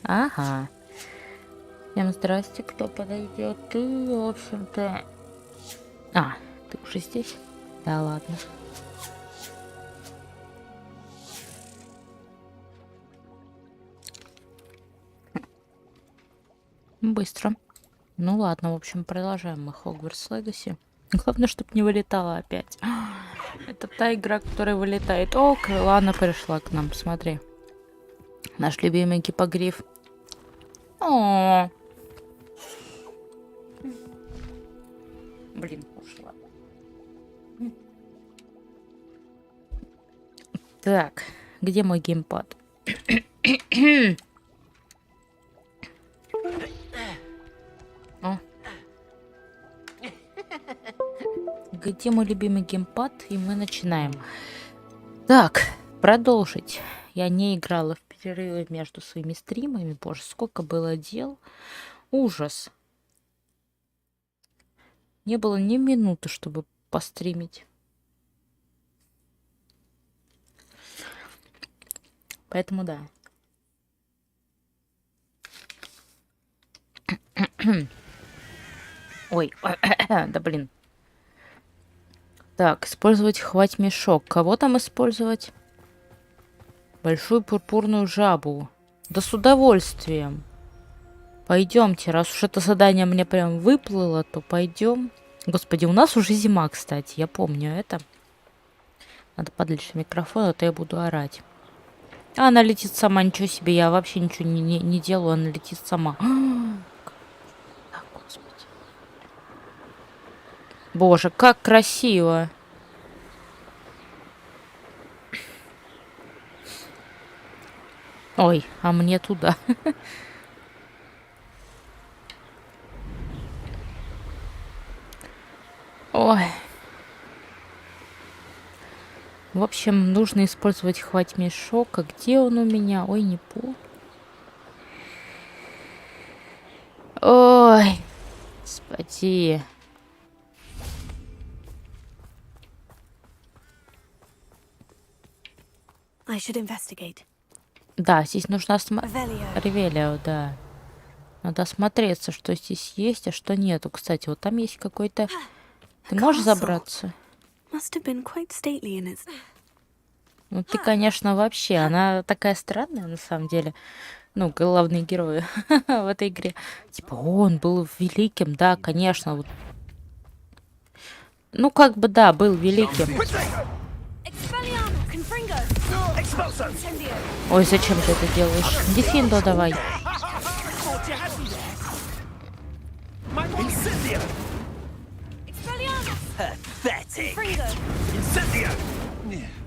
Ага. Всем здрасте, кто подойдет. Ты, в общем-то... А, ты уже здесь? Да ладно. Быстро. Ну ладно, в общем, продолжаем мы Хогвартс Легаси. Главное, чтобы не вылетала опять. Это та игра, которая вылетает. О, Лана пришла к нам, смотри. Наш любимый гиппогриф. О, блин, ушла. Так, где мой геймпад? О. Где мой любимый геймпад? И мы начинаем. Так, продолжить. Я не играла в перерывы между своими стримами. Боже, сколько было дел. Ужас. Не было ни минуты, чтобы постримить. Поэтому да. Ой, да блин. Так, использовать хвать мешок. Кого там использовать? Большую пурпурную жабу. Да с удовольствием. Пойдемте, раз уж это задание мне прям выплыло, то пойдем. Господи, у нас уже зима, кстати, я помню это. Надо подлечь микрофон, а то я буду орать. А она летит сама, ничего себе, я вообще ничего не делаю, она летит сама. Так, господи. Боже, как красиво. Ой, а мне туда. Ой. В общем, нужно использовать хвать мешок. А где он у меня? Ой, не помню. Ой, господи. Да, здесь нужно Ревелио, да. Надо осмотреться, что здесь есть, а что нету. Кстати, вот там есть какой-то... Ты можешь забраться? Ну, ты, конечно, вообще. Она такая странная, на самом деле. Ну, главные герои в этой игре. Типа, он был великим, да, конечно. Вот. Ну, как бы, да, был великим. Ой, зачем ты это делаешь? Дефиндо давай.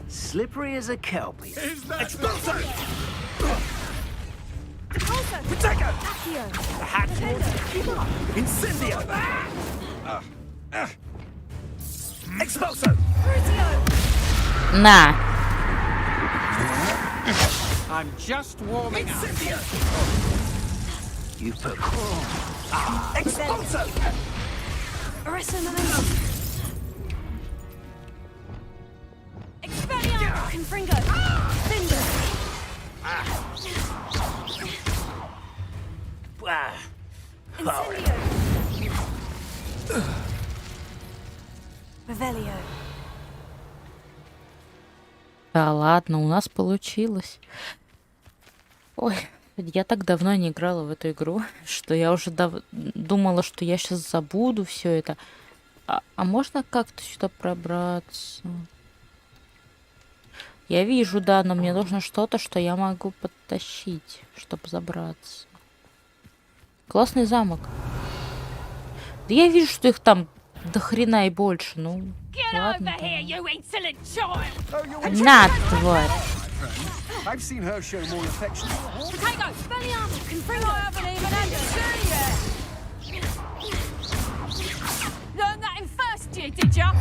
Slippery as a kelpie. Incendio. Expulso. На. I'm just warming up. You put. Expulso. Да ладно, у нас получилось. Ой, я так давно не играла в эту игру, что я уже думала, что я сейчас забуду все это. А можно как-то сюда пробраться? Я вижу, да, но мне нужно что-то, что я могу подтащить, чтобы забраться. Классный замок. Да я вижу, что их там до хрена и больше, ну... Ладно, на, тварь. I've seen her show more affection. Learn that in first year, did ya?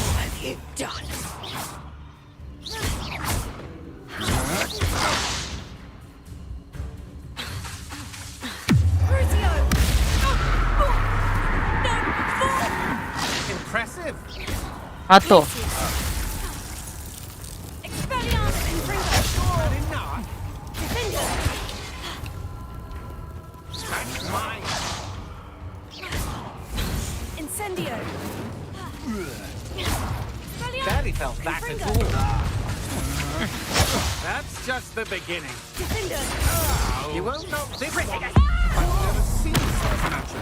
What have you done? Impressive. А то. Expelliarmus Confringo. Not enough. Defender. That's mine. Incendio. Barely felt that at all. That's just the beginning. Defender. You won't know this one. I've never seen such an action.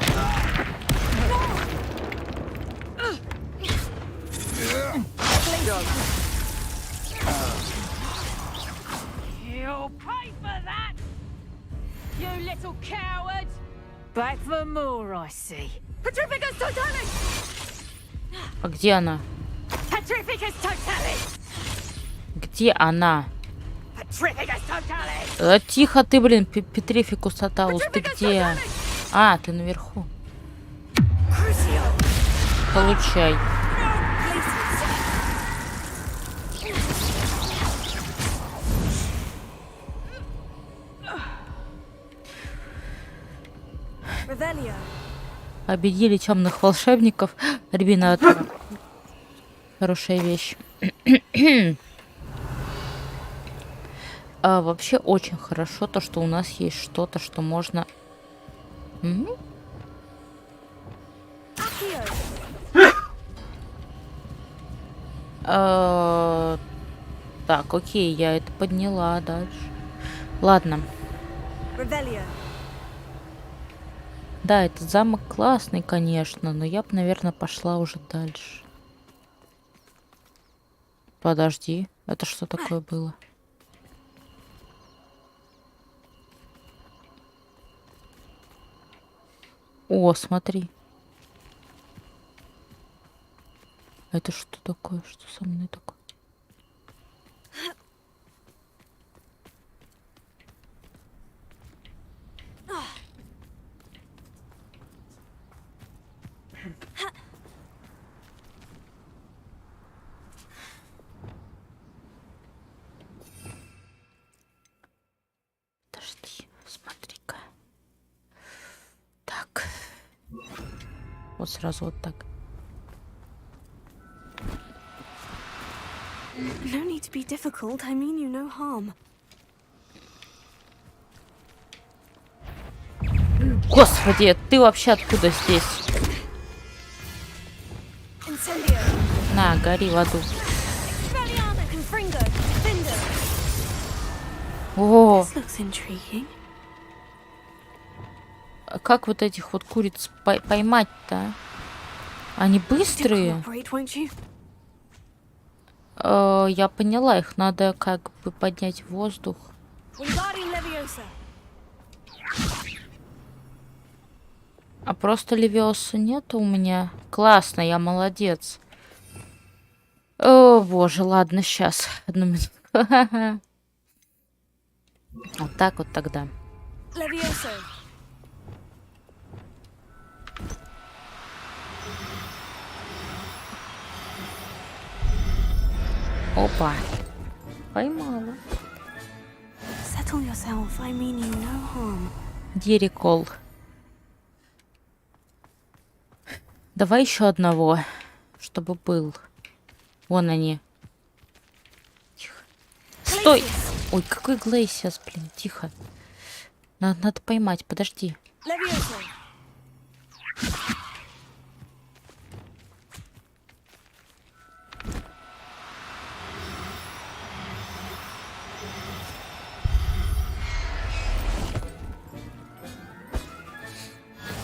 You'll pay for that, you little coward. Back for more, I see. Petrificus Totalis! А где она? Petrificus Totalis! Где она? Petrificus Totalis! Тихо ты, блин, Петрификус Тоталус, ты где? А, ты наверху. Crucio! Получай. Revelio. Победили темных волшебников. Рябина, хорошая вещь. Вообще очень хорошо то, что у нас есть что-то, что можно... Так, окей, я это подняла дальше. Ладно. Revelio. Да, этот замок классный, конечно, но я бы, наверное, пошла уже дальше. Подожди, это что такое было? О, смотри. Это что такое? Что со мной такое? Подожди, смотри-ка. Так. Вот сразу вот так. No need to be difficult. I mean you no harm. Господи, ты вообще откуда здесь? Incendio. На, гори в аду. Expelliarmus Confringo. Defender. О, This looks intriguing. а как вот этих вот куриц поймать-то? А? Они быстрые? Cooperate, won't you? Я поняла, их надо как бы поднять в воздух. Wingardium Leviosa. А просто левиоса нет у меня. Классно, я молодец. О, боже, ладно, сейчас. Одну минуту. Вот так вот тогда. Leviosa. Опа. Поймала. Settle yourself. I mean you no harm. Дерекол. Давай еще одного, чтобы был. Вон они. Тихо. Стой! Ой, какой Глейсиас, блин, тихо. Надо поймать, подожди. Leviosa.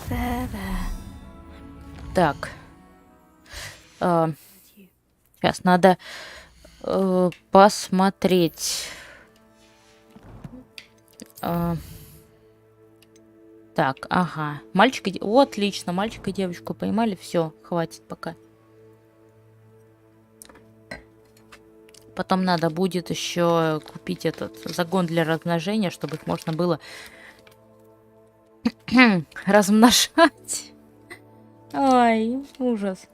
There. Так. Сейчас надо посмотреть. Так, ага. Мальчик и... О, отлично, мальчика и девочку поймали. Все, хватит пока. Потом надо будет еще купить этот загон для размножения, чтобы их можно было размножать. Ой, ужас.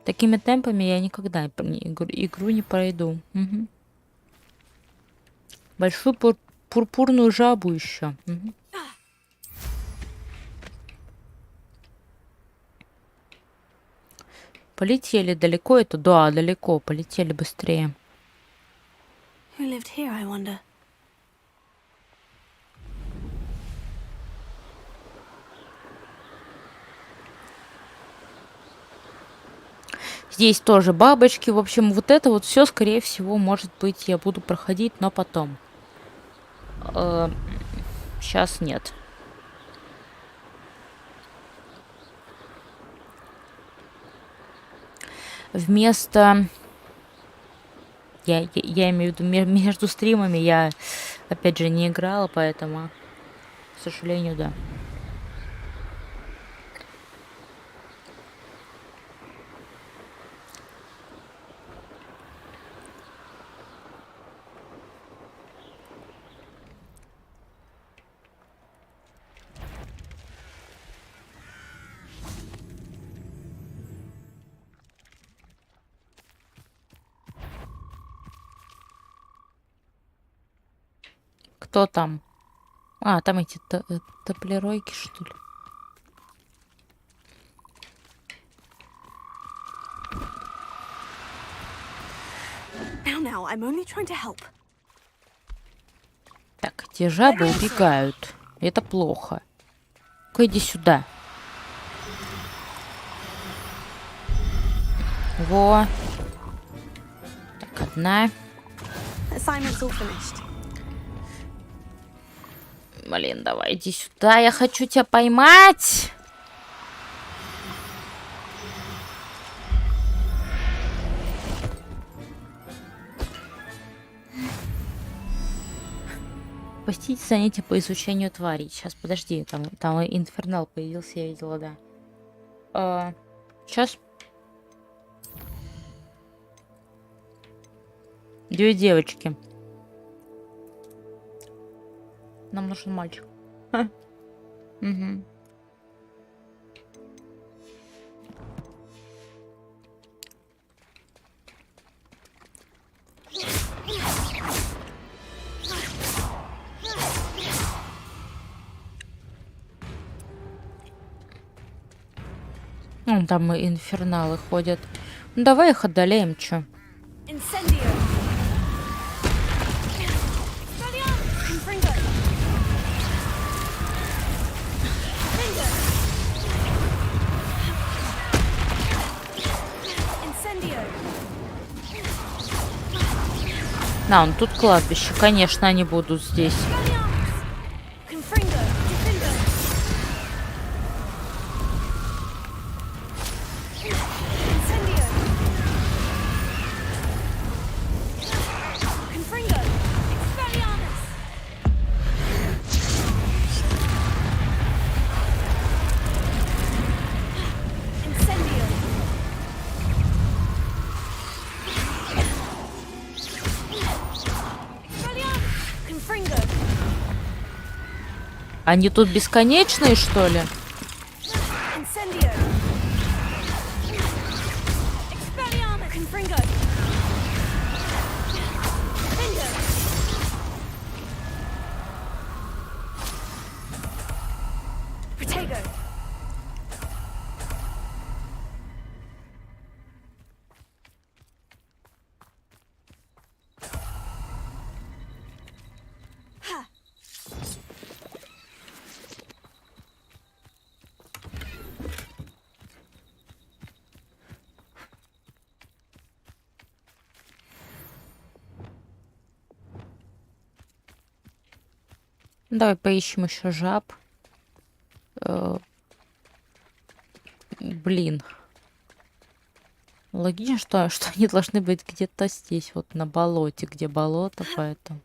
Такими темпами я никогда игру не пройду. Угу. Большую пурпурную жабу еще. Угу. Полетели далеко это? Да, далеко. Полетели быстрее. Who lived here, I wonder? Здесь тоже бабочки. В общем, вот это вот все, скорее всего, может быть, я буду проходить, но потом. Сейчас нет. Вместо... Я имею в виду, между стримами я, опять же, не играла, поэтому, к сожалению, да. Кто там? А, там эти топлеройки, что ли? Now, I'm only trying to help. Так, эти жабы убегают. Это плохо. Ну-ка, иди сюда. Во. Так, одна. Assignment's all finished. Блин, давай, иди сюда. Я хочу тебя поймать. Посетите занятия по изучению тварей. Сейчас, подожди, там инфернал появился, я видела, да. Сейчас. Две девочки. Нам нужен мальчик. Угу. Вон там и инферналы ходят. Ну давай их одолеем, чё. Incendio. Confringo. Incendio. Да, ну тут кладбище. Конечно, они будут здесь. Confringo. Defendo. Incendio. Confringo. Expelliarmus. Incendio. Expelliarmus. Confringo. Они тут бесконечные, что ли? Incendio. Expelliarmus. Confringo. Defendo. Protego. Ha. Давай поищем еще жаб. Блин. Логично, что они должны быть где-то здесь, вот на болоте, где болото, поэтому.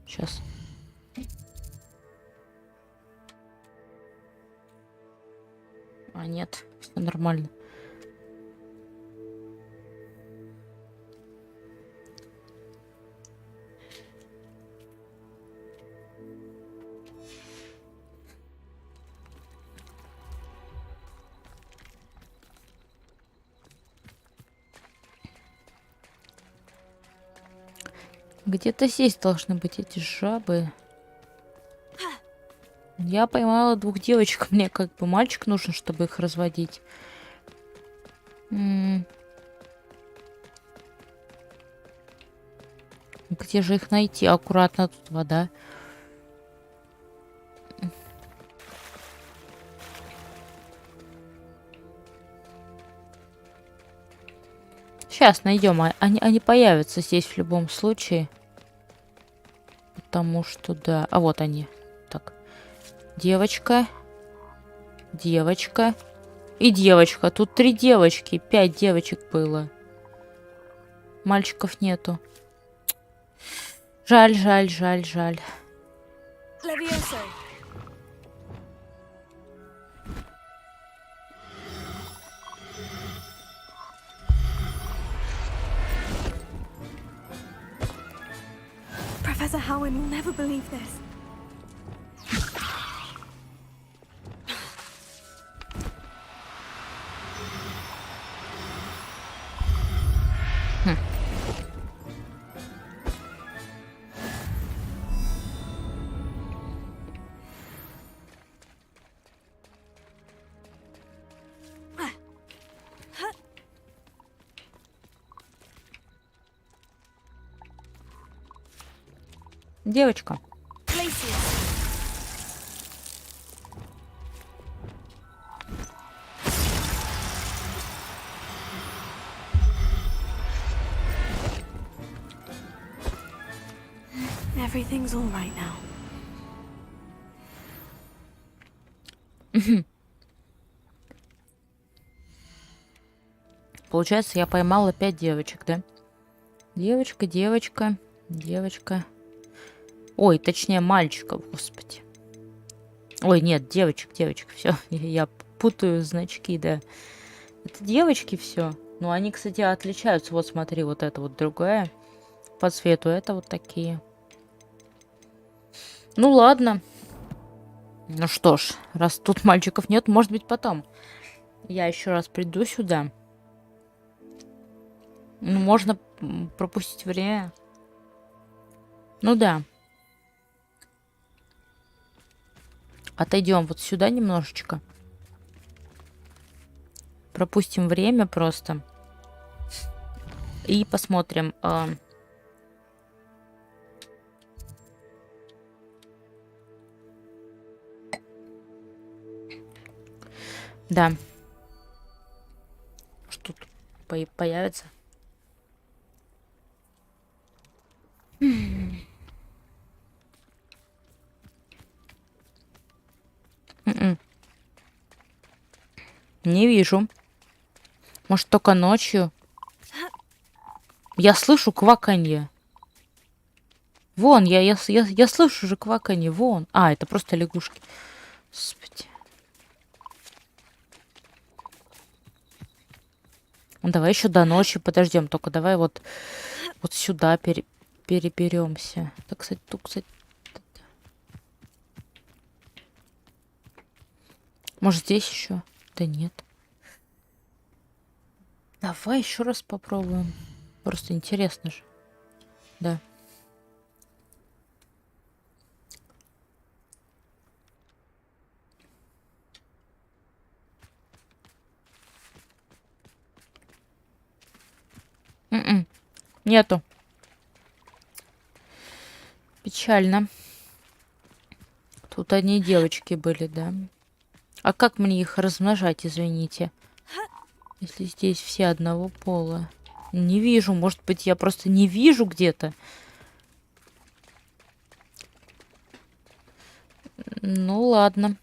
Сейчас. А, нет, все нормально. Где-то здесь должны быть эти жабы. Я поймала 2 девочек. Мне как бы мальчик нужен, чтобы их разводить. Где же их найти? Аккуратно, тут вода. Сейчас найдем. Они появятся здесь в любом случае. Потому что, да. А вот они. Так. Девочка. Девочка. И девочка. Тут 3 девочки. 5 девочек было. Мальчиков нету. Жаль, жаль, жаль, жаль. Levioso. Professor Howard will never believe this. Девочка. Everything's all right now. Получается, я поймала 5 девочек, да? Девочка, девочка, девочка. Ой, точнее, мальчиков, господи. Ой, нет, девочек, девочек, все. Я путаю значки, да. Это девочки все. Ну, они, кстати, отличаются. Вот смотри, вот это вот другая. По цвету это вот такие. Ну, ладно. Ну что ж, раз тут мальчиков нет, может быть, потом. Я еще раз приду сюда. Ну, можно пропустить время. Ну да. Отойдем вот сюда немножечко. Пропустим время просто. И посмотрим. Да. Что тут появится? Не вижу. Может, только ночью? Я слышу кваканье. Вон, я слышу же кваканье. Вон. А, это просто лягушки. Господи. Ну, давай еще до ночи подождем. Только давай вот сюда переберемся. Так, кстати, тут, кстати. Может, здесь еще? Да нет. Давай еще раз попробуем. Просто интересно же. Да. Нету. Печально. Тут одни девочки были, да. А как мне их размножать, извините? Если здесь все одного пола. Не вижу. Может быть, я просто не вижу где-то. Ну, ладно.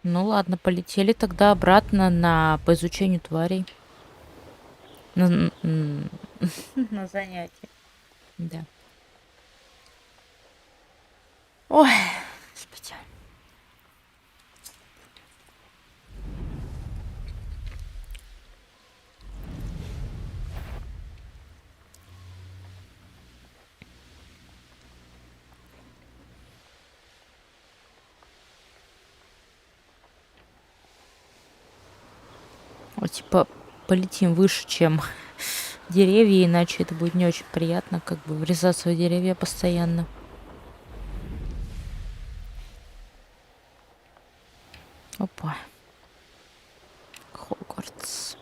Ну ладно, полетели тогда обратно по изучению тварей. На занятие. Да. Ой, господи. Вот, типа, полетим выше, чем деревья, иначе это будет не очень приятно, как бы врезаться в деревья постоянно. Опа. Хогвартс.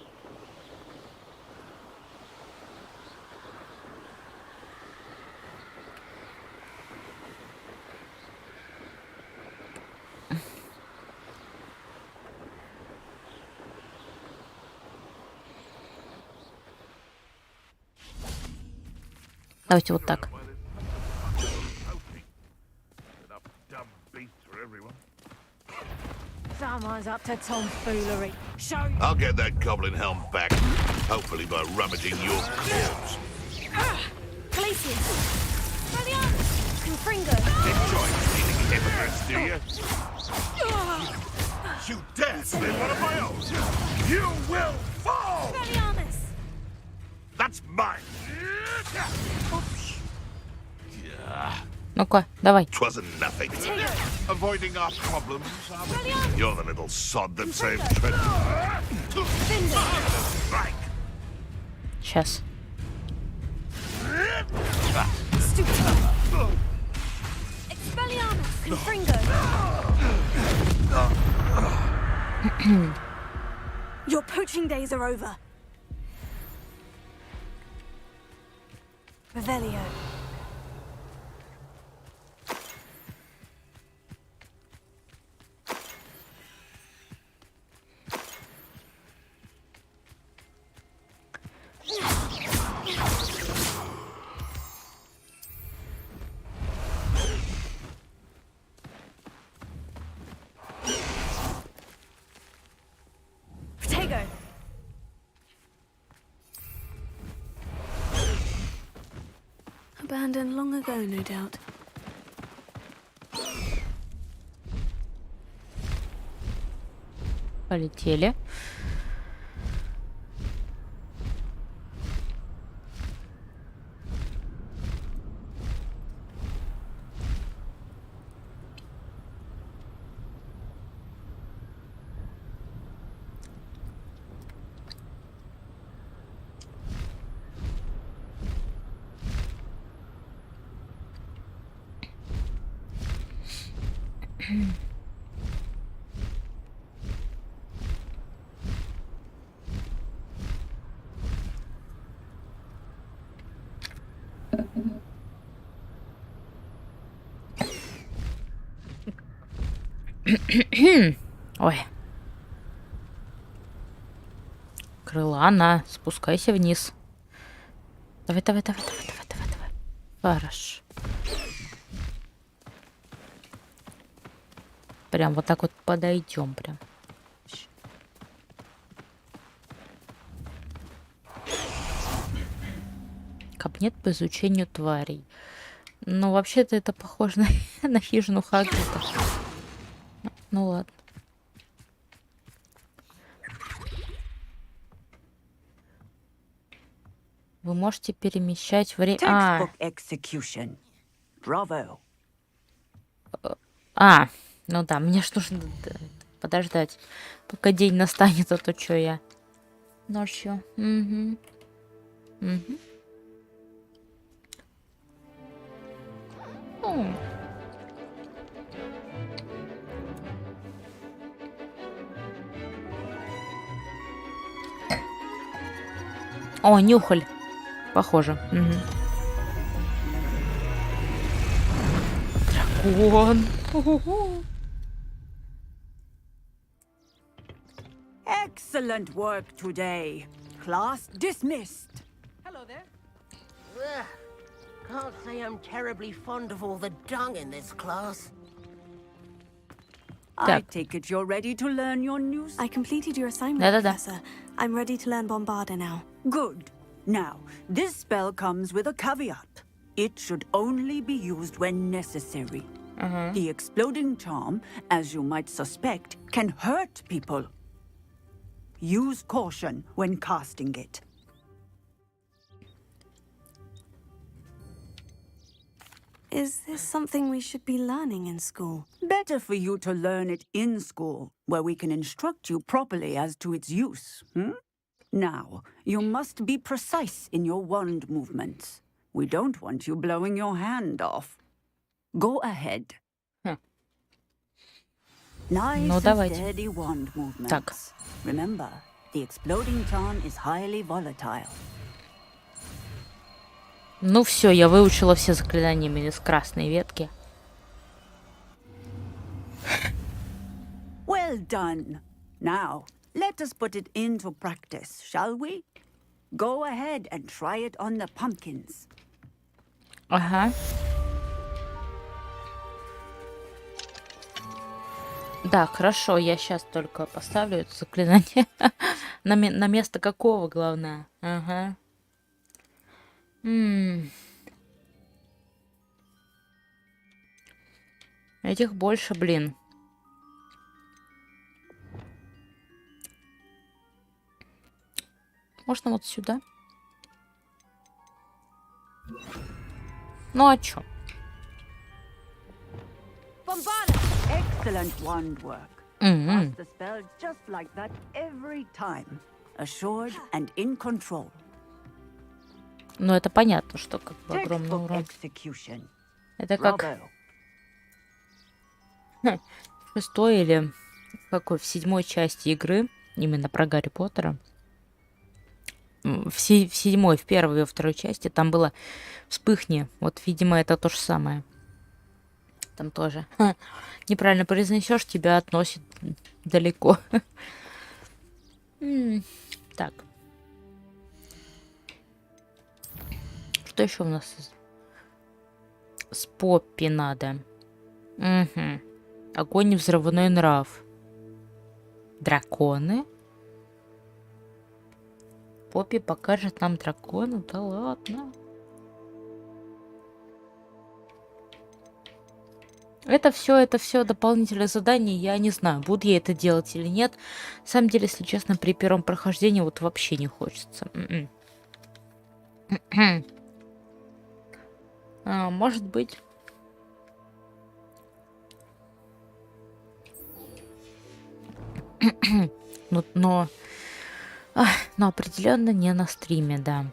Давайте вот так. Someone's up to tomfoolery. Show I'll get that goblin helm back, hopefully by rummaging your corpse. Glacius! Confringo! Enjoy cleaning hypocrites, do you? You dare steal one of my own! You will fall! Expelliarmus! That's mine! Ну-ка, давай. Twasn't nothing. Avoiding our problems, are we? You're the little sod that saved Trent. Right. Сейчас. Expelliarmus! Confringo! Your poaching days are over. Revelio. Protego. Abandoned long ago, no doubt. Полетели. Ой. Крыла, на, спускайся вниз. Давай, давай, давай, давай, давай, давай, давай. Хорошо. Прям вот так вот подойдем прям. Кабинет по изучению тварей. Ну, вообще-то это похоже на хижину Хагрида. Ну ладно. Вы можете перемещать время. Textbook execution. Bravo. Ну да, мне ж нужно подождать, пока день настанет, а то что я ночью. Угу. Угу. О, нюхаль. Похоже. Угу. Дракон. Excellent work today. Class dismissed. Hello there. Ugh. Can't say I'm terribly fond of all the dung in this class. I take it you're ready to learn your new I completed your assignment, Da-da-da. Professor. I'm ready to learn Bombarda now. Good. Now, this spell comes with a caveat. It should only be used when necessary. The exploding charm, as you might suspect, can hurt people. Use caution when casting it. Is this something we should be learning in school? Better for you to learn it in school, where we can instruct you properly as to its use. Now, you must be precise in your wand movements. We don't want you blowing your hand off. Go ahead. Nice Ну, and давайте. steady wand movements. Так. Remember, the exploding charm is highly volatile. Ну все, я выучила все заклинания из красной ветки. Well done. Now, let us put it into practice, shall we? Go ahead and try it on the pumpkins. Ага. Да, хорошо, я сейчас только поставлю это заклинание. На место какого, главное? Ага. Этих больше, блин. Можно вот сюда? Ну а чё? Excellent wand work. Cast the spell just like that every time. Assured and in control. Ну это понятно, что как бы огромный Textbook урон. execution. Это как Bravo. в шестой или какой, в седьмой части игры, именно про Гарри Поттера. В седьмой, в первой и во второй части там было «Вспыхни». Вот, видимо, это то же самое. Там тоже. Неправильно произнесешь, тебя относит далеко. Так. Что еще у нас? С Поппи надо. Угу. Огонь и взрывной нрав. Драконы? Поппи покажет нам дракона? Да ладно. Это все дополнительные задания. Я не знаю, буду я это делать или нет. На самом деле, если честно, при первом прохождении вот вообще не хочется. Может быть. Но определенно не на стриме, да.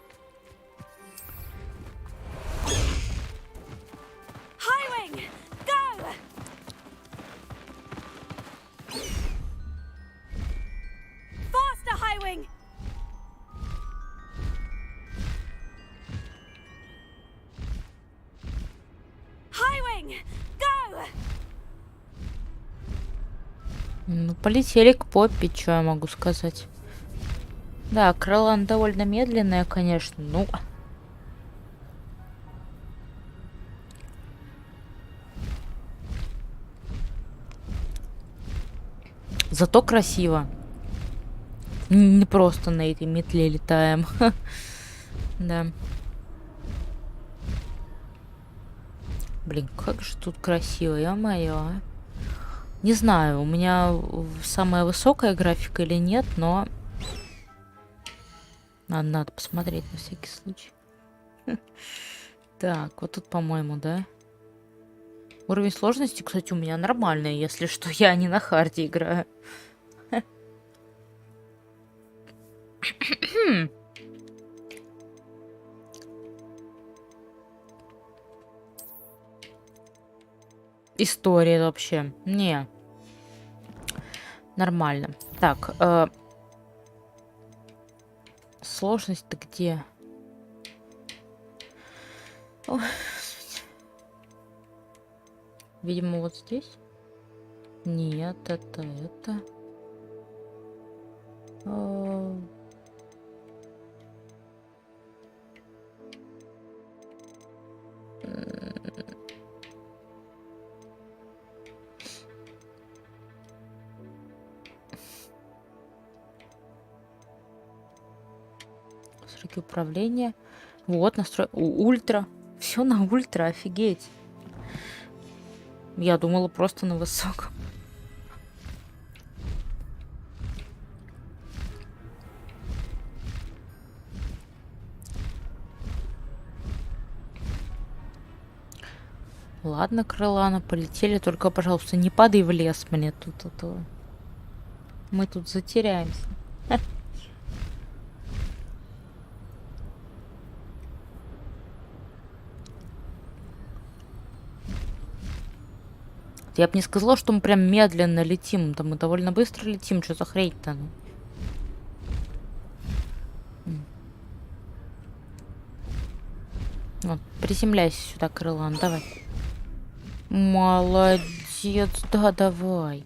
Ну, полетели к Поппи, что я могу сказать. Да, крыло довольно медленное, конечно, ну... Зато красиво. Не просто на этой метле летаем. Да. Блин, как же тут красиво, ё-моё, а. Не знаю, у меня самая высокая графика или нет, но... Надо посмотреть на всякий случай. Так, вот тут, по-моему, да? Уровень сложности, кстати, у меня нормальный, если что, я не на харде играю. История вообще. Не. Нормально. Так. Сложность-то где? Ой, видимо, вот здесь. Нет, это. Настройки управления. Вот, ультра. Все на ультра, офигеть. Я думала просто на высоком. Ладно, крылана, полетели. Только, пожалуйста, не падай в лес мне тут, а то мы тут затеряемся. Я бы не сказала, что мы прям медленно летим. Там мы довольно быстро летим. Что за хрень-то? Вот, приземляйся сюда, крылан, давай. Молодец, да, давай.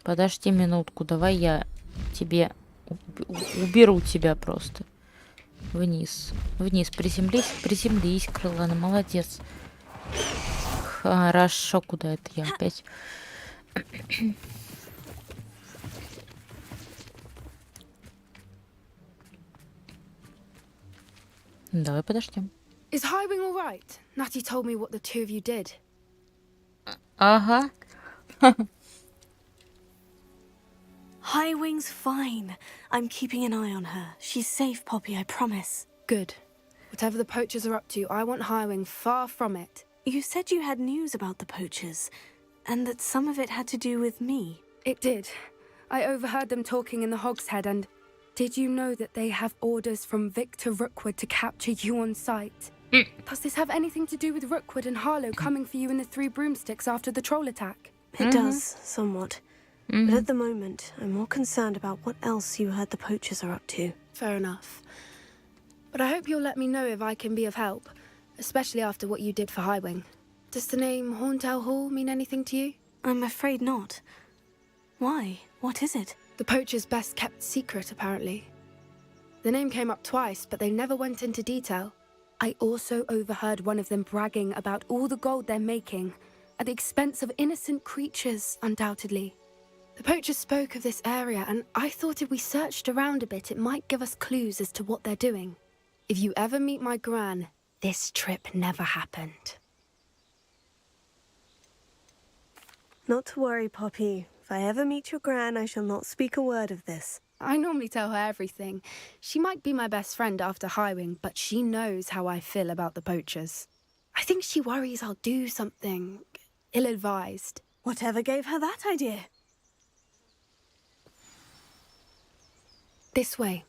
Подожди минутку, давай я тебе уберу тебя просто. Вниз, вниз, приземлись, крылана, молодец. Хорошо, куда это я опять? Давай подождем. Is Highwing all right? Natty told me what the two of you did. Ага. Highwing's fine. I'm keeping an eye on her. She's safe, Poppy, I promise. Good. Whatever the poachers are up to, I want Highwing far from it. You said you had news about the poachers, and that some of it had to do with me. It did. I overheard them talking in the Hogshead, and did you know that they have orders from Victor Rookwood to capture you on sight? Does this have anything to do with Rookwood and Harlow coming for you in the Three Broomsticks after the troll attack? It does, somewhat. But at the moment, I'm more concerned about what else you heard the poachers are up to. Fair enough. But I hope you'll let me know if I can be of help, especially after what you did for Highwing. Does the name Horntail Hall mean anything to you? I'm afraid not. Why? What is it? The poachers' best kept secret, apparently. The name came up twice, but they never went into detail. I also overheard one of them bragging about all the gold they're making, at the expense of innocent creatures, undoubtedly. The poachers spoke of this area, and I thought if we searched around a bit, it might give us clues as to what they're doing. If you ever meet my gran, this trip never happened. Not to worry, Poppy. If I ever meet your gran, I shall not speak a word of this. I normally tell her everything. She might be my best friend after Highwing, but she knows how I feel about the poachers. I think she worries I'll do something ill-advised. Whatever gave her that idea? This way.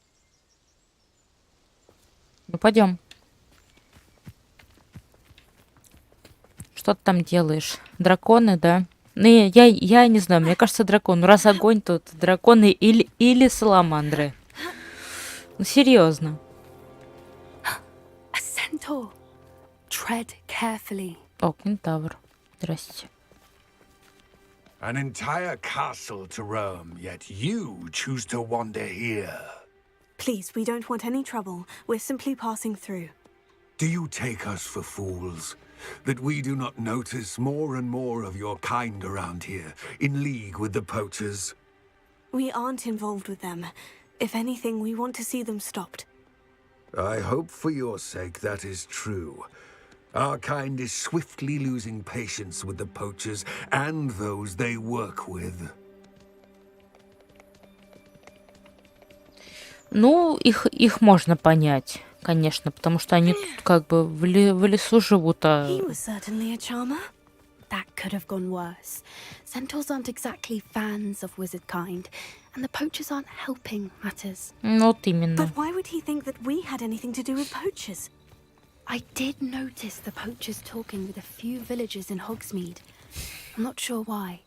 Ну, пойдем. Что ты там делаешь? Драконы, да? Ну, я не знаю, мне кажется, дракон. Ну, раз огонь, то драконы или саламандры. Ну, серьезно. A centaur. Tread carefully. О, кентавр. Здрасте. An entire castle to roam, yet you choose to wander here. Please, we don't want any trouble. We're simply passing through. Do you take us for fools? That we do not notice more and more of your kind around here, in league with the poachers? We aren't involved with them. If anything, we want to see them stopped. I hope for your sake that is true. Our kind is swiftly losing patience with the poachers and those they work with. Ну, их можно понять, конечно, потому что они тут как бы в лесу живут, а... He was certainly a charmer. That could have gone worse. Centaurs aren't exactly fans of wizard kind, and the poachers aren't helping matters. Ну, вот именно. But why would he think that we had anything to do with poachers? I did notice the poachers talking with a few villagers in Hogsmeade. I'm not sure why.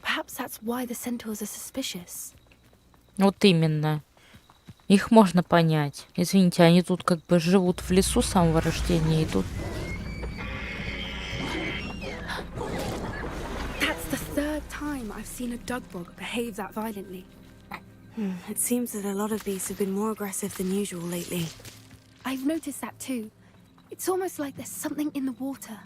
Perhaps that's why the centaurs are suspicious. Вот именно. Их можно понять. Извините, они тут как бы живут в лесу с самого рождения, и тут... That's the third time I've seen a dugbog behave that violently. It seems that a lot of beasts have been more aggressive than usual lately. I've noticed that too. It's almost like there's something in the water.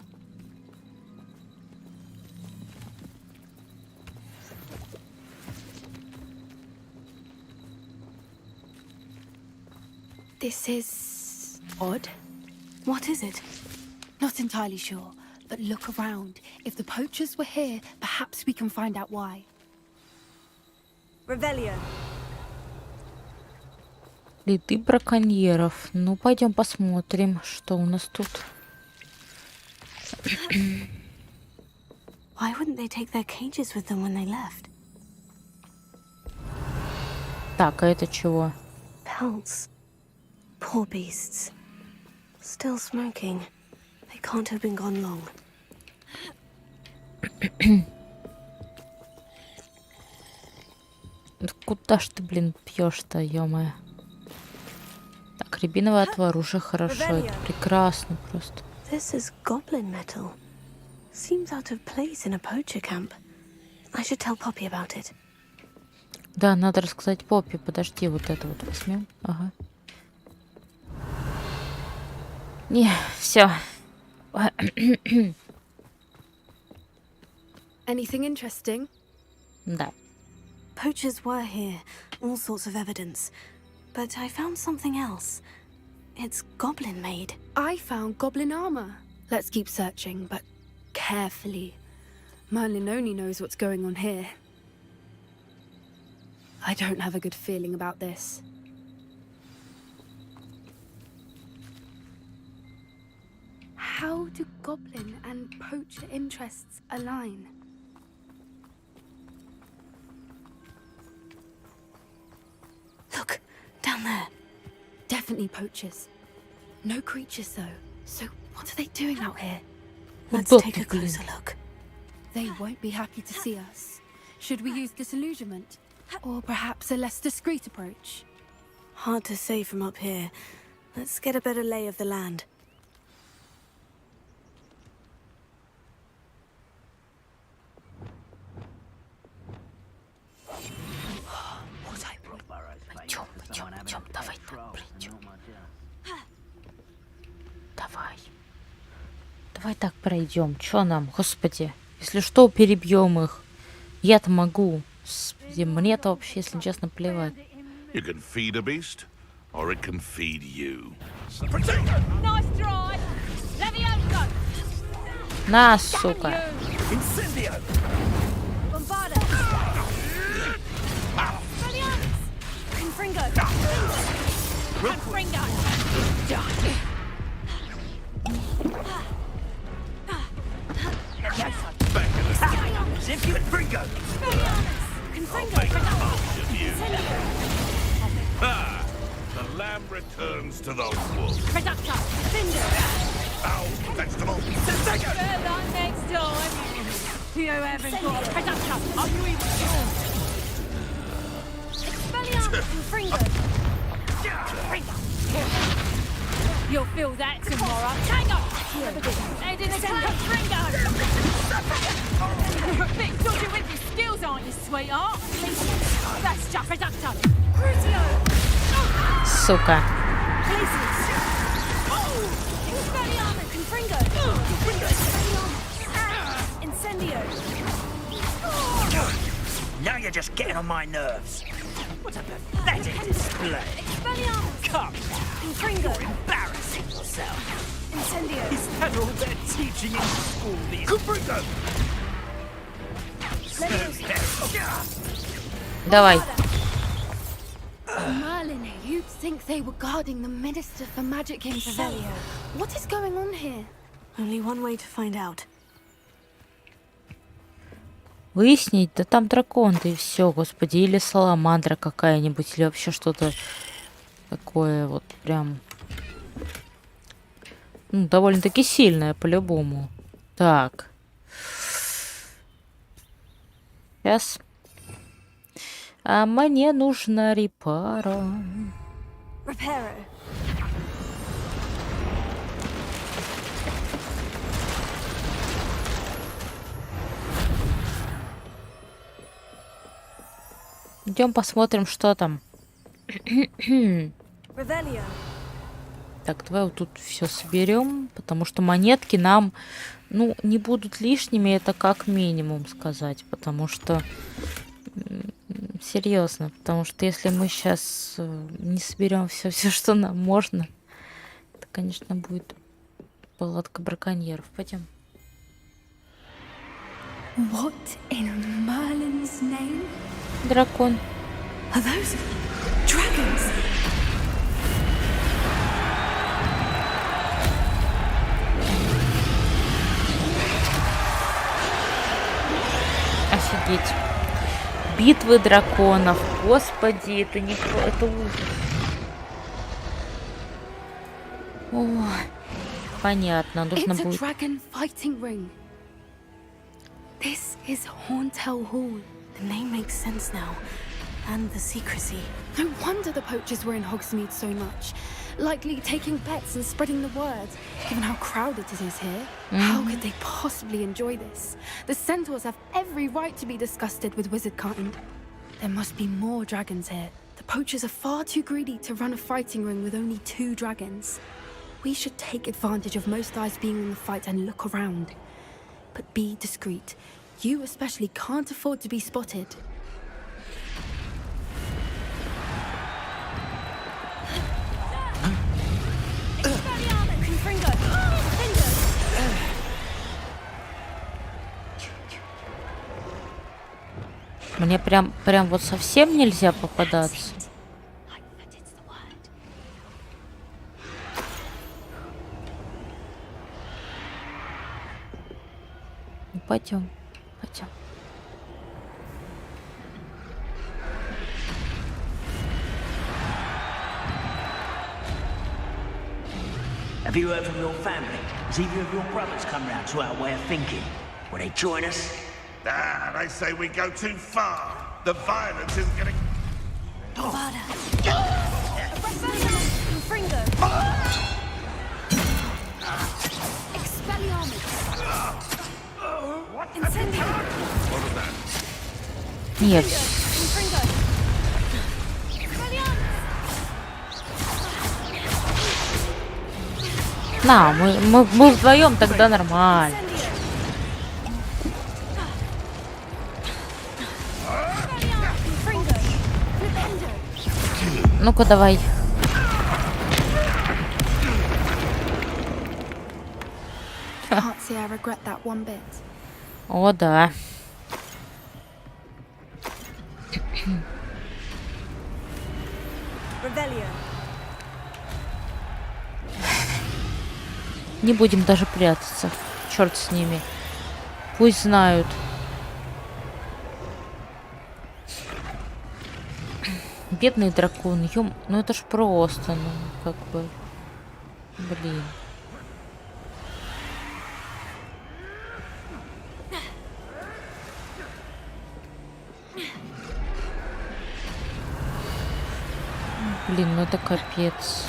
This is odd. What is it? Not entirely sure, but look around. If the poachers were here, perhaps we can find out why. Revelio. Следы браконьеров. Ну, пойдем посмотрим, что у нас тут. Why wouldn't they take their cages with them when they left? Так, а это чего? Pelts. Poor beasts. Still smoking. They can't have been gone long. Куда ж ты, блин, пьешь-то, ё-моё? Так, рябиновый отвар уже хорошо. Это прекрасно просто. This is goblin metal. Seems out of place in a poacher camp. I should tell Poppy about it. Да, надо рассказать Поппи. Подожди, вот это вот возьмем. Ага. Не, все. Anything interesting? Да. Poachers were here, all sorts of evidence. But I found something else. It's goblin made. I found goblin armor. Let's keep searching, but carefully. Merlin only knows what's going on here. I don't have a good feeling about this. How do goblin and poacher interests align? Look, down there. Definitely poachers. No creatures, though. So what are they doing out here? Let's take a closer look. They won't be happy to see us. Should we use disillusionment? Or perhaps a less discreet approach? Hard to say from up here. Let's get a better lay of the land. Пойдем, давай так пройдем. Давай так пройдем. Чё нам, господи? Если что, перебьем их. Я-то могу. Мне-то вообще, если честно, плевать. You can feed a beast, or it can feed you. Nice try. Levioso. На, сука. Bombarda. Brilliant. Confringo. Confringo. The lamb returns to the wolf. Reductor. Cinder. Ow, vegetable. Good luck next time. You haven't got a reductor. Are you even sure? Expelliarmus. Confringo. You'll feel that tomorrow. Tango! Head in a Confringo! You're a bit dodgy with your skills, aren't you, sweetheart? That's just reductor. Crucio! Сука. Expelliarmus. Confringo. Incendio. Now you're just getting on my nerves. What a pathetic display. Expelliarmus. Come, Confringo. embarrassing yourself. Incendio. Is that all they're teaching in school these days? Давай. Merlin, you'd think they were guarding the Minister for Magic in Revelio. What is going on here? Only one way to find out. Выяснить, да там дракон-то и все, господи. Или саламандра какая-нибудь, или вообще что-то такое вот прям... Ну, довольно-таки сильное, по-любому. Так. Сейчас. А мне нужна репара. Reparo. Идем посмотрим, что там. Revelio. Так, давай вот тут все соберем, потому что монетки нам, ну, не будут лишними, это как минимум сказать, потому что серьезно, потому что если мы сейчас не соберем все, что нам можно, это, конечно, будет палатка браконьеров. Пойдем. What in Merlin's name? Дракон. Are those dragons? Офигеть. Битвы драконов. Господи, это не... Это ужас. О, понятно, нужно будет... Dragon fighting ring. This is Horntail Hall. The name makes sense now. And the secrecy. No wonder the poachers were in Hogsmeade so much. Likely taking bets and spreading the word. Given how crowded it is here, how could they possibly enjoy this? The centaurs have every right to be disgusted with wizard kind. There must be more dragons here. The poachers are far too greedy to run a fighting ring with only 2 dragons. We should take advantage of most eyes being on the fight and look around. But be discreet. You especially can't afford to be spotted. Мне прям вот совсем нельзя попадаться. Ну, пойдем. Have you heard from your family? Has either of your brothers come round to our way of thinking? Will they join us? Ah, they say we go too far. The violence is getting... Нет. На, мы вдвоем тогда нормально. Ну-ка, давай. О, да. Не будем даже прятаться. Черт с ними. Пусть знают. Бедный дракон. Ну это ж просто, ну как бы. Блин. Блин, ну это капец.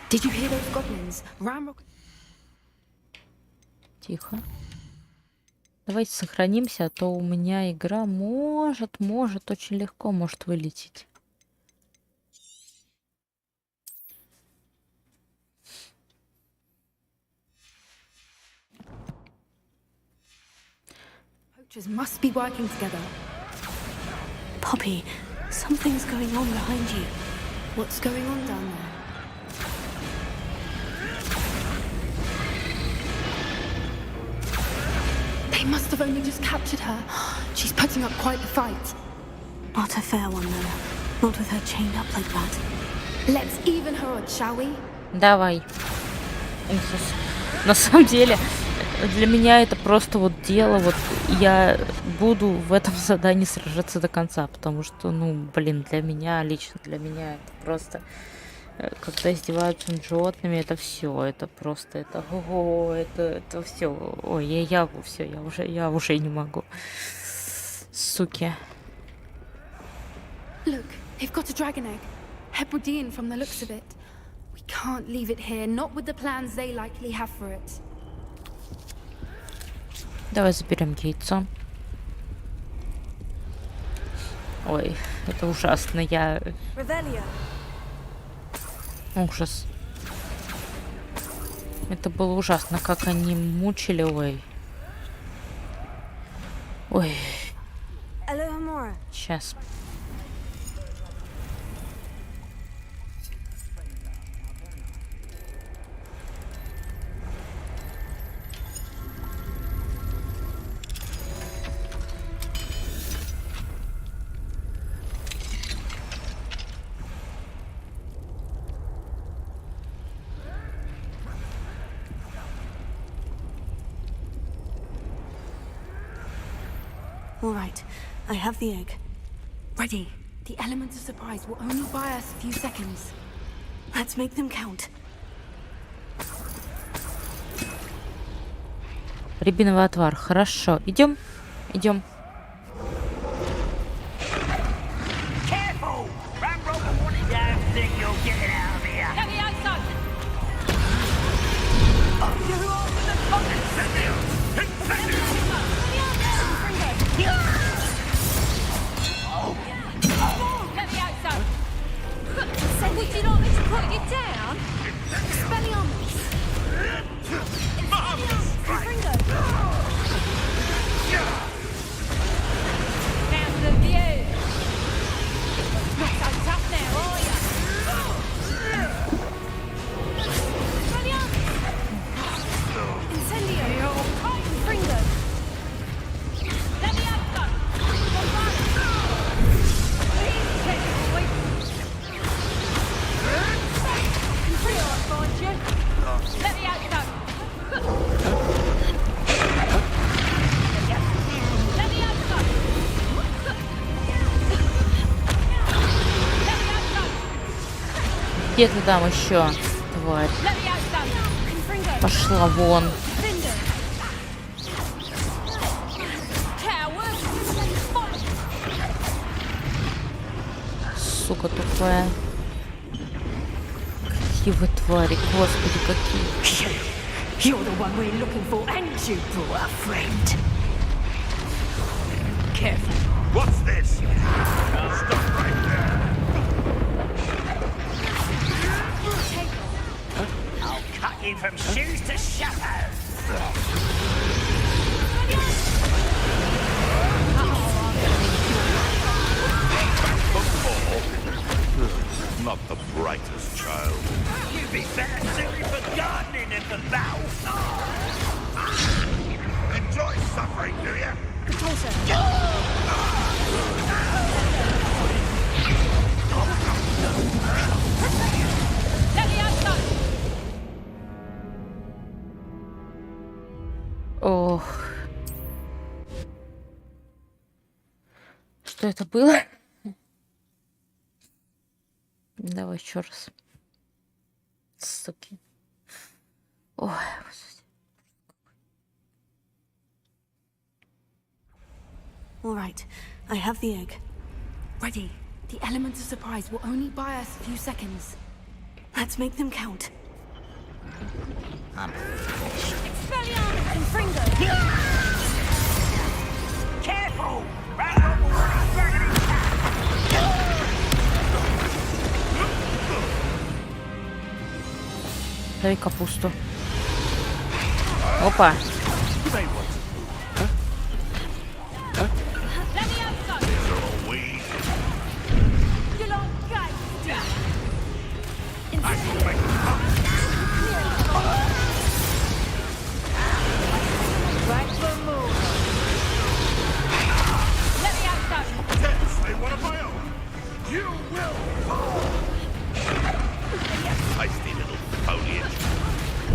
Did you hear those goblins? Ramrock. Тихо. Давайте сохранимся, а то у меня игра может очень легко может вылететь. Poachers must be working together. Poppy, something's going on behind you. What's going on down there? They must have only just captured her. She's putting up quite the fight. Not a fair one, though. Not with her chained up like that. Let's even her odds, shall we? Давай. На самом деле, для меня это просто вот дело. Вот я буду в этом задании сражаться до конца, потому что, ну, блин, лично для меня это просто... Когда издеваются над животными, это все, это просто, это все. Ой, я уже не могу. Суки. Look, they've got a dragon egg. Hebridean from the looks of it. We can't leave it here, not with the plans they likely have for it. Давай заберем яйцо. Ой, это ужасно, Ужас. Это было ужасно, как они мучили, ой. Ой. Сейчас. All right, I have the egg. Ready. The element of surprise will only buy us a few seconds. Let's make them count. Рябиновый отвар. Хорошо. Идем. Идем. Would you like me to put you down? Expelliarmus! Down to the view! Not so tough now, are you? Expelliarmus! Incendio! Fringo! Let me have some! Где ты там еще, тварь? Пошла вон. Сука тупая. Какие вы твари, господи, какие. You're the one we're looking for, and you brought a friend. Careful. What's this? Stop right there. I'll cut you from shoes to shadow. Not the brightest child. You'd be better suited for gardening than for battle. Enjoy suffering, do you? Ох. Что это было? Давай еще раз. Суки. Ой, господи. All right, I have the egg. Ready. The element of surprise will only buy us a few seconds. Let's make them count. Expelliarmus and Fringo! Careful! Дай капусту. Опа.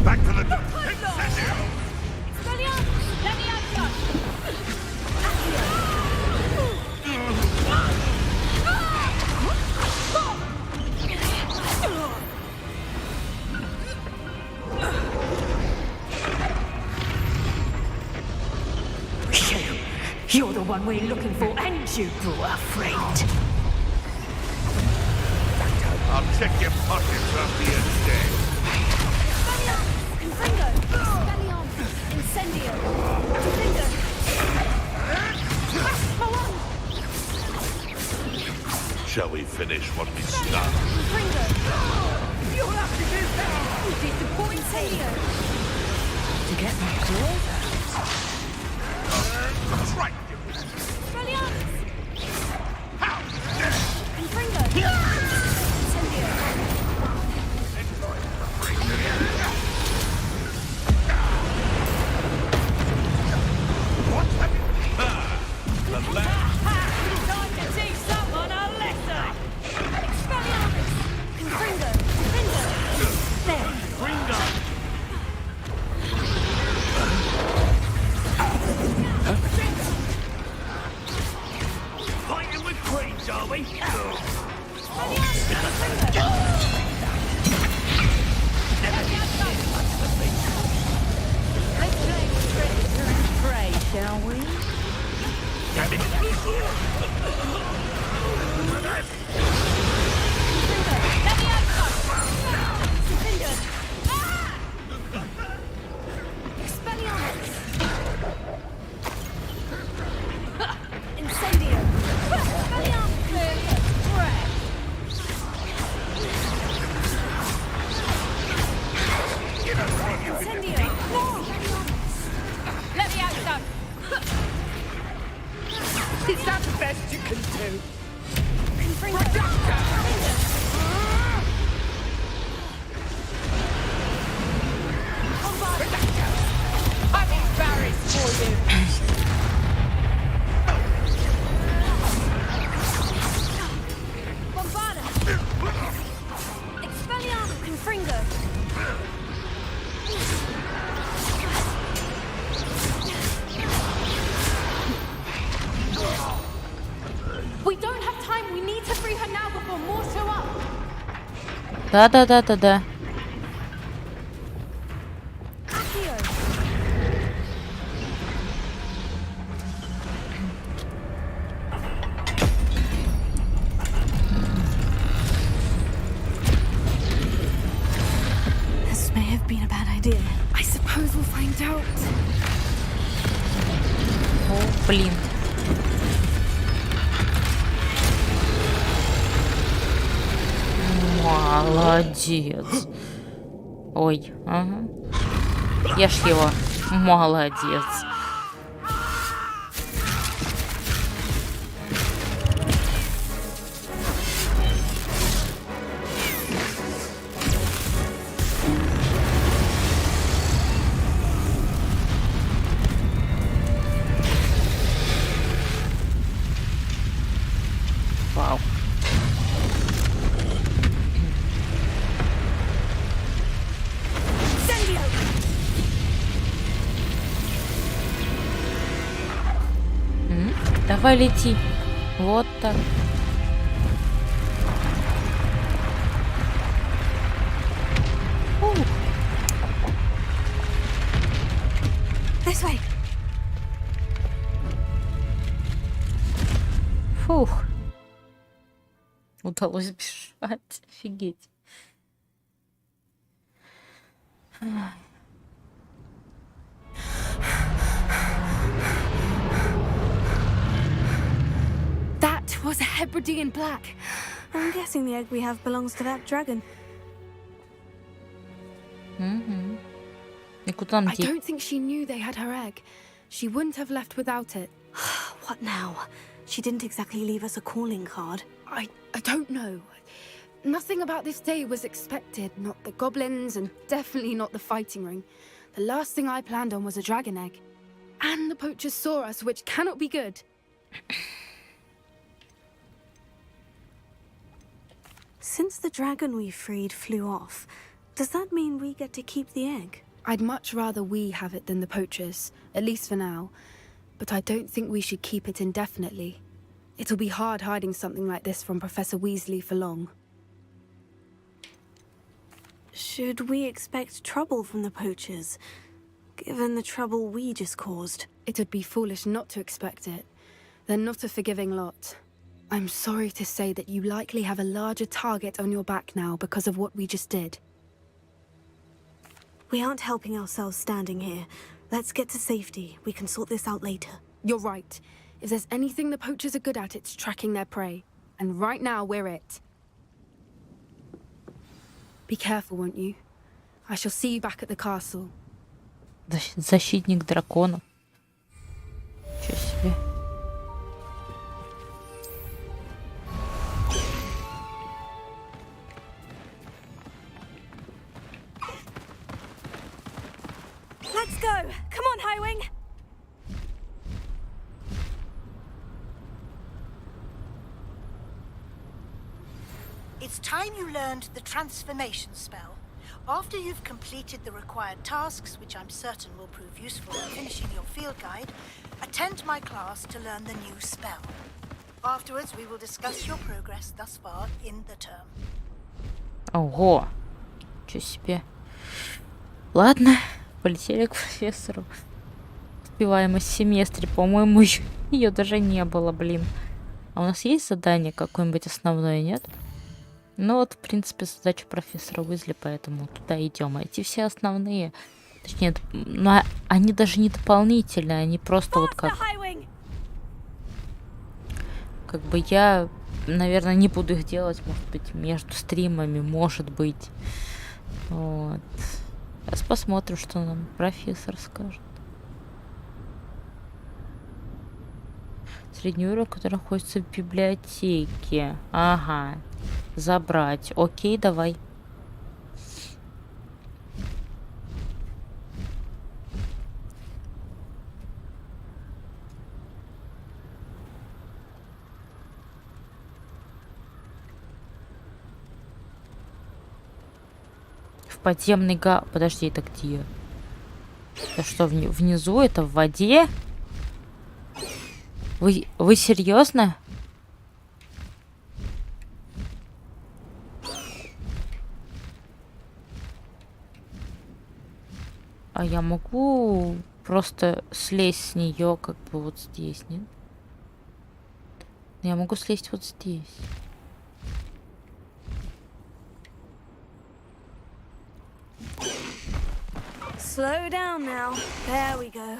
Back to the You're the one we're looking for, and you brought a friend. I'll check your pockets after your day. Fringo! Expelliarmus! Incendio! Fringo! Shall we finish what we started? Fringo! You'll have to do that! You disappoint Incendio! To get me closer. That's right. Expelliarmus! How dare Fringo! Incendio! Time to teach someone a lesson! Expelliarmus! Fringo! Fringo! There! Ringo! Is that the best you can do? I'm embarrassed for you. We don't have time. We need to free her now before more show up. Да. This may have been a bad idea. I suppose we'll find out. О, блин. Молодец. Ой, ага. Ешь его. Молодец. Вау. Давай лети. Вот так. This way. Фух. Удалось бежать. Офигеть. That was a Hebridean black. I'm guessing the egg we have belongs to that dragon. И куда нам I идти? don't think she knew they had her egg. She wouldn't have left without it. What now? She didn't exactly leave us a calling card. I don't know. Nothing about this day was expected. Not the goblins, and definitely not the fighting ring. The last thing I planned on was a dragon egg. And the poachers saw us, which cannot be good. Since the dragon we freed flew off, does that mean we get to keep the egg? I'd much rather we have it than the poachers, at least for now. But I don't think we should keep it indefinitely. It'll be hard hiding something like this from Professor Weasley for long. Should we expect trouble from the poachers, given the trouble we just caused? It'd be foolish not to expect it. They're not a forgiving lot. I'm sorry to say that you likely have a larger target on your back now because of what we just did. We aren't helping ourselves standing here. Let's get to safety. We can sort this out later. You're right. If there's anything the poachers are good at, it's tracking their prey. And right now, we're it. Be careful, won't you? I shall see you back at the castle. Защитник драконов. Чё себе. Let's go! Come on, Highwing! It's time you learned the transformation spell. After you've completed the required tasks, which I'm certain will prove useful in finishing your field guide, attend my class to learn the new spell. Afterwards, we will discuss your progress thus far in the term. Ого. Чё себе. Ладно, полетели к профессору. успеваемость в семестре. По-моему, ее даже не было, блин. А у нас есть задание какое-нибудь основное, нет? Ну вот, в принципе, задача профессора Уизли, поэтому туда идем. А эти все основные, точнее, ну, они даже не дополнительные, они просто вот как бы я, наверное, не буду их делать, может быть, между стримами, может быть. Вот. Сейчас посмотрим, что нам профессор скажет. Средний уровень, который находится в библиотеке. Ага. Забрать. Окей, давай. В подземный Подожди, это где? Это что, внизу? Это в воде? Вы серьезно? А я могу просто слезть с нее, как бы вот здесь, нет? Я могу слезть вот здесь. Slow down now. There we go.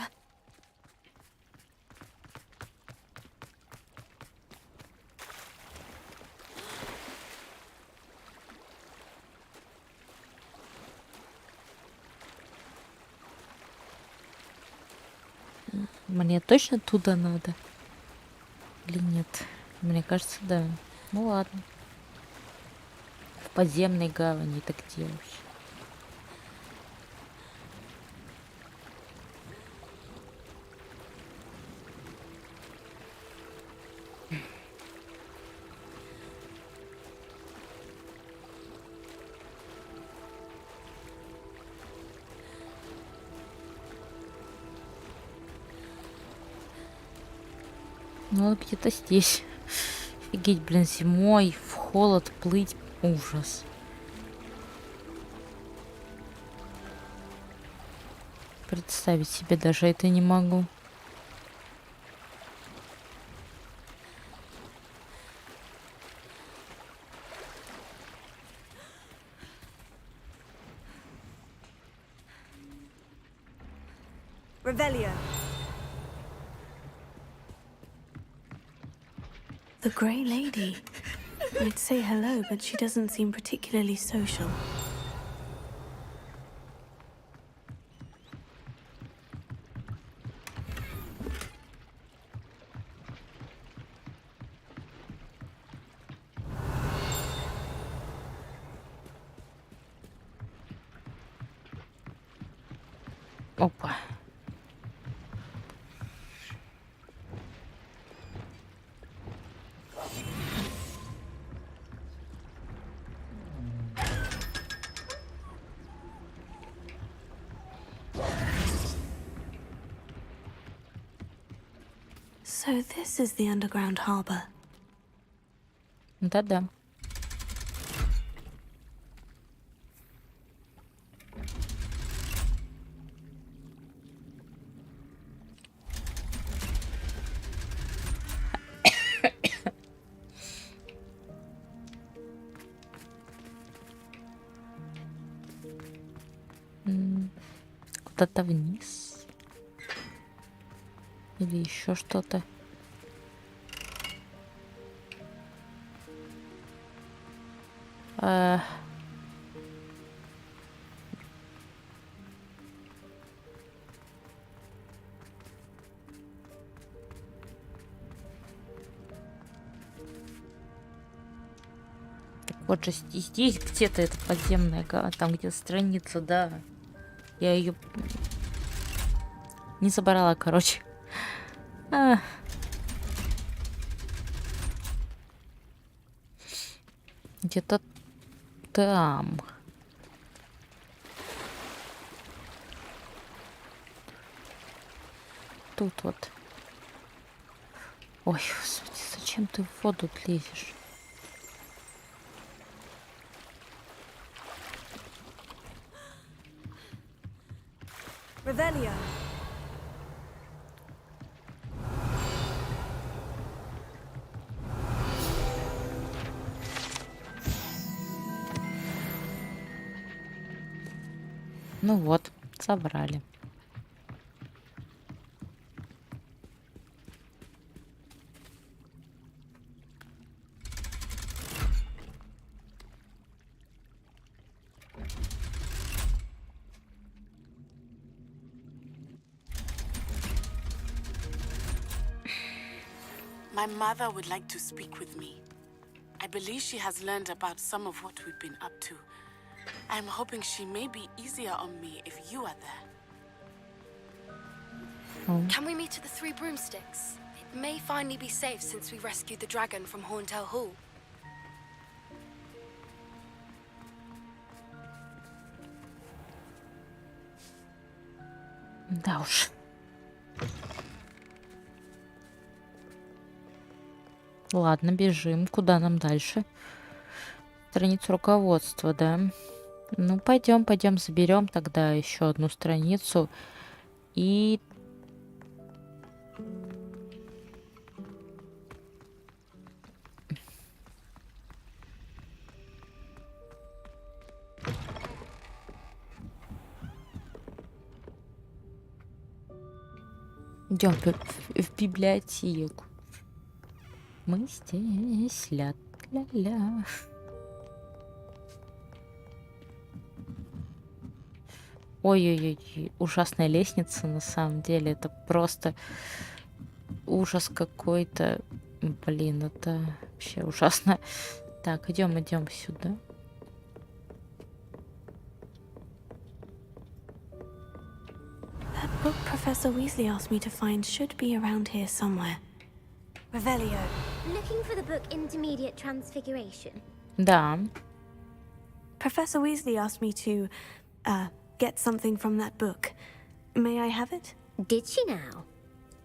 Мне точно туда надо? Или нет? Мне кажется, да. Ну ладно. В подземной гавани так где вообще? Ну, где-то здесь. Офигеть, блин, зимой в холод плыть. Ужас. Представить себе даже это не могу. Revelio. The Grey Lady. I'd say hello, but she doesn't seem particularly social. Опа. So this is the underground harbor. Да-да. Куда-то вниз. Или еще что-то. Вот же здесь где-то это подземная гавань, там где страница, да. Я ее не забрала, короче. Где-то там. Тут вот. Ой, господи, зачем ты в воду лезешь? Revelio. Ну вот, собрали. My mother would like to speak with me. I believe she has learned about some of what we've been up to. I'm hoping she may be easier on me if you are there. Can we meet at the Three Broomsticks? It may finally be safe since we rescued the dragon from Horntail Hall. Да уж. Ладно, бежим. Куда нам дальше? Страницу руководства, да? Ну, пойдем, заберем тогда еще одну страницу. И... Идем в библиотеку. Мы здесь, ля-ля-ля. Ой-ой-ой, ужасная лестница, на самом деле. Это просто ужас какой-то. Блин, это вообще ужасно. Так, идем сюда. That book Professor Weasley asked me to find should be around here somewhere. Revelio. Looking for the book Intermediate Transfiguration? Да. Professor Weasley asked me to, get something from that book. May I have it? Did she now?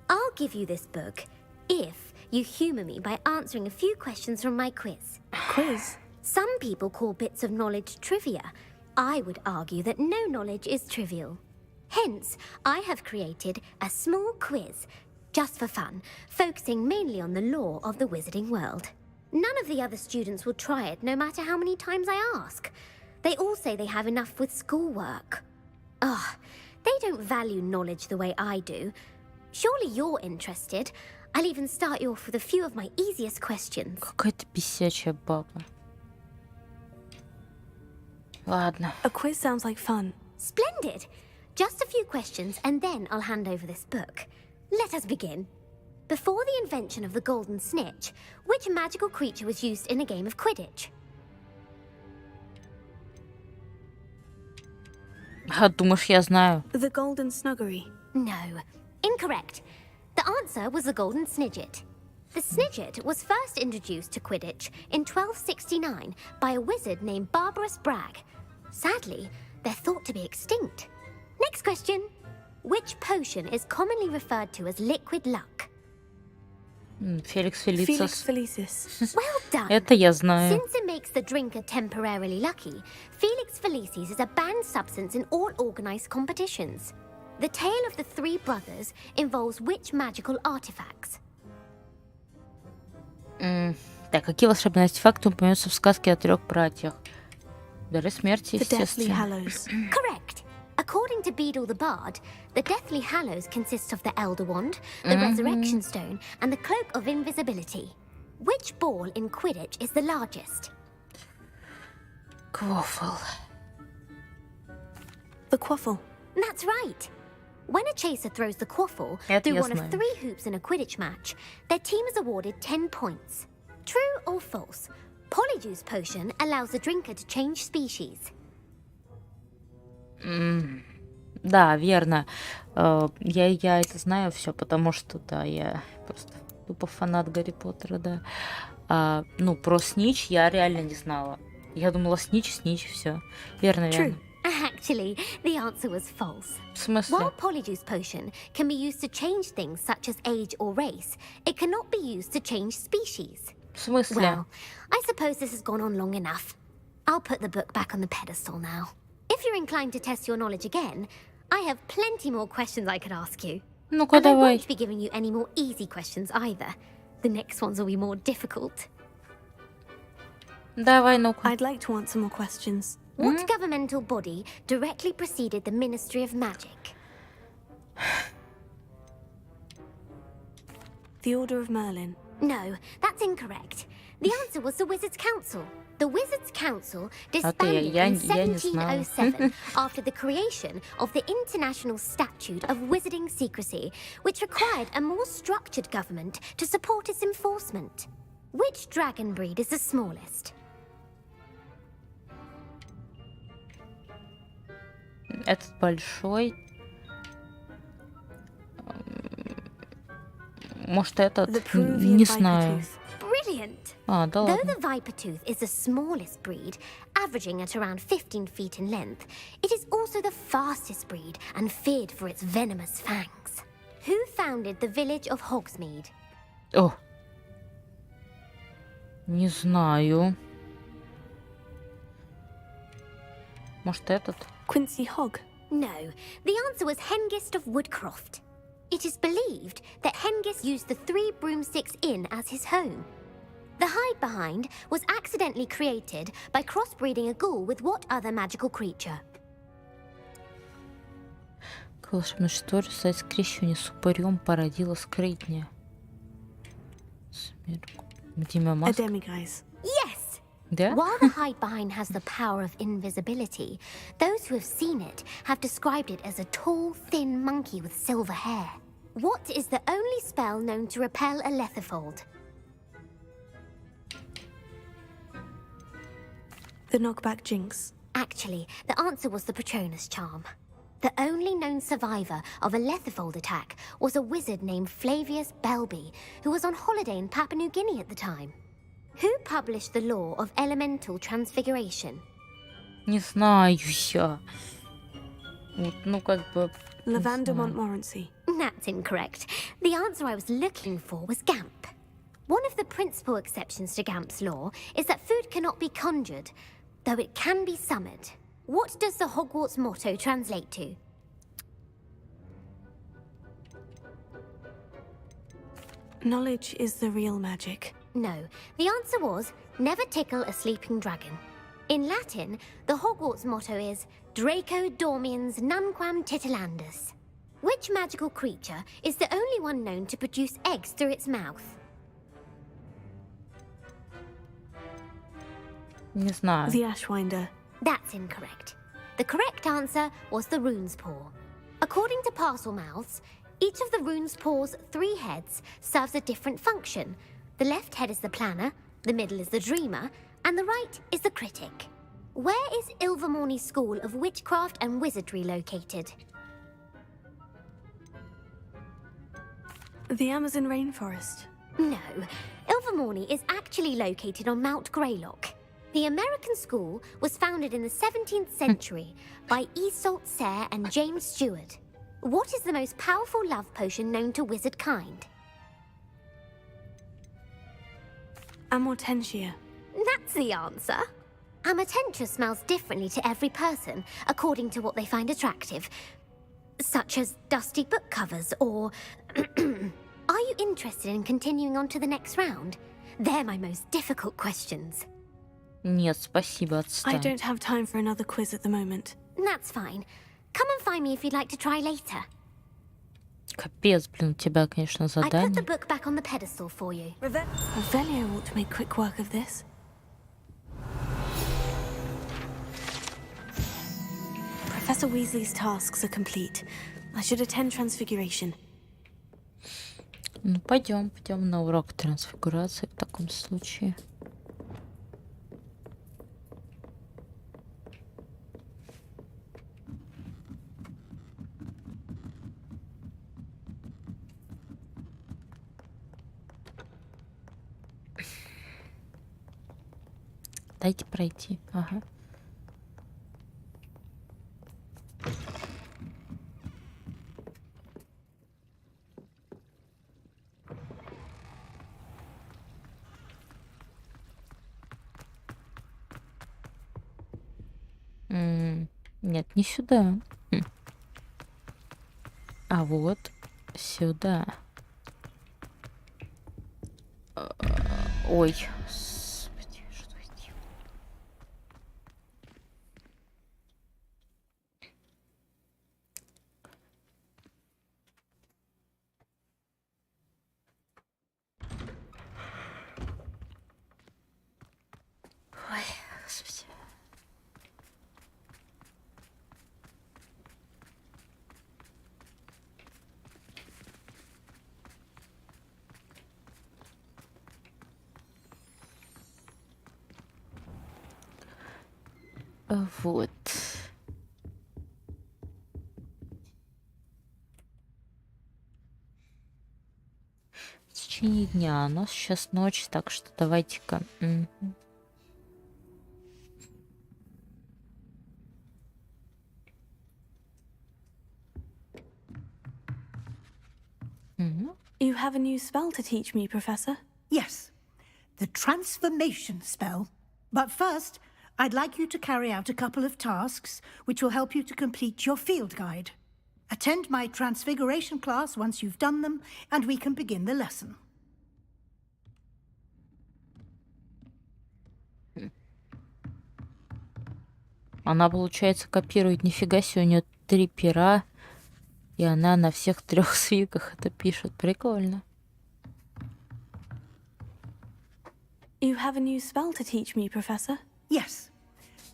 I'll give you this book if you humour me by answering a few questions from my quiz. Quiz? Some people call bits of knowledge trivia. I would argue that no knowledge is trivial. Hence, I have created a small quiz, just for fun, focusing mainly on the lore of the wizarding world. None of the other students will try it, no matter how many times I ask. They all say they have enough with schoolwork. Ugh, they don't value knowledge the way I do. Surely you're interested. I'll even start you off with a few of my easiest questions. Какая-то бесячая баба. Ладно. A quiz sounds like fun. Splendid! Just a few questions and then I'll hand over this book. Let us begin. Before the invention of the golden snitch, which magical creature was used in a game of Quidditch? Думаешь, я знаю? The Golden Snuggery. No. Incorrect. The answer was the golden snidget. The snidget was first introduced to Quidditch in 1269 by a wizard named Barbarous Bragg. Sadly, they're thought to be extinct. Next question. Which potion is commonly referred to as liquid luck? Felix Felicis. Felix Felicis. Well done. Это я знаю. Since it makes the drinker temporarily lucky, Felix Felicis is a banned substance in all organized competitions. The tale of the three brothers involves which magical artifacts? Так, какие волшебные артефакты упоминаются в сказке о трех братьях? Дары смерти, естественно. Correct. According to Beedle the Bard, the Deathly Hallows consists of the Elder Wand, the Resurrection Stone, and the Cloak of Invisibility. Which ball in Quidditch is the largest? Quaffle. The quaffle. That's right. When a chaser throws the quaffle through one of 3 hoops in a Quidditch match, their team is awarded 10 points. True or false? Polyjuice potion allows the drinker to change species. Да, верно. Я это знаю все, потому что, да, я просто тупо фанат Гарри Поттера, да. Ну, про снич я реально не знала. Я думала, снич, все. Верно, верно. Actually, the answer was false. В смысле? While Polyjuice potion can be used to change things such as age or race, it cannot be used to change species. В смысле? Well, I suppose this has gone on long enough. I'll put the book back on the pedestal now. If you're inclined to test your knowledge again, I have plenty more questions I could ask you. Ну-ка, and давай. I won't be giving you any more easy questions either. The next ones will be more difficult. Давай, ну-ка. I'd like to answer more questions. What governmental body directly preceded the Ministry of Magic? The Order of Merlin. No, that's incorrect. The answer was the Wizards' Council. The Wizards' Council disbanded я in не знала. 1707 after the creation of the International Statute of Wizarding Secrecy, which required a more structured government to support its enforcement. Which dragon breed is the smallest? Этот большой. Может, этот? Не знаю. Brilliant! А, да Though ладно. the viper tooth is the smallest breed, averaging at around 15 feet in length, it is also the fastest breed and feared for its venomous fangs. Who founded the village of Hogsmeade? О. Не знаю. Может, этот? Quincy Hogg. No, the answer was Hengist of Woodcroft. It is believed that Hengist used the Three Broomsticks Inn as his home. The hide behind was accidentally created by crossbreeding a ghoul with what other magical creature? Волшебную историю сайт скрещивания с упырем породила скрытня. Дима A Маск. demiguise. Yes! Да? While the hide behind has the power of invisibility, those who have seen it have described it as a tall, thin monkey with silver hair. What is the only spell known to repel a lethifold? The knockback jinx. Actually, the answer was the Patronus charm. The only known survivor of a lethifold attack was a wizard named Flavius Belby, who was on holiday in Papua New Guinea at the time. Who published the law of elemental transfiguration? Не знаю я. Вот, ну, как бы... не Lavender знаю. Montmorency. That's incorrect. The answer I was looking for was Gamp. One of the principal exceptions to Gamp's law is that food cannot be conjured, though it can be summoned. What does the Hogwarts motto translate to? Knowledge is the real magic. No, the answer was never tickle a sleeping dragon. In Latin, the Hogwarts motto is Draco dormiens nunquam titilandus. Which magical creature is the only one known to produce eggs through its mouth? Не знаю. The Ashwinder. That's incorrect. The correct answer was the rune's paw. According to Parselmouths, each of the rune's paw's 3 heads serves a different function. The left head is the planner, the middle is the dreamer, and the right is the critic. Where is Ilvermorny School of Witchcraft and Wizardry located? The Amazon rainforest. No, Ilvermorny is actually located on Mount Greylock. The American school was founded in the 17th century by Iseult Sayre and James Stewart. What is the most powerful love potion known to wizard kind? Amortentia. That's the answer. Amortentia smells differently to every person, according to what they find attractive, such as dusty book covers or... Are you interested in continuing on to the next round? They're my most difficult questions. Нет, спасибо, I отстань. don't have time for another quiz at the moment. That's fine. Come and find me if you'd like to try later. Капец, блин, у тебя, конечно, I put the задание. book back on the pedestal for you. Revelio ought to make quick work of this. Professor Weasley's tasks are complete. I should attend Transfiguration. Ну, пойдем на урок трансфигурации в таком случае. Дайте пройти. Ага. Нет, не сюда. А вот сюда. Ой. Господи, что я делаю? Вот. В течение дня. У нас сейчас ночь, так что давайте-ка... You have a new spell to teach me, Professor? Yes, the transformation spell. But first, I'd like you to carry out a couple of tasks which will help you to complete your field guide. Attend my transfiguration class once you've done them, and we can begin the lesson. Она, получается, копирует. Нифига себе, у нее 3 пера. И она на всех 3 свитках это пишет. Прикольно. You have a new spell to teach me, Professor? Yes,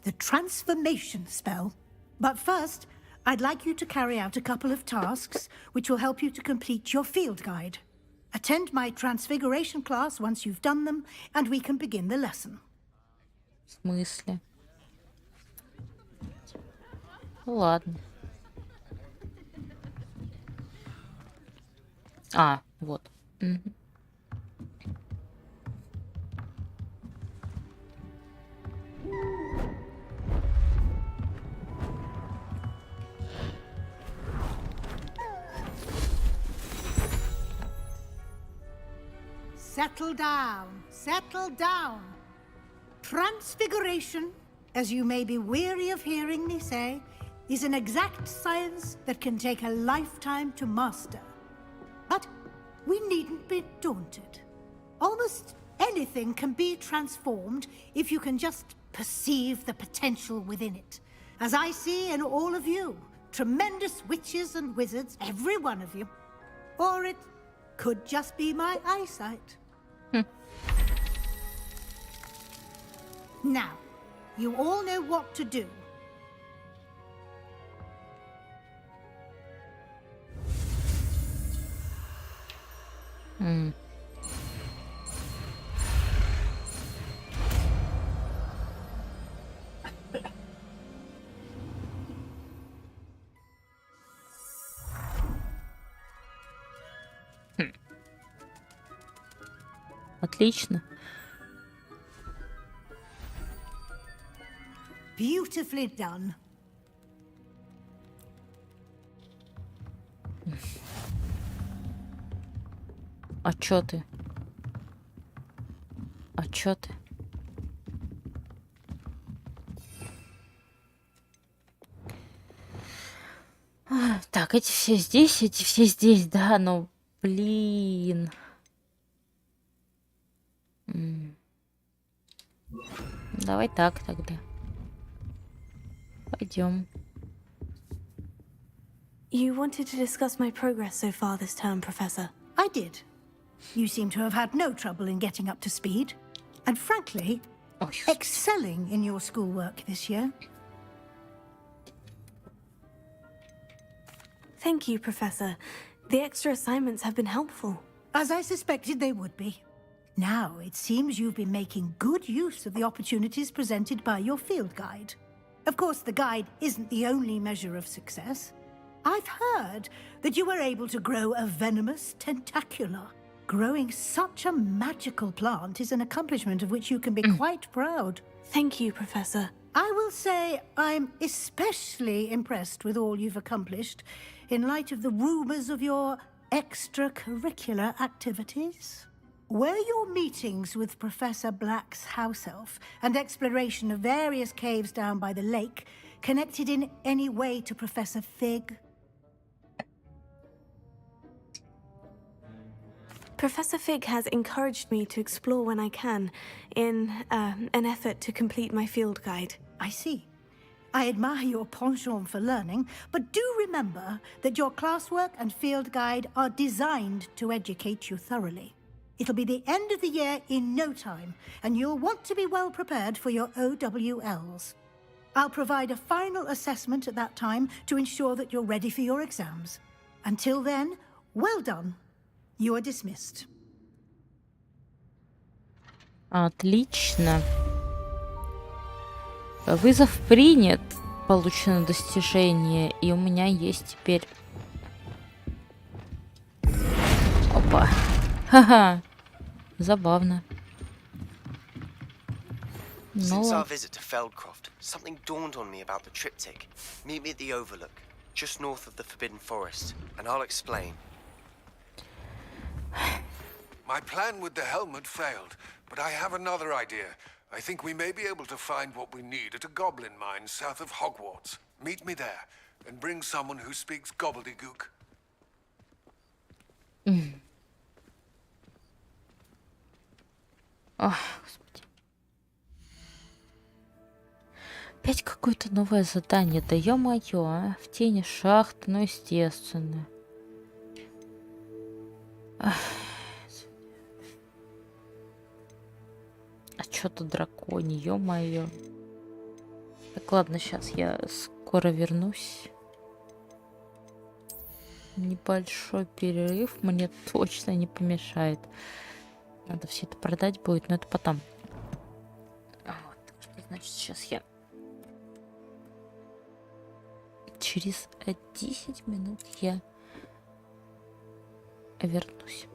the transformation spell. But first, I'd like you to carry out a couple of tasks which will help you to complete your field guide. Attend my transfiguration class once you've done them, and we can begin the lesson. В смысле? Ну, ладно. А, вот. Settle down, settle down. Transfiguration, as you may be weary of hearing me say, is an exact science that can take a lifetime to master. But we needn't be daunted. Almost anything can be transformed if you can just perceive the potential within it. As I see in all of you, tremendous witches and wizards, every one of you. Or it could just be my eyesight. Now, you all know what to do. Отлично. Beautifully done. А чё ты? А чё ты? Так, эти все здесь, да, ну, блин. Давай так тогда. Пойдем. You wanted to discuss my progress so far this term, Professor. I did. You seem to have had no trouble in getting up to speed. And frankly, excelling in your schoolwork this year. Thank you, Professor. The extra assignments have been helpful. As I suspected they would be. Now, it seems you've been making good use of the opportunities presented by your field guide. Of course, the guide isn't the only measure of success. I've heard that you were able to grow a venomous tentacula. Growing such a magical plant is an accomplishment of which you can be quite proud. Thank you, Professor. I will say I'm especially impressed with all you've accomplished in light of the rumors of your extracurricular activities. Were your meetings with Professor Black's house elf and exploration of various caves down by the lake connected in any way to Professor Fig? Professor Fig has encouraged me to explore when I can, in an effort to complete my field guide. I see. I admire your penchant for learning, but do remember that your classwork and field guide are designed to educate you thoroughly. It'll be the end of the year in no time, and you'll want to be well prepared for your OWLs. I'll provide a final assessment at that time to ensure that you're ready for your exams. Until then, well done. You are dismissed. Отлично. Вызов принят. Получено достижение. И у меня есть теперь... Опа. Ха-ха. Забавно. Since our visit to Feldcroft, something dawned on me about the triptych. Meet me at the Overlook, just north of the Forbidden Forest, and I'll explain. My plan with the helmet failed, but I have another idea. I think we may be able to find what we need at a goblin mine south of Hogwarts. Meet me there, and bring someone who speaks gobbledygook. Ох, господи. Опять какое-то новое задание. Да ё-моё, а? В тени шахты, ну естественно. Ах. А чё-то драконий, ё-моё. Так, ладно, сейчас я скоро вернусь. Небольшой перерыв мне точно не помешает. Надо все это продать будет, но это потом. Вот, так что, значит, сейчас я через 10 минут я вернусь.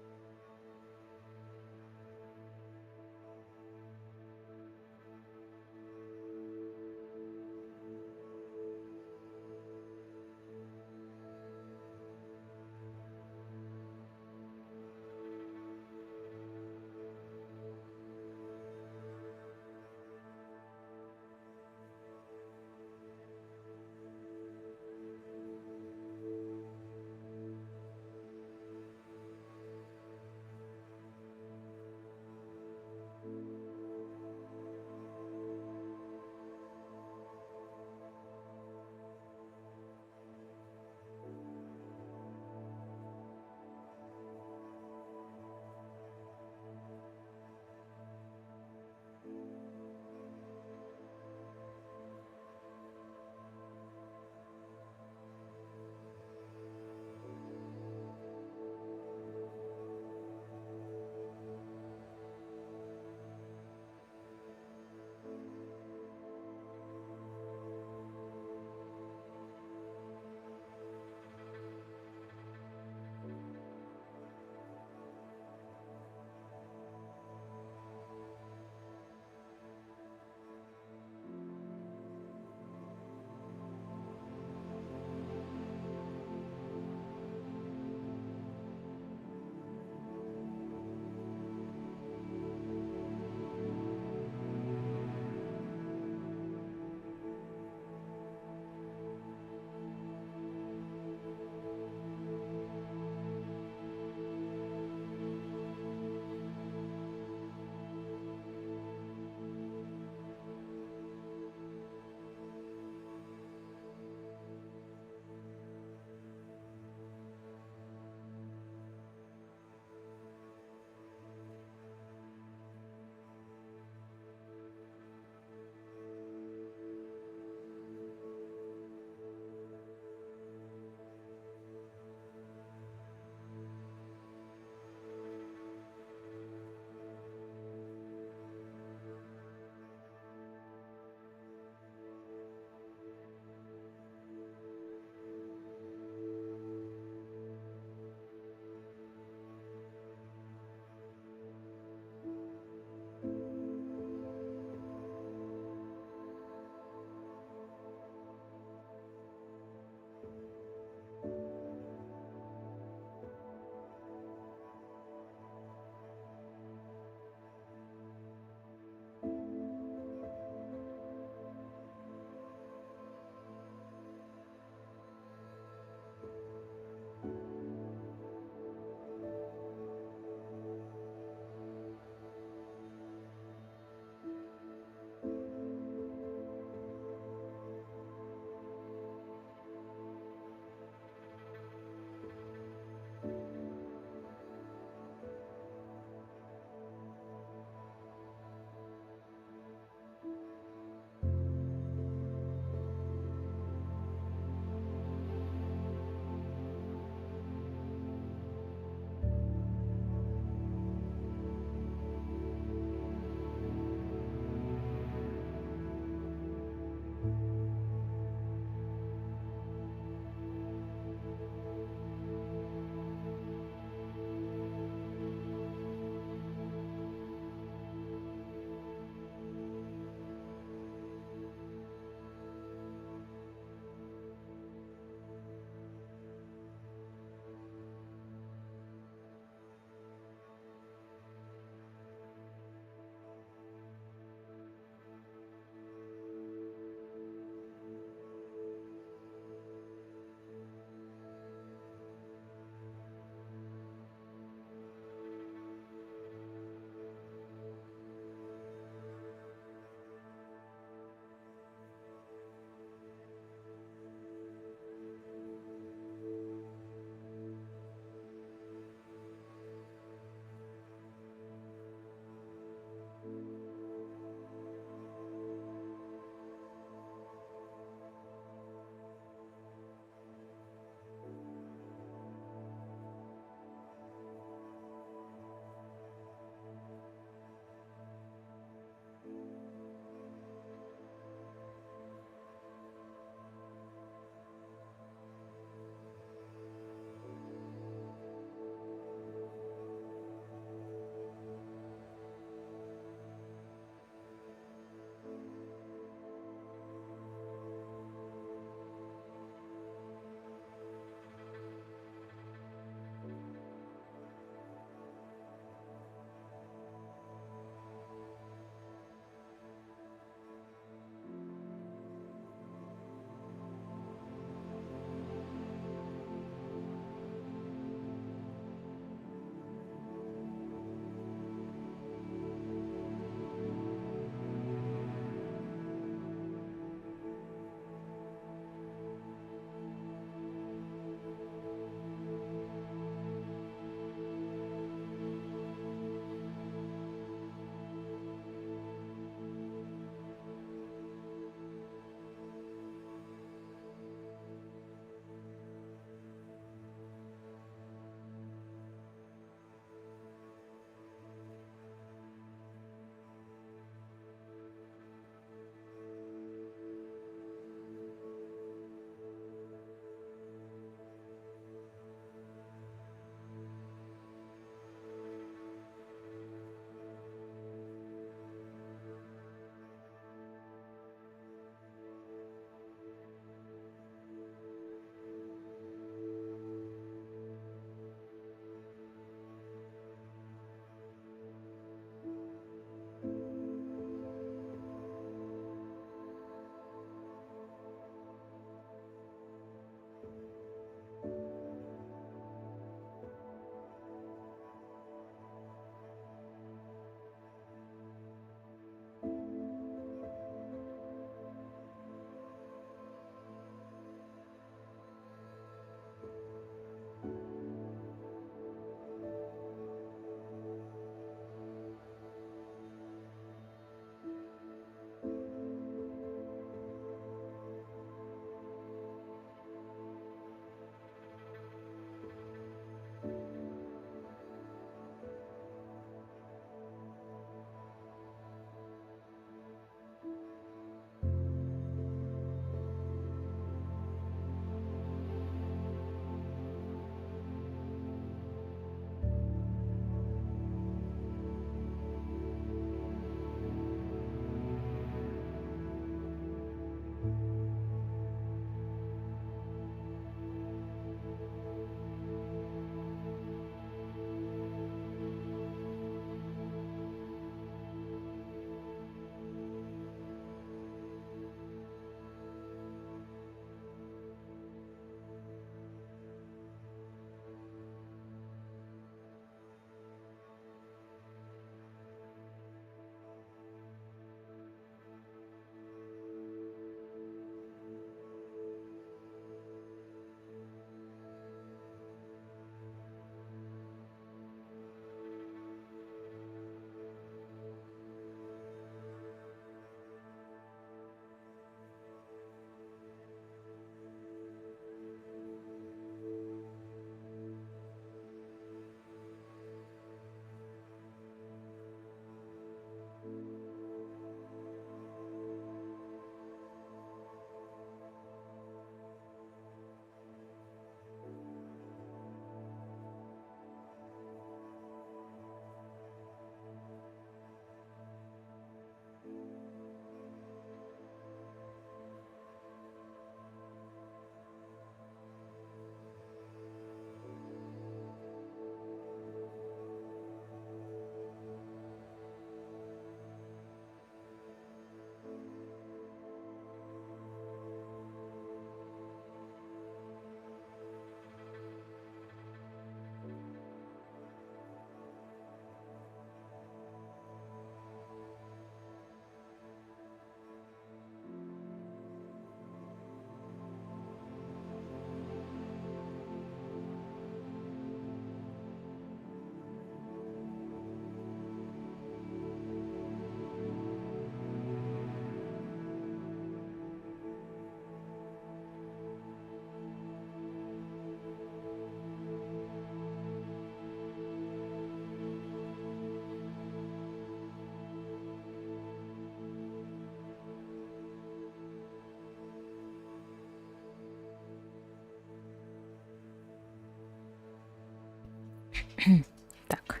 Так.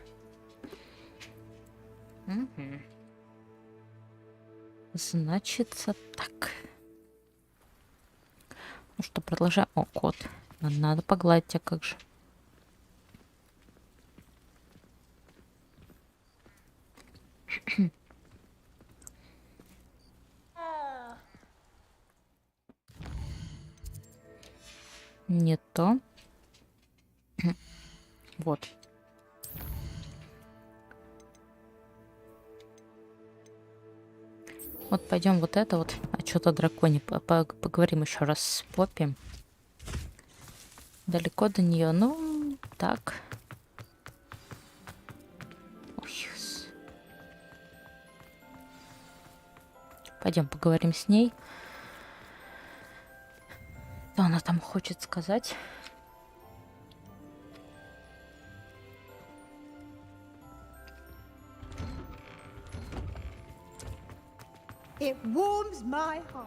Угу. Значится так. Ну что, продолжаем. О, кот. Надо погладить, а как же? Не то. Вот. Вот пойдем вот это вот. А что-то драконе. Поговорим еще раз с Поппи. Далеко до нее. Ну, так. Ой, пойдем поговорим с ней. Что она там хочет сказать? It warms my heart.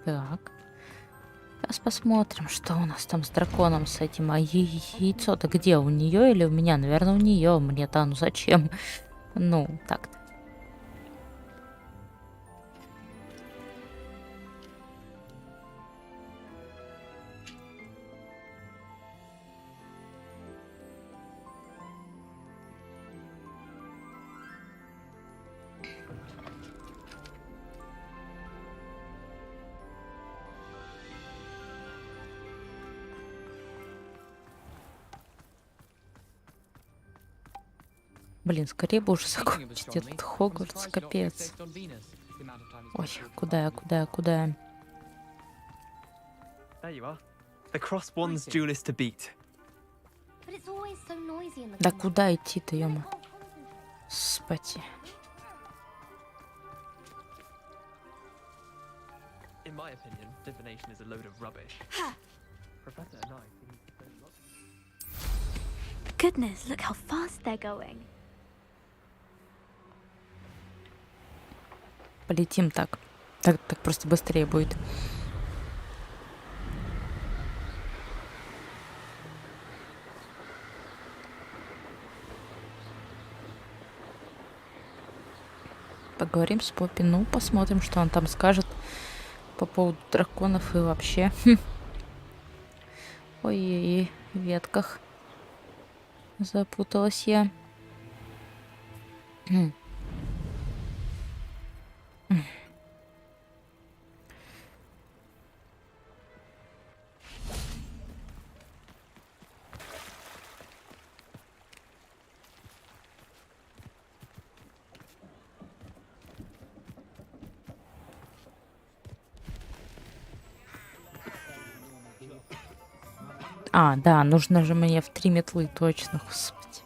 Так. Сейчас посмотрим, что у нас там с драконом с этим. А яйцо-то где? У нее или у меня? Наверное, у нее. Мне-то ну зачем? Ну, так-то. Блин, скорее бы уже закончить этот Хогвартс, капец. Ой, куда я? Да куда идти-то, ёма? Спати. Goodness, look how fast they're going. Полетим так. Так просто быстрее будет. Поговорим с Поппи. Ну, посмотрим, что он там скажет по поводу драконов и вообще. Ой, в ветках запуталась я. А, да, нужно же мне в 3 метлы, точно, господи.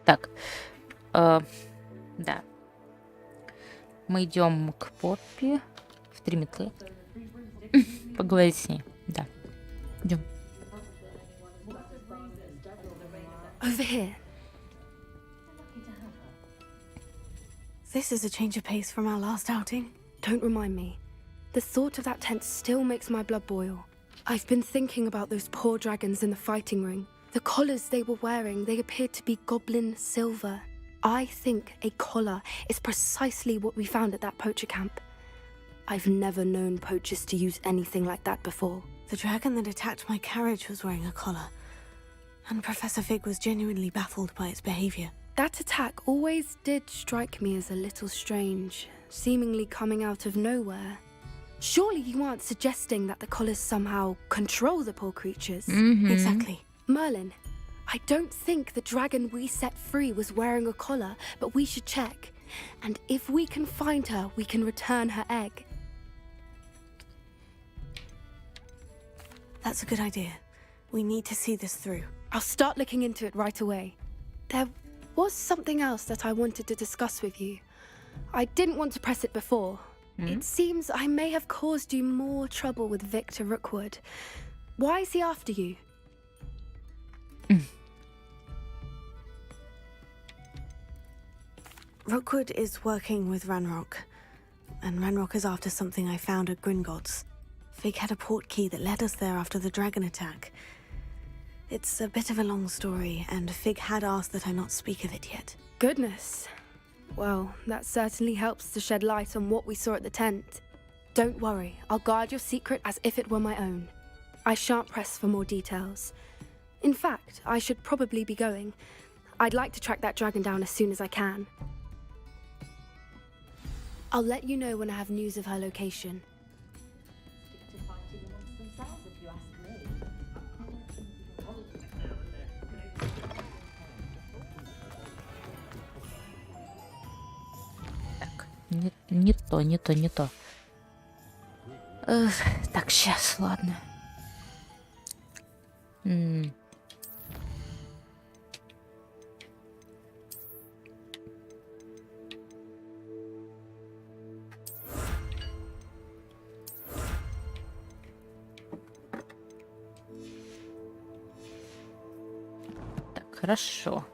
Так. Да. Мы идем к Поппи в 3 метлы. Поговорить с ней. Да. Идем. Over here. This is a change of pace from our last outing. Don't remind me. The thought of that tent still makes my blood boil. I've been thinking about those poor dragons in the fighting ring. The collars they were wearing, they appeared to be goblin silver. I think a collar is precisely what we found at that poacher camp. I've never known poachers to use anything like that before. The dragon that attacked my carriage was wearing a collar, and Professor Fig was genuinely baffled by its behavior. That attack always did strike me as a little strange, seemingly coming out of nowhere. Surely you aren't suggesting that the collars somehow control the poor creatures? Exactly. Merlin, I don't think the dragon we set free was wearing a collar, but we should check. And if we can find her, we can return her egg. That's a good idea. We need to see this through. I'll start looking into it right away. There was something else that I wanted to discuss with you. I didn't want to press it before. It seems I may have caused you more trouble with Victor Rookwood. Why is he after you? Rookwood is working with Ranrock, and Ranrock is after something I found at Gringotts. Fig had a port key that led us there after the dragon attack. It's a bit of a long story, and Fig had asked that I not speak of it yet. Goodness. Well, that certainly helps to shed light on what we saw at the tent. Don't worry, I'll guard your secret as if it were my own. I shan't press for more details. In fact, I should probably be going. I'd like to track that dragon down as soon as I can. I'll let you know when I have news of her location. Не то. Так, сейчас, ладно. Так, хорошо.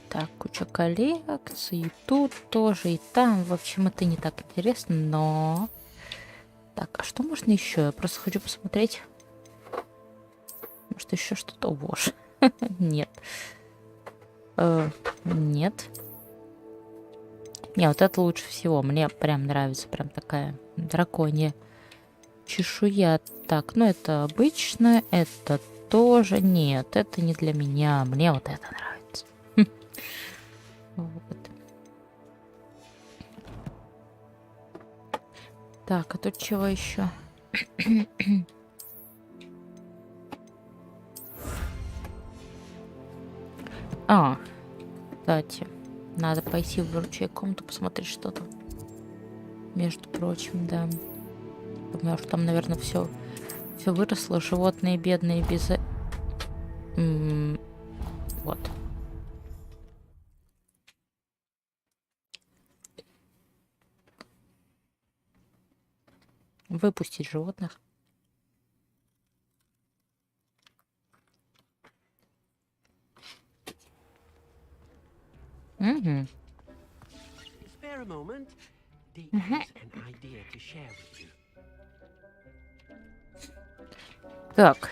Так, куча коллекций, и тут тоже, и там. В общем, это не так интересно, но... Так, а что можно еще? Я просто хочу посмотреть. Может, еще что-то? Боже. Нет. Нет. Не, вот это лучше всего. Мне прям нравится. Прям такая драконья чешуя. Так, ну это обычно. Это тоже. Нет, это не для меня. Мне вот это нравится. Вот. Так, а тут чего еще? Кстати, надо пойти в ручей комнату посмотреть что-то. Между прочим, да. Потому что там, наверное, все выросло. Животные бедные без... Вот. Выпустить животных. Угу. Так,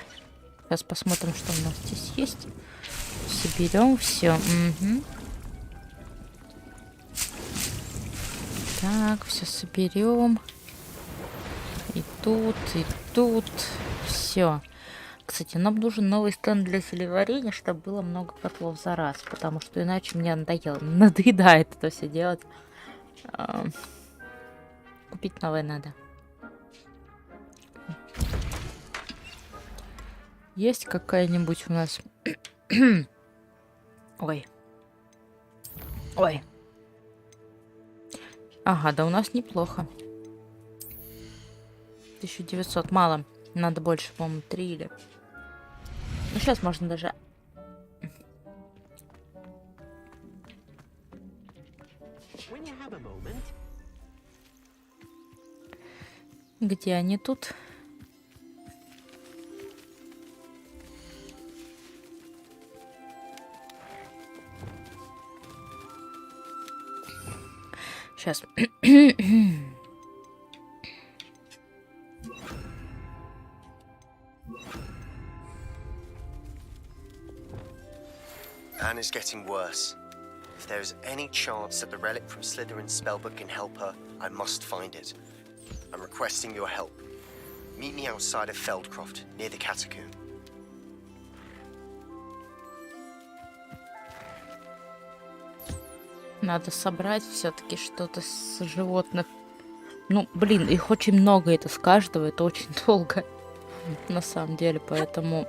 сейчас посмотрим, что у нас здесь есть. Соберем все. Угу. Так, все соберем. И тут. Все. Кстати, нам нужен новый стенд для филеварения, чтобы было много котлов за раз. Потому что иначе мне надоедает это все делать. Купить новое надо. Есть какая-нибудь у нас... Ой. Ага, да у нас неплохо. 1900, мало. Надо больше, по-моему, 3 или... Ну, сейчас можно даже... Где они тут? Сейчас. Anne is getting worse. If there is any chance that the relic from Slytherin's spellbook can help her, I must find it. I'm requesting your help. Meet me outside of Feldcroft, near the catacomb. Надо собрать все-таки что-то с животных. Ну, блин, их очень много, это с каждого, это очень долго. На самом деле, поэтому...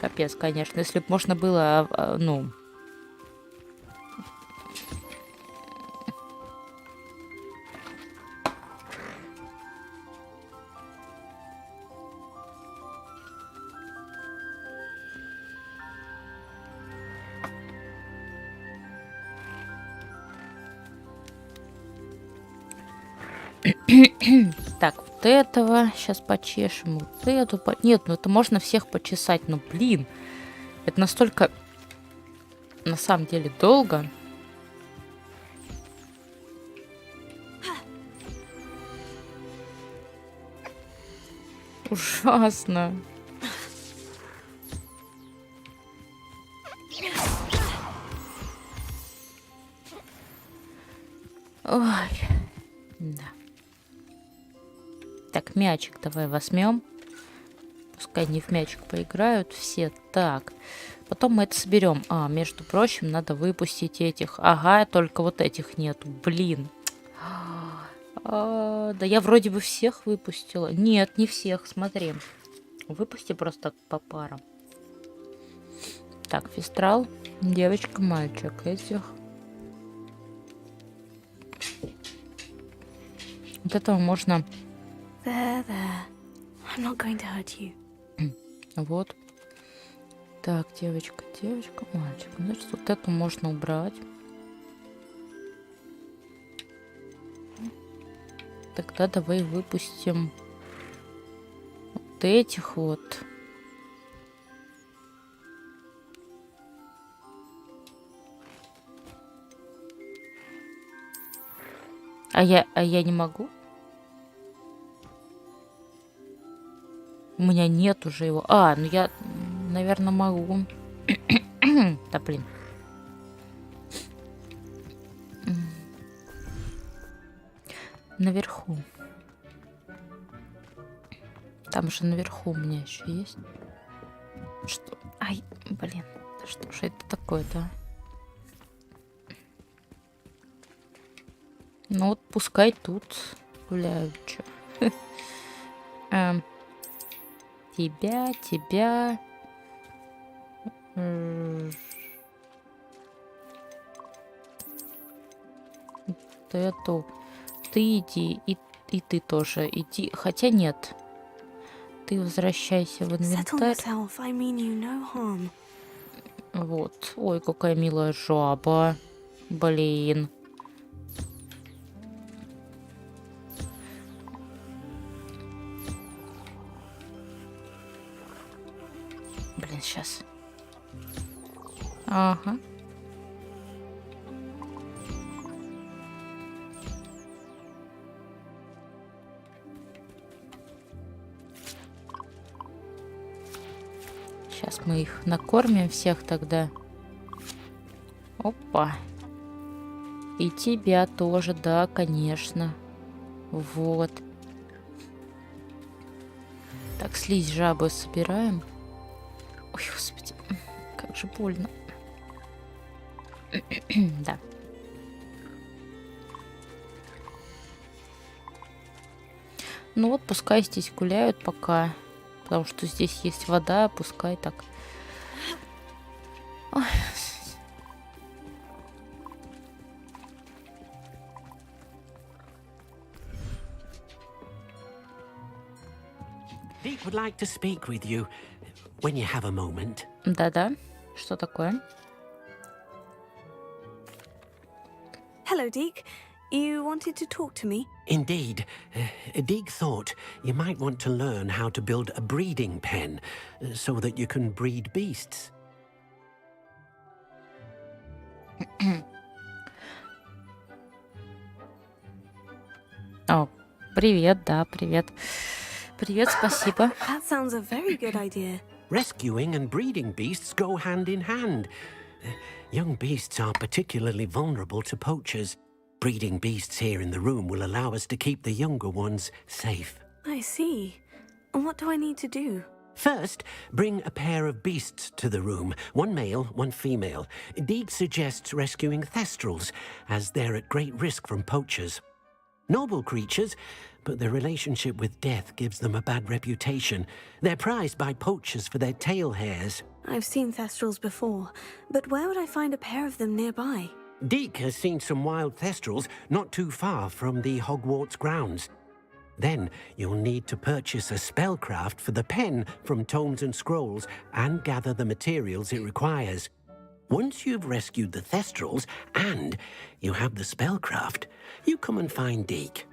Капец, конечно. Если бы можно было, ну... Так, вот этого сейчас почешем, вот эту. Нет, ну это можно всех почесать, но блин, это настолько на самом деле долго. Ужасно. Ой, да. Так, мячик давай возьмем. Пускай не в мячик поиграют все. Так, потом мы это соберем. А, между прочим, надо выпустить этих. Ага, только вот этих нету. Блин. Да я вроде бы всех выпустила. Нет, не всех, смотри. Выпусти просто по парам. Так, фистрал. Девочка, мальчик. Этих. Вот этого можно... There. I'm not going to hurt you. Вот. Так, девочка, мальчик. Значит, вот эту можно убрать. Тогда давай выпустим вот этих вот. А я не могу? У меня нет уже его. А, ну я, наверное, могу. Да, блин. Наверху. Там же наверху у меня еще есть. Что? Ай, блин. Да что же это такое-то? Ну вот пускай тут гуляют. Чё. Тебя. Эту. Ты иди, и ты тоже иди. Хотя нет. Ты возвращайся в инвентарь. Вот. Ой, какая милая жаба. Блин. Блин, сейчас. Ага. Сейчас мы их накормим всех тогда. Опа. И тебя тоже, да, конечно. Вот. Так, слизь жабы собираем. Ой, господи, как же больно. Да. Ну вот, пускай здесь гуляют пока. Потому что здесь есть вода, пускай так. Ой. Dick would like to speak with you. when you have a moment. Да-да. Что такое? Hello, Deke. You wanted to talk to me? Indeed. Deek thought you might want to learn how to build a breeding pen so that you can breed beasts. О, привет, да, привет. Привет, спасибо. That sounds a very good idea. Rescuing and breeding beasts go hand in hand. Young beasts are particularly vulnerable to poachers. Breeding beasts here in the room will allow us to keep the younger ones safe. I see. And what do I need to do? First, bring a pair of beasts to the room. One male, one female. Deek suggests rescuing thestrals, as they're at great risk from poachers. Noble creatures, but their relationship with death gives them a bad reputation. They're prized by poachers for their tail hairs. I've seen thestrals before, but where would I find a pair of them nearby? Deek has seen some wild thestrals not too far from the Hogwarts grounds. Then you'll need to purchase a spellcraft for the pen from Tomes and Scrolls and gather the materials it requires. Once you've rescued the thestrals and you have the spellcraft, you come and find Deek.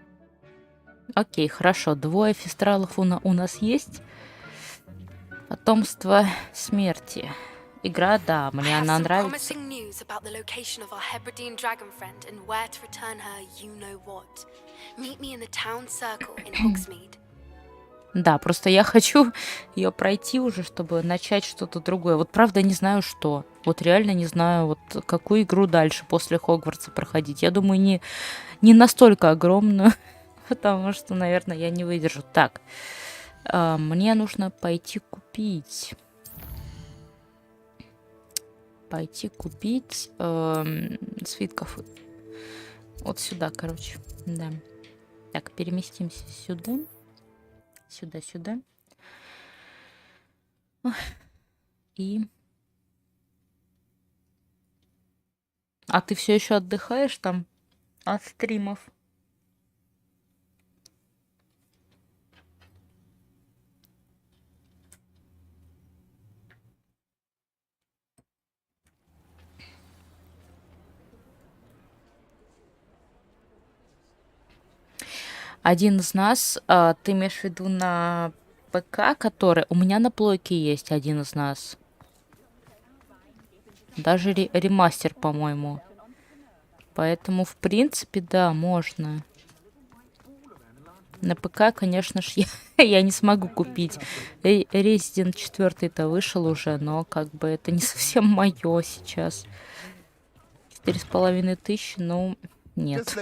Окей, хорошо. 2 фестралов у нас есть. Потомство смерти. Игра, да, мне она нравится. News about the location of our Hebridean dragon friend and where to return her you know what. Meet me in the town circle in Hogsmeade. Да, просто я хочу ее пройти уже, чтобы начать что-то другое. Вот правда не знаю что. Вот реально не знаю, вот какую игру дальше после Хогвартса проходить. Я думаю, не настолько огромную, потому что, наверное, я не выдержу. Так, мне нужно пойти купить. Свитков. Вот сюда, короче. Да. Так, переместимся сюда. Сюда. И... А ты все еще отдыхаешь там от стримов? Один из нас, ты имеешь в виду на ПК, который... У меня на плойке есть один из нас. Даже ремастер, по-моему. Поэтому, в принципе, да, можно. На ПК, конечно же, я не смогу купить. Resident 4-то вышел уже, но как бы это не совсем мое сейчас. 4500, ну... Нет.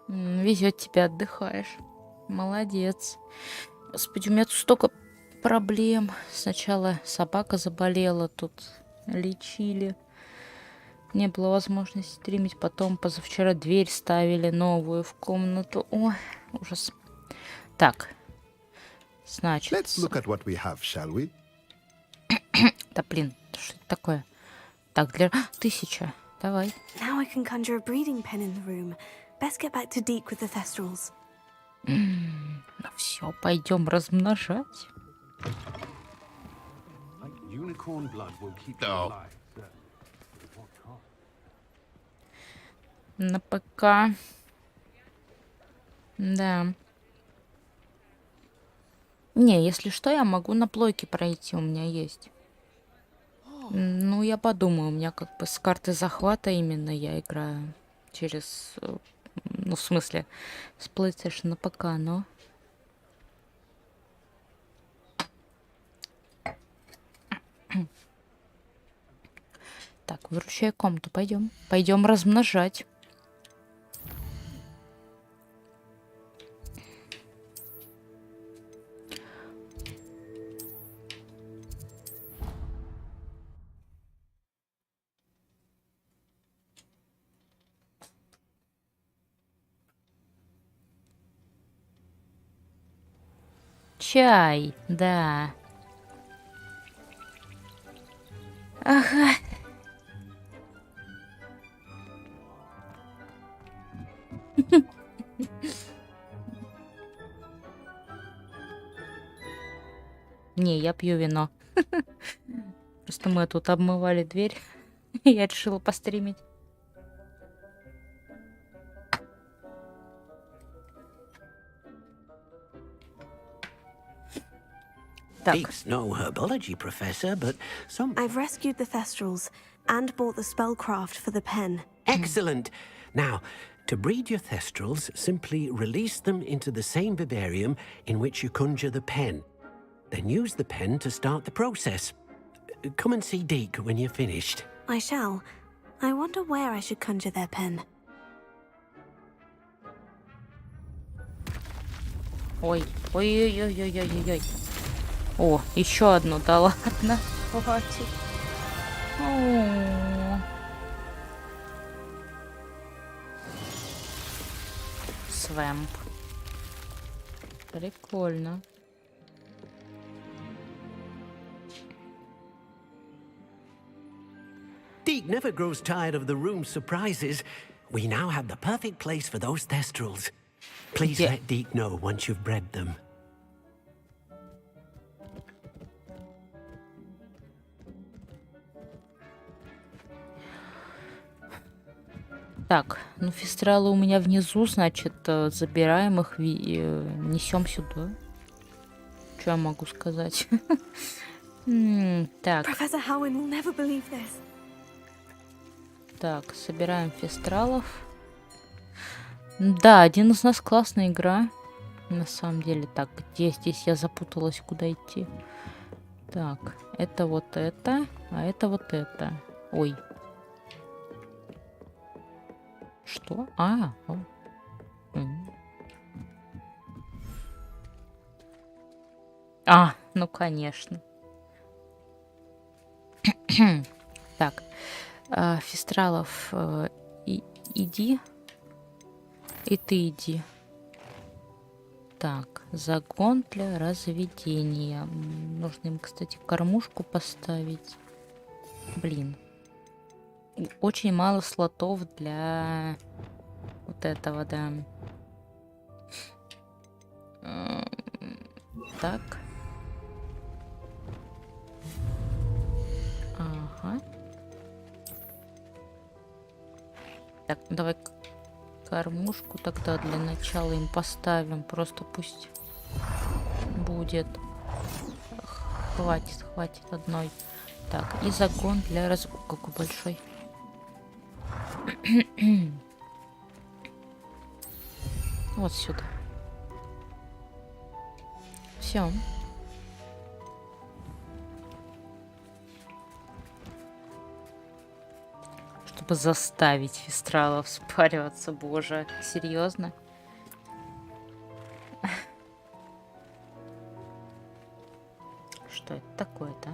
Везет тебе, отдыхаешь. Молодец. Господи, у меня тут столько проблем. Сначала собака заболела, тут лечили. Не было возможности стримить. Потом позавчера дверь ставили новую в комнату. Ой, ужас. Так. Значит... Да блин, что это такое? Так, для... 1000. Давай. Now I can conjure a breeding pen in the room. Best get back to Deke with the thestrals. Ну все, пойдем размножать. На ПК. Да. Не, если что, я могу на плойке пройти, у меня есть. Ну, я подумаю, у меня как бы с карты захвата именно я играю через... Ну, в смысле, с PlayStation на ПК, но... Так, выручай комнату, пойдем. Пойдем размножать. Чай, да. Ага. Не, я пью вино. Просто мы тут обмывали дверь. И я решила постримить. Pete's no herbology professor, but some... I've rescued the Thestrals and bought the spellcraft for the pen. Excellent! Now, to breed your Thestrals, simply release them into the same vivarium in which you conjure the pen. Then use the pen to start the process. Come and see Deke when you're finished. I shall. I wonder where I should conjure their pen. Ой, ой-ой-ой-ой-ой-ой. О, еще одну, да ладно. Хватит. О. Свэмп. Прикольно. Deke never grows tired of the room's surprises. We now have the perfect place for those Thestrals. Please let Deke know once you've bred them. Так, ну фистралы у меня внизу, значит, забираем их, несем сюда. Что я могу сказать? Так. Professor Howin will never believe this. Так, собираем фистралов. Да, один из нас классная игра. На самом деле. Так, где здесь я запуталась, куда идти? Так, это вот это, а это вот это. Ой. Что? А, о. А, ну конечно. Так, фистралов, иди. И ты иди. Так, загон для разведения. Нужно им, кстати, кормушку поставить. Блин. Очень мало слотов для вот этого, да. Так. Ага. Так, давай кормушку тогда для начала им поставим. Просто пусть будет. Хватит одной. Так, и загон для какой большой. Вот сюда. Все. Чтобы заставить фистралов спариваться, боже, серьезно? Что это такое-то?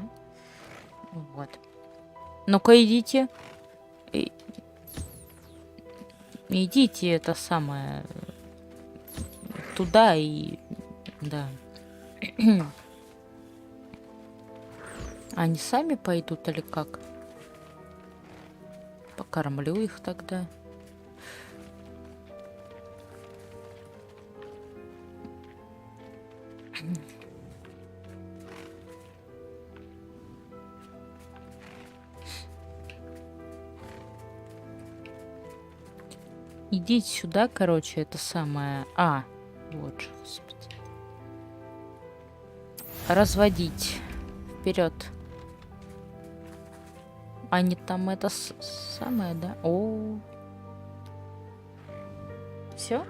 Вот. Ну-ка, идите. Идите, это самое, туда и... Да. Они сами пойдут или как? Покормлю их тогда. Идите сюда, короче, это самое... А, вот же, господи. Разводить. Вперед. Они там это самое, да? О. Все?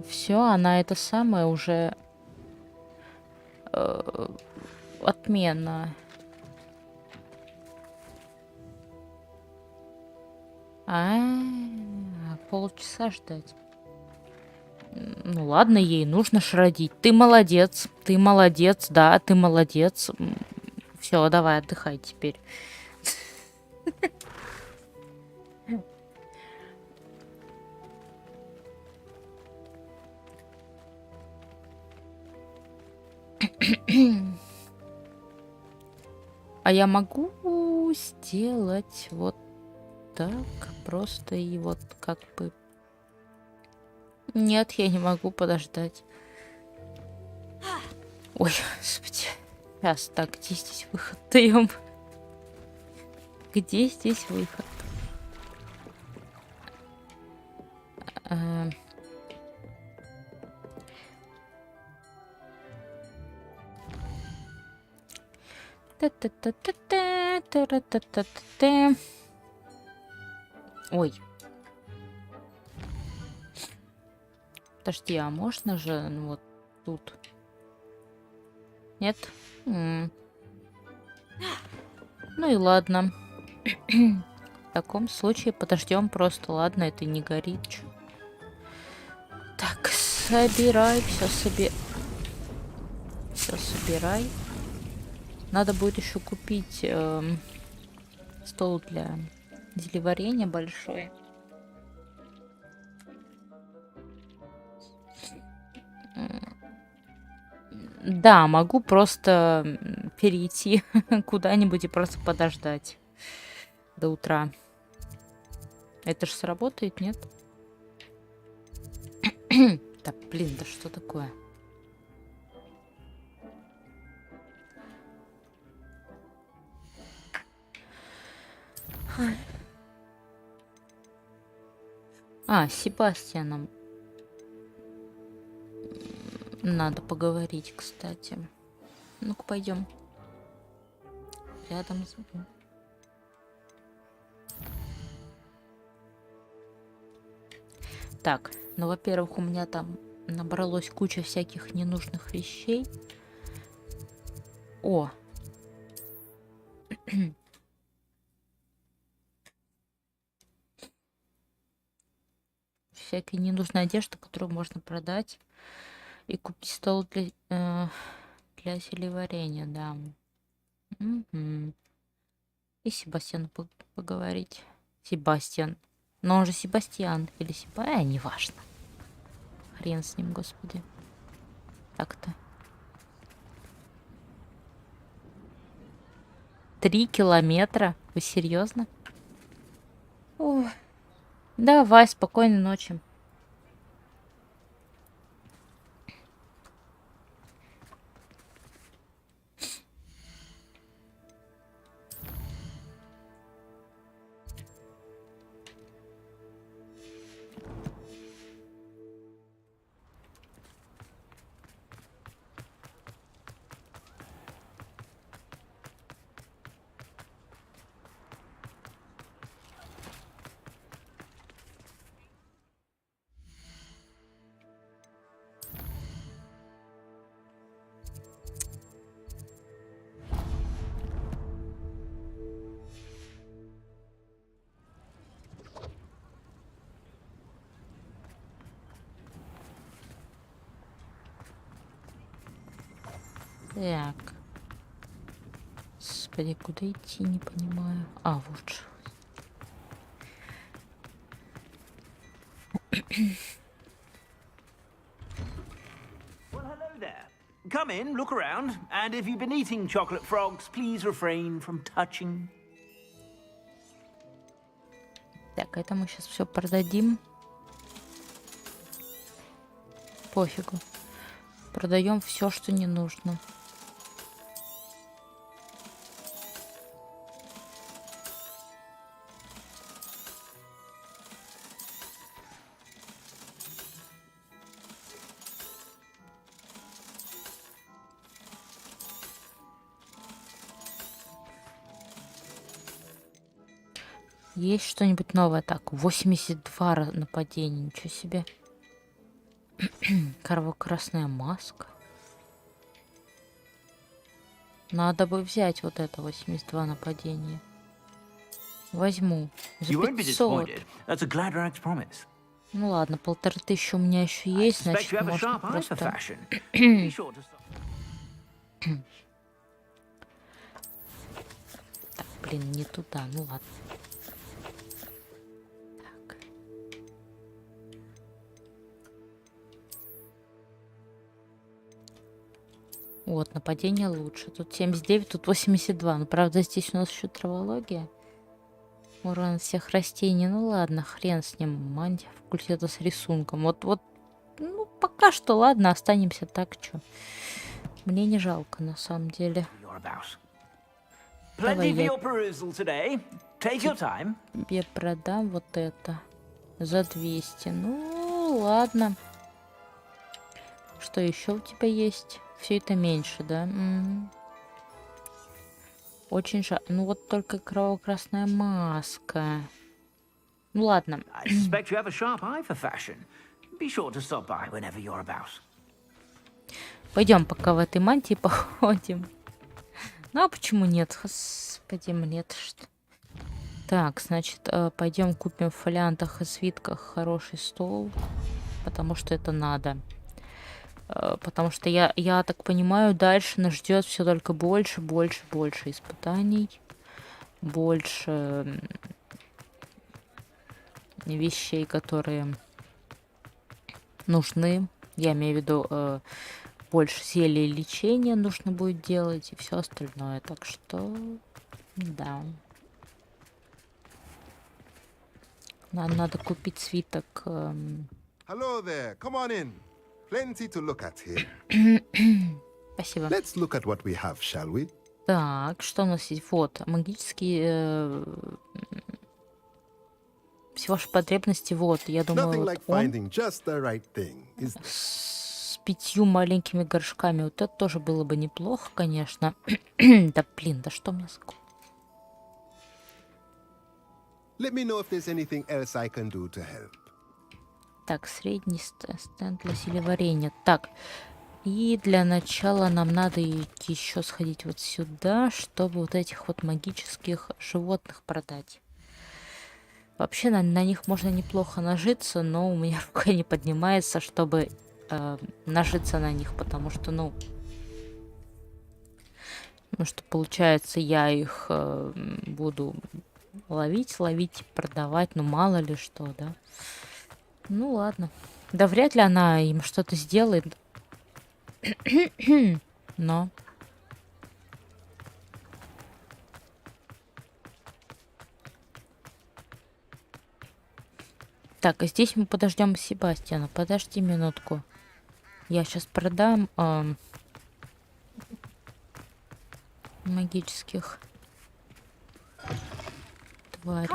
Все, она это самое уже отмена. Полчаса ждать. Ну ладно, ей нужно ж родить. Ты молодец, да, ты молодец. Все, давай, отдыхай теперь. А я могу сделать вот так, просто и вот как бы... Нет, я не могу подождать. Ой, господи. Сейчас, так, где здесь выход даем? Где здесь выход? Ой. Подожди, а можно же вот тут? Нет? Ну и ладно. В таком случае подождем просто. Ладно, это не горит. Так, собирай, все собирай. Надо будет еще купить стол для зелеварения большой. Да, могу просто перейти куда-нибудь и просто подождать до утра. Это же сработает, нет? Да, блин, да что такое? А, с Себастьяном надо поговорить, кстати. Ну-ка, пойдем. Рядом с... Так, ну, во-первых, у меня там набралось куча всяких ненужных вещей. О! Всякая ненужная одежда, которую можно продать и купить стол для зелеварения, да. Угу. И с Себастьяном поговорить. Себастьян. Но он же Себастьян или неважно. Хрен с ним, господи. Так-то. 3 километра? Вы серьезно? Ой. Давай, спокойной ночи. Так. Господи, куда идти, не понимаю. А, вот же. Well, hello there. Come in, look around, and if you've been eating chocolate frogs, please refrain from touching. Так, это мы сейчас все продадим. Пофигу. Продаем все, что не нужно. Есть что-нибудь новое? Так, 82 нападения, ничего себе. Кровокрасная маска. Надо бы взять вот это 82 нападения. Возьму. За 500. Ну ладно, 1500 у меня еще есть, значит, можно просто... Так, блин, не туда, ну ладно. Вот, нападение лучше. Тут 79, тут 82. Ну, правда, здесь у нас еще травология. Урон всех растений. Ну ладно, хрен с ним. Мантия факультета с рисунком. Вот Ну, пока что, ладно, останемся так, чё. Мне не жалко, на самом деле. Давай я тебе продам вот это за 200. Ну, ладно. Что еще у тебя есть? Все это меньше, да? Очень жаль. Ну, вот только кроваво-красная маска. Ну, ладно. Пойдем пока в этой мантии походим. Ну, а почему нет? Господи, мне-то что? Так, значит, пойдем купим в фолиантах и свитках хороший стол. Потому что это надо. Потому что я так понимаю, дальше нас ждет все только больше испытаний. Больше вещей, которые нужны. Я имею в виду, больше зелий лечения нужно будет делать и все остальное. Так что, да. Нам надо купить свиток. Hello there. Come on in. Plenty to look at here. Спасибо. Let's look at what we have, shall we? Так, что у нас есть? Вот, магические... все ваши потребности, вот, я думаю, вот он с 5 маленькими горшками. Вот это тоже было бы неплохо, конечно. Да блин, да что мне сказать? Так, средний стенд для селеварения. Так, и для начала нам надо еще сходить вот сюда, чтобы вот этих вот магических животных продать. Вообще на них можно неплохо нажиться, но у меня рука не поднимается, чтобы нажиться на них, потому что, ну что получается, я их буду ловить, продавать, ну мало ли что, да. Ну ладно. Да вряд ли она им что-то сделает. Но... Так, а здесь мы подождем Себастьяна. Подожди минутку. Я сейчас продам магических тварей.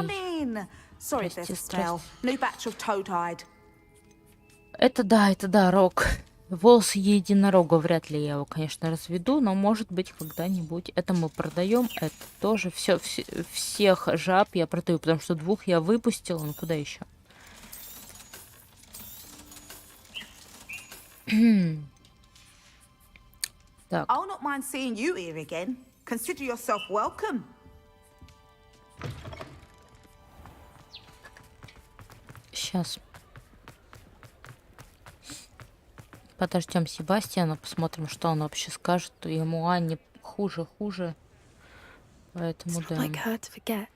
Это да, Рок. Волосы единорога. Вряд ли я его, конечно, разведу, но может быть когда-нибудь. Это мы продаем. Это тоже всех жаб я продаю, потому что 2 я выпустила. Ну куда еще? Так. I'll not mind seeing you here again. Consider yourself welcome. Сейчас. Подождем Себастьяна, посмотрим, что он вообще скажет. Ему Анне хуже. Поэтому да.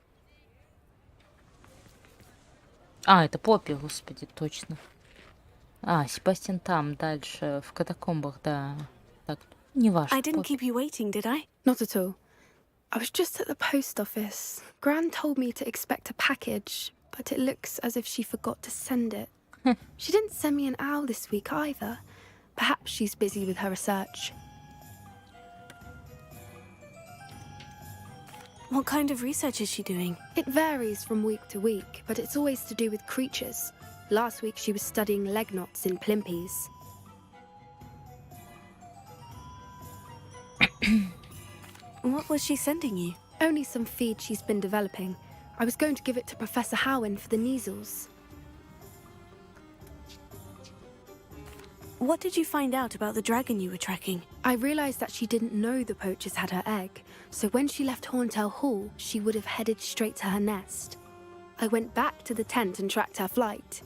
А, это Поппи, господи, точно. А, Себастьян там, дальше, в катакомбах, да. Так, не важно. I didn't keep you waiting, did I? Not at all. I was just at the post office. Gran told me to expect a package, but it looks as if she forgot to send it. She didn't send me an owl this week either. Perhaps she's busy with her research. What kind of research is she doing? It varies from week to week, but it's always to do with creatures. Last week she was studying leg knots in plimpies. What was she sending you? Only some feed she's been developing. I was going to give it to Professor Howen for the measles. What did you find out about the dragon you were tracking? I realized that she didn't know the poachers had her egg, so when she left Horntail Hall, she would have headed straight to her nest. I went back to the tent and tracked her flight.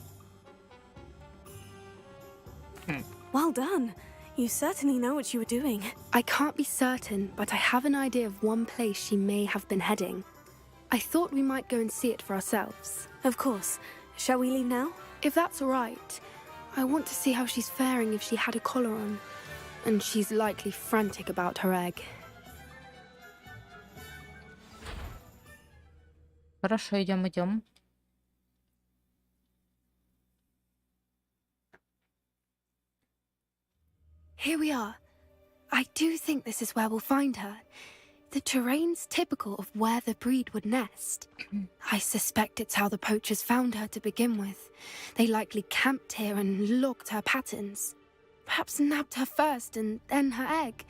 Well done. You certainly know what you were doing. I can't be certain, but I have an idea of one place she may have been heading. I thought we might go and see it for ourselves. Of course. Shall we leave now? If that's all right. I want to see how she's faring if she had a collar on. And she's likely frantic about her egg. Хорошо, идем. Here we are. I do think this is where we'll find her. The terrain's typical of where the breed would nest. I suspect it's how the poachers found her to begin with. They likely camped here and logged her patterns. Perhaps nabbed her first and then her egg.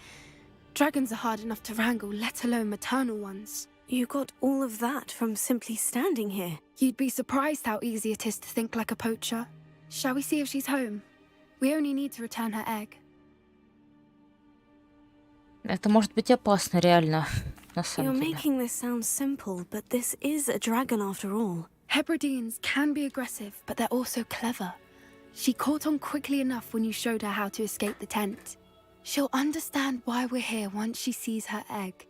Dragons are hard enough to wrangle, let alone maternal ones. You got all of that from simply standing here. You'd be surprised how easy it is to think like a poacher. Shall we see if she's home? We only need to return her egg. Это может быть опасно, реально, на You're самом деле. making this sound simple, but this is a dragon after all. Hebrideans can be aggressive, but they're also clever. She caught on quickly enough when you showed her how to escape the tent. She'll understand why we're here once she sees her egg.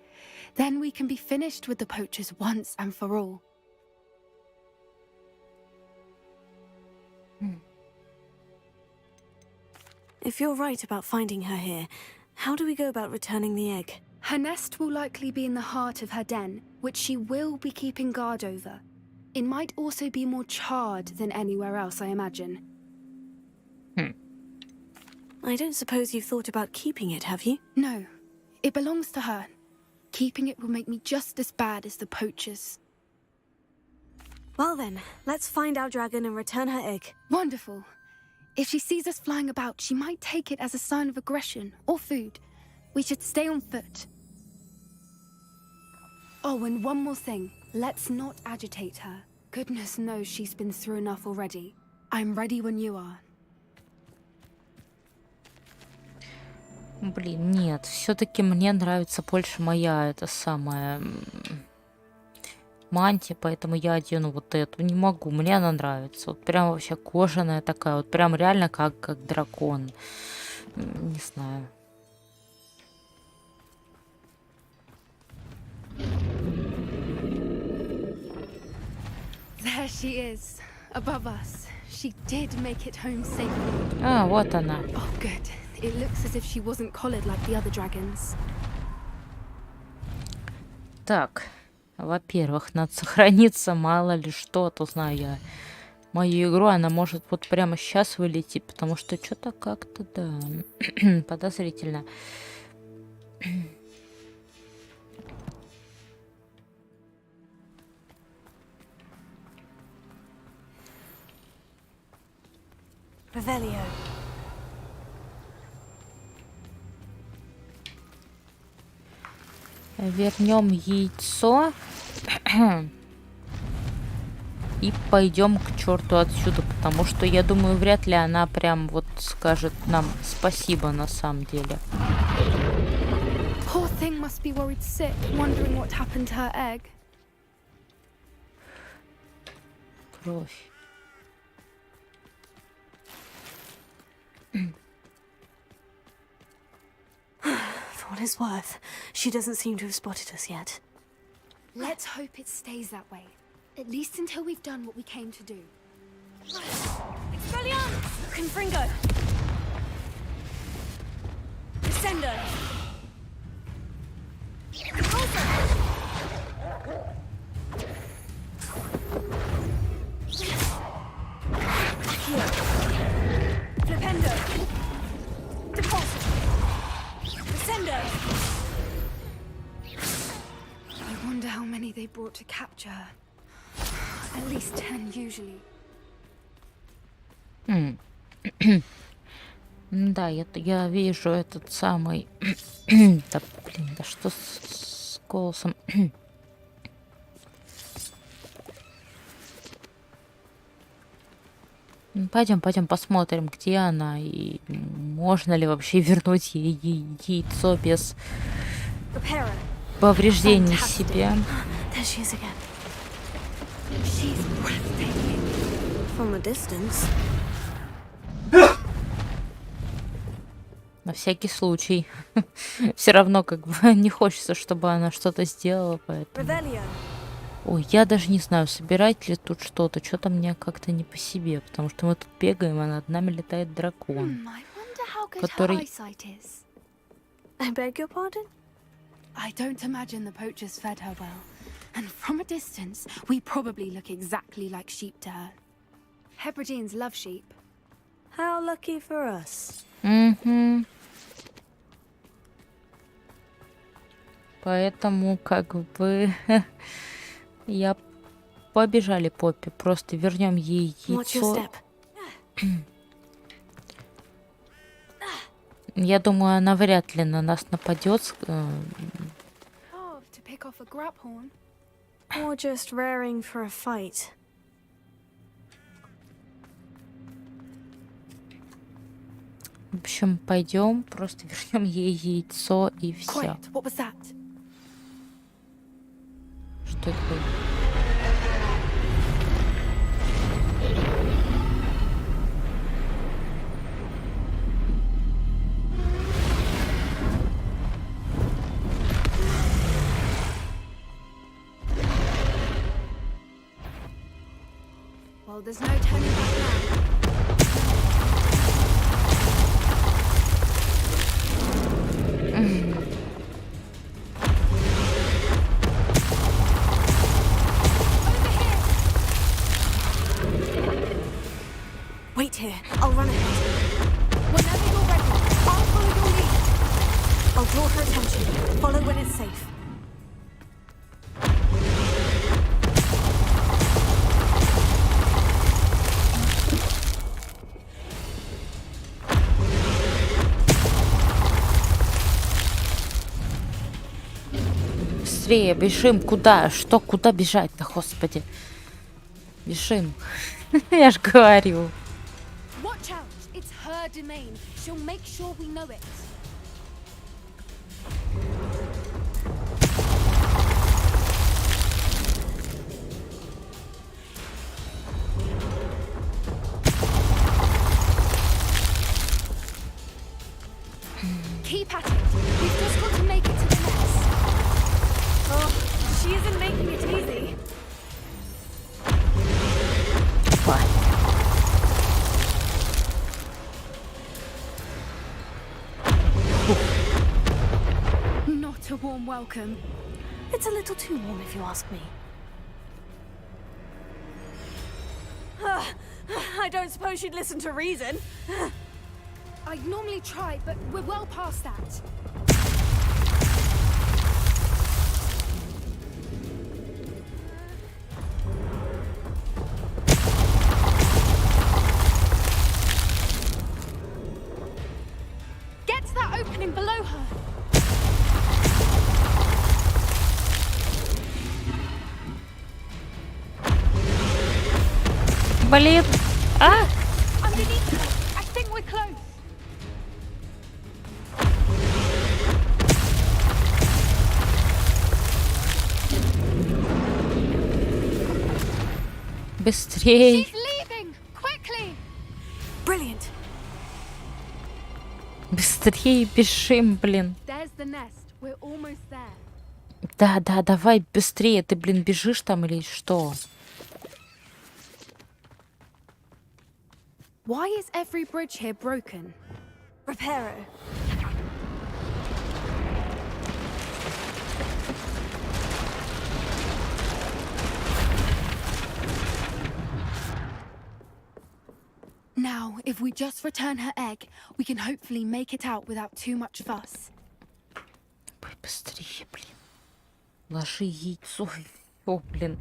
Then we can be finished with the poachers once and for all. If you're right about finding her here, how do we go about returning the egg? Her nest will likely be in the heart of her den, which she will be keeping guard over. It might also be more charred than anywhere else, I imagine. I don't suppose you've thought about keeping it, have you? No. It belongs to her. Keeping it will make me just as bad as the poachers. Well then, let's find our dragon and return her egg. Wonderful. If she sees us flying about, she might take it as a sign of aggression or food. We should stay on foot. Oh, and one more thing. Let's not agitate her. Goodness knows she's been through enough already. I'm ready when you are. Блин, нет, все-таки мне нравится больше моя, это самая мантия, поэтому я одену вот эту. Не могу, мне она нравится. Вот прям вообще кожаная такая, вот прям реально как дракон. Не знаю. There she is, above us. She did make it home safely. А, вот она. Oh, good. It looks as if she wasn't collared like the other dragons. Так, во-первых, надо сохраниться, мало ли что, то знаю я. Мою игру, она может вот прямо сейчас вылететь, потому что что-то как-то, да, подозрительно. Revelio. Вернем яйцо и пойдем к черту отсюда, потому что я думаю, вряд ли она прям вот скажет нам спасибо на самом деле. Poor thing must be worried sick, wondering what happened to her egg. Кровь. For what it's worth, she doesn't seem to have spotted us yet. Let's hope it stays that way. At least until we've done what we came to do. Expelliarmus! Confringo! Descendo! Flipendo! Depulso! Descendo! I wonder how many they brought to capture her. At least 10 usually. Да, я вижу этот самый... Да, блин, да что с голосом? Пойдем посмотрим, где она, и можно ли вообще вернуть ей яйцо без повреждений себе. From a distance. На всякий случай. Все равно как бы не хочется, чтобы она что-то сделала, поэтому... Ой, я даже не знаю, собирать ли тут что-то. Что-то мне как-то не по себе, потому что мы тут бегаем, а над нами летает дракон, который... I beg your pardon? I don't imagine the poachers fed her well. And from a distance, we probably look exactly like sheep to her. Hebrideans love sheep. How lucky for us. Поэтому, как бы, я побежали Поппи. Просто вернем ей яйцо. Я думаю, она вряд ли на нас нападет. Or just raring for a fight. В общем, пойдем, просто вернем ей яйцо и все. Что это было? Well, there's no turning back now. Wait here. I'll run ahead. Whenever you're ready, I'll follow your lead. I'll draw her attention. Follow when it's safe. Быстрее, бежим. Куда? Что? Куда бежать-то, господи? Бежим. Я ж говорю. Watch out. It's her domain. She'll make sure we know it. Keep at it. We've just got to make it to the nest. Oh, she isn't making it easy. What? Not a warm welcome. It's a little too warm if you ask me. I don't suppose she'd listen to reason. I'd normally try, but we're well past that. Get to that opening below her. Блин. А! Underneath her. I think we're close. Быстрей. She's leaving. Quickly. Brilliant. Быстрее бежим, блин. There's the nest. We're almost there. Да, давай быстрее. Ты, блин, бежишь там или что? Why is every bridge here broken? Repair it. Now, if we just return her egg, we can hopefully make it out without too much fuss. Быстрее, блин. Ложи яйцо. О, блин.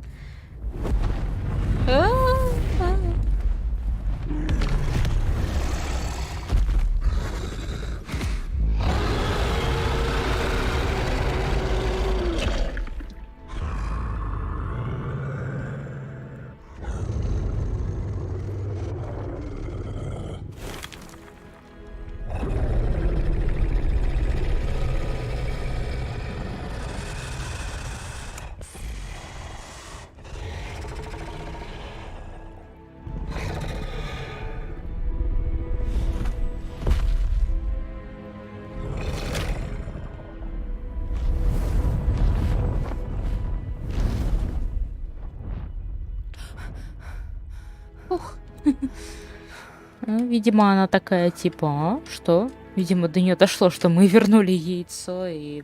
Видимо, она такая, типа, а? Что? Видимо, до нее дошло, что мы вернули яйцо, и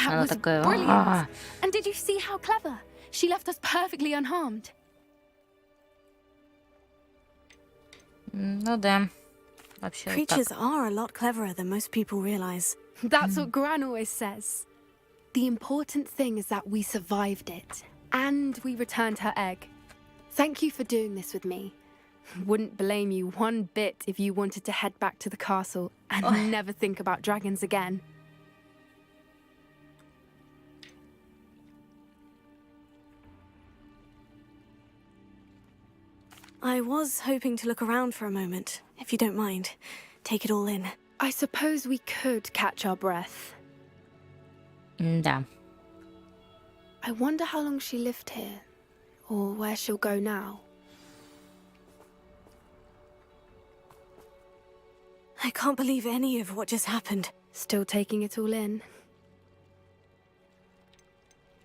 она такая, а. And did you see how clever? She left us perfectly unharmed. Ну да. Вообще Creatures are a lot cleverer than most people realize. That's what Gran always says. The important thing is that we survived it, and we returned her egg. Thank you for doing this with me. Wouldn't blame you one bit if you wanted to head back to the castle and never think about dragons again. I was hoping to look around for a moment, if you don't mind. Take it all in. I suppose we could catch our breath. Да. I wonder how long she lived here, or where she'll go now. I can't believe any of what just happened. Still taking it all in.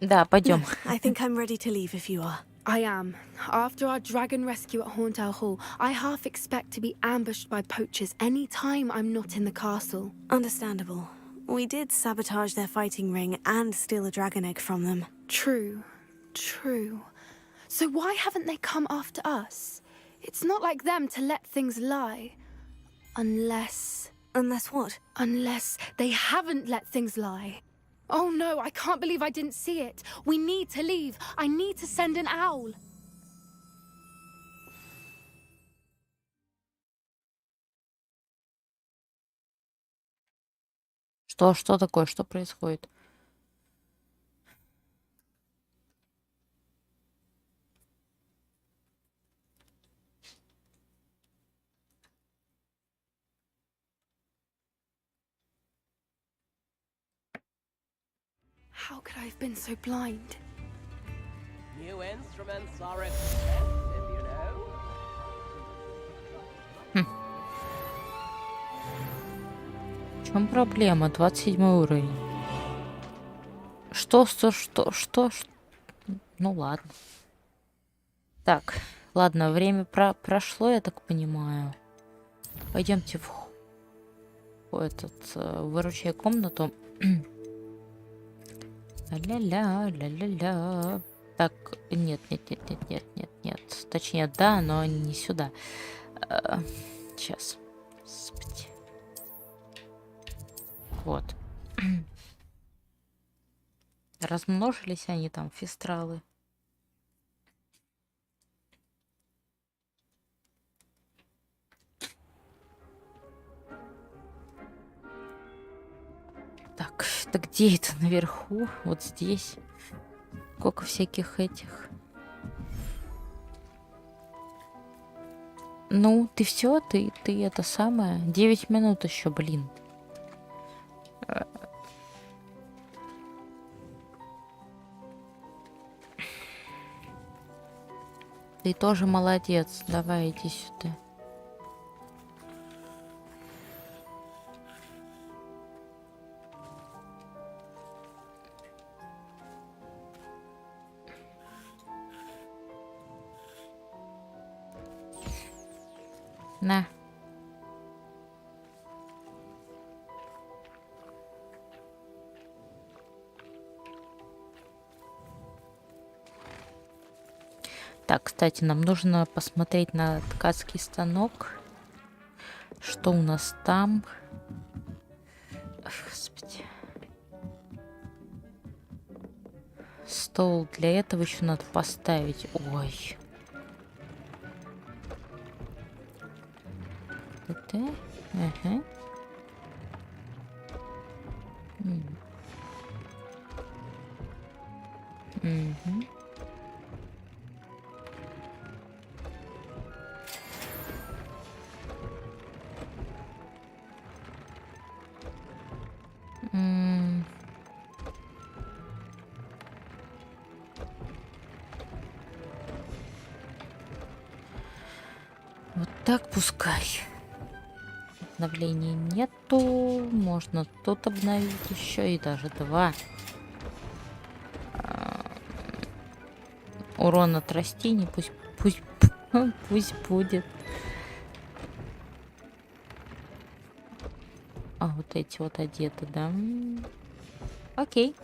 Да, пойдем. I think I'm ready to leave if you are. I am. After our dragon rescue at Hauntow Hall, I half expect to be ambushed by poachers any time I'm not in the castle. Understandable. We did sabotage their fighting ring and steal a dragon egg from them. True. True. So why haven't they come after us? It's not like them to let things lie. Unless... Unless what? Unless they haven't let things lie. Oh no, I can't believe I didn't see it. We need to leave. I need to send an owl. Что такое? Что происходит? How could I have been so blind? New instruments are expensive, you know. В чем проблема? 27 уровень. Что? Ну ладно. Так, ладно, время прошло, я так понимаю. Пойдемте выручай комнату. Ля-ля-ля. Так, нет. Точнее, да, но не сюда. Сейчас. Господи. Вот. Размножились они там, фистралы. Так, это где это? Наверху? Вот здесь. Сколько всяких этих. Ну, ты все, ты это самое. 9 минут еще, блин. Ты тоже молодец. Давай, иди сюда. На. Так, кстати, нам нужно посмотреть на ткацкий станок. Что у нас там? Господи. Стол для этого еще надо поставить. Ой. Это? Ага. Угу. Вот так пускай. Обновлений нету. Можно тут обновить еще и даже 2. Урон от растений пусть будет. А вот эти вот одеты, да? Окей.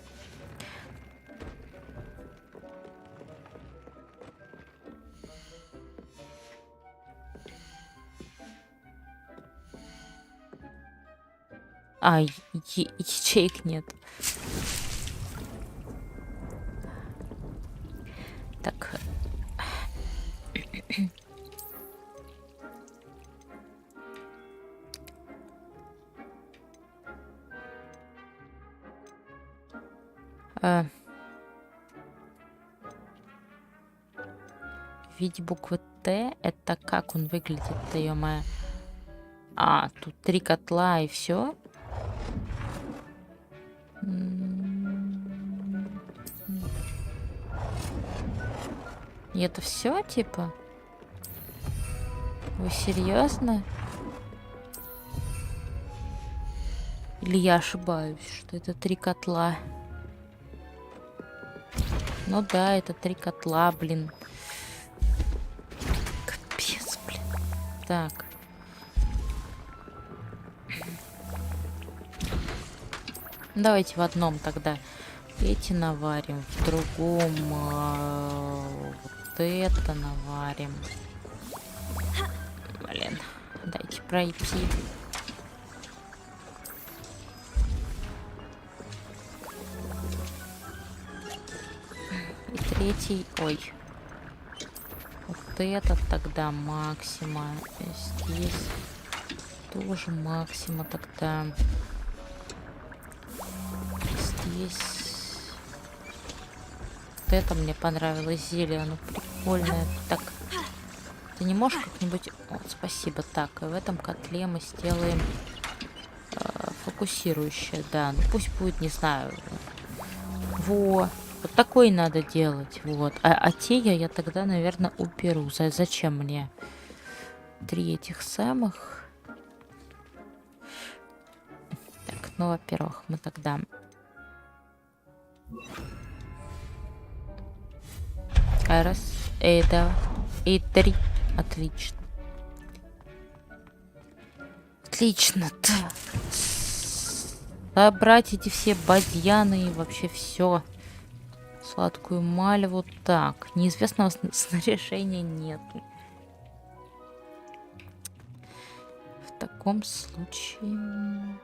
А, ячеек нет. Так. В виде буквы Т, это как он выглядит-то, ё-моё? А, тут 3 котла и все. И это все, типа? Вы серьезно? Или я ошибаюсь, что это 3 котла? Ну да, это 3 котла, блин. Капец, блин. Так. Давайте в одном тогда. Эти наварим, в другом вот это наварим. Блин, дайте пройти. И третий, ой. Вот этот тогда максима. Здесь тоже максима тогда. Здесь. Вот это мне понравилось, зелье, оно прикольное. Так, ты не можешь как-нибудь... Вот, спасибо. Так, и в этом котле мы сделаем фокусирующее, да. Ну пусть будет, не знаю. Вот такой надо делать, вот. А те я тогда, наверное, уберу. Зачем мне 3 этих самых? Так, ну, во-первых, мы тогда... Раз, и 2, и 3. Отлично. Отлично. Собрать эти все бадьяны и вообще все. Сладкую мальву. Так, неизвестного снаряжения нет. В таком случае...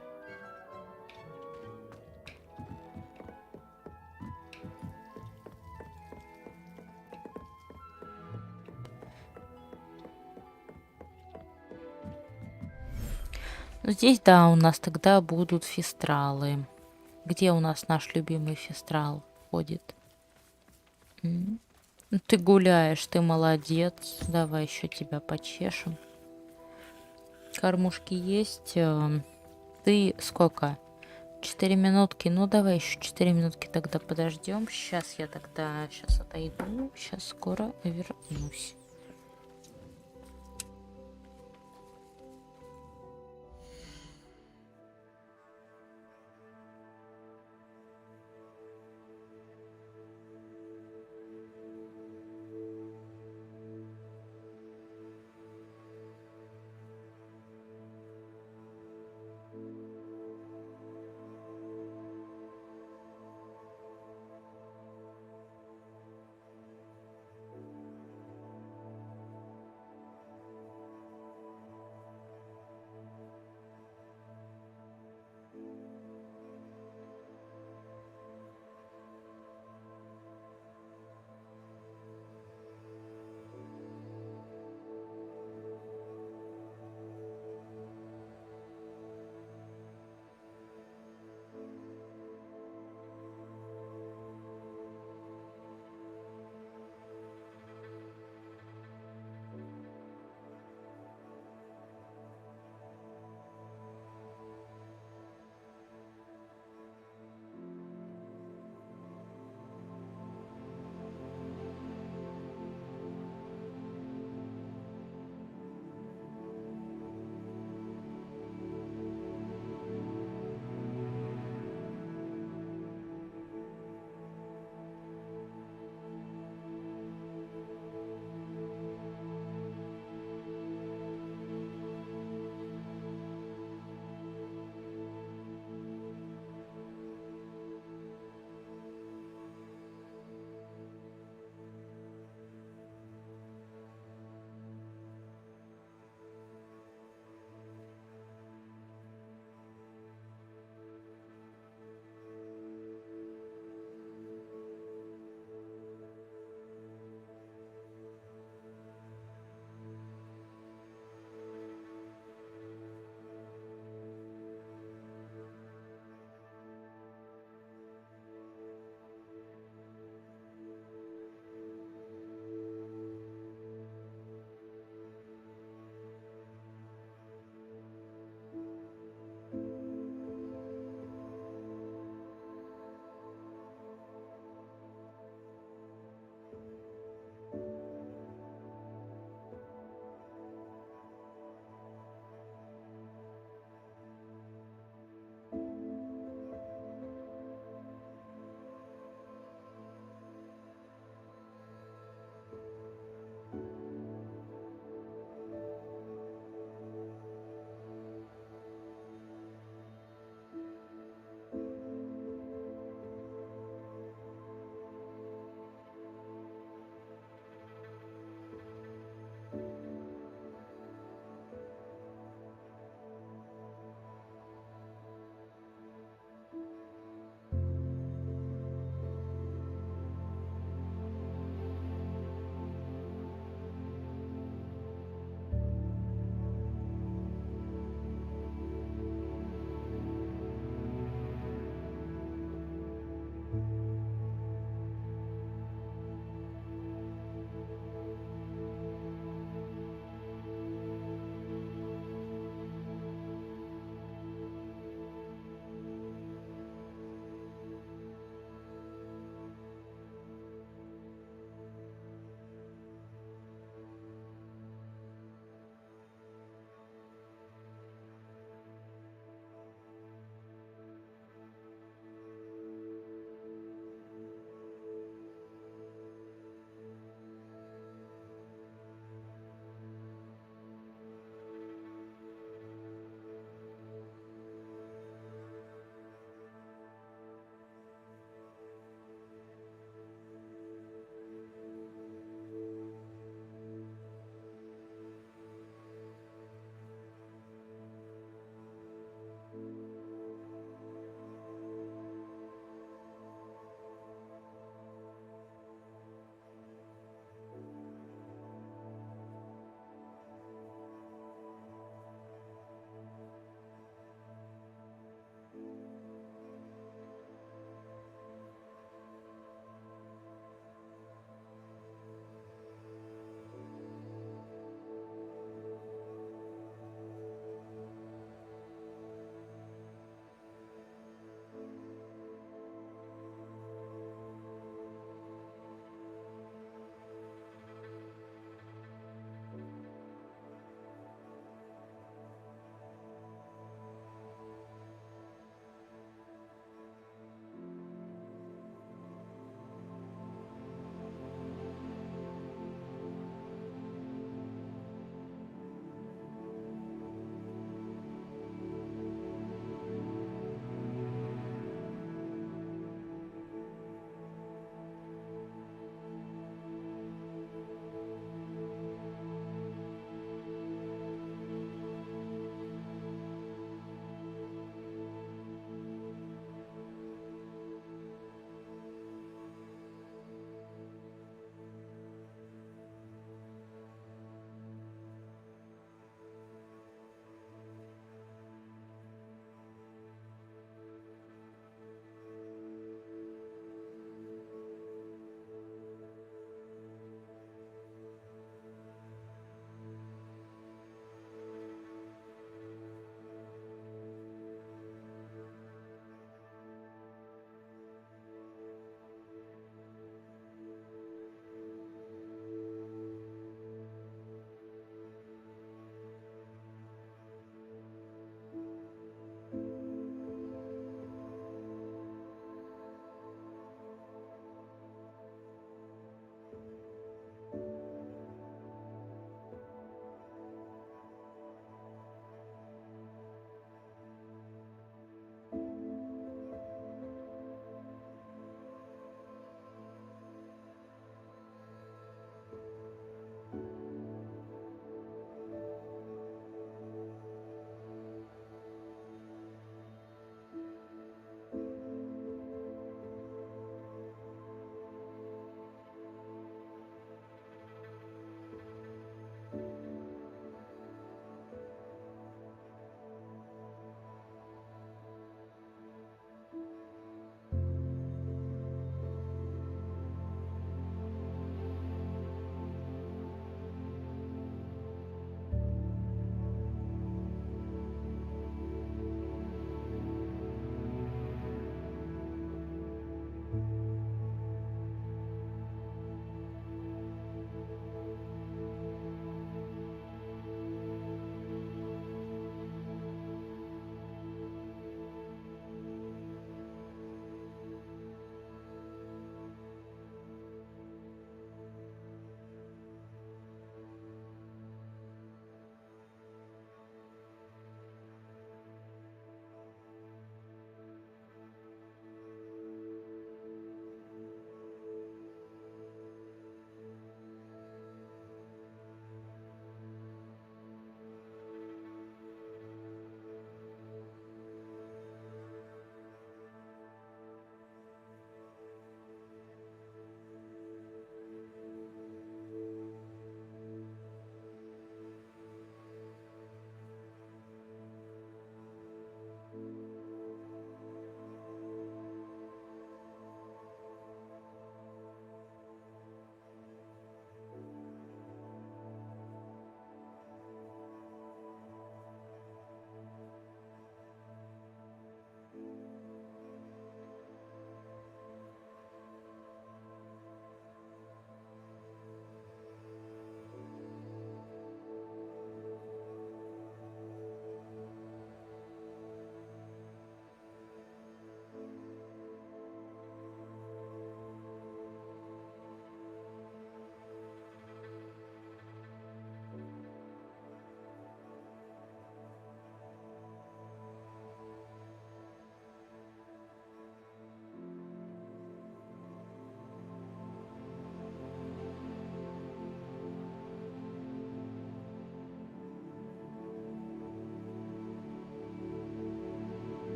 Ну, здесь, да, у нас тогда будут фестралы. Где у нас наш любимый фестрал ходит? Ну, ты гуляешь, ты молодец. Давай еще тебя почешем. Кормушки есть. Ты сколько? 4 минутки. Ну, давай еще 4 минутки тогда подождем. Сейчас я тогда отойду. Сейчас скоро вернусь.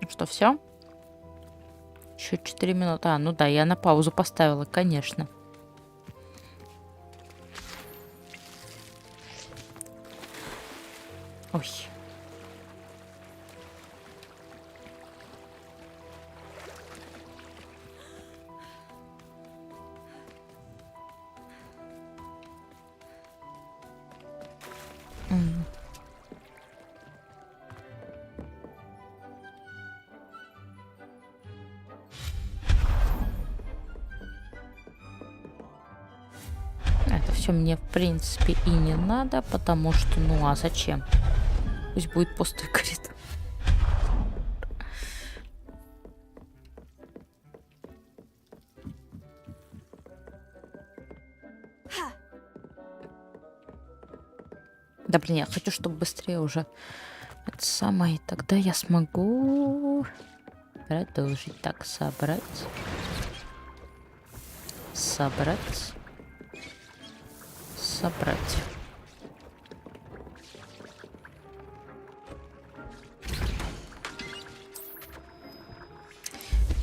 Что, все? Еще 4 минуты. А, ну да, я на паузу поставила, конечно. Ой. Это все мне, в принципе, и не надо, потому что, ну а зачем? Пусть будет пустой коридор. Да блин, я хочу, чтобы быстрее уже это самое. Тогда я смогу продолжить. Так, собрать. Собрать. Собрать.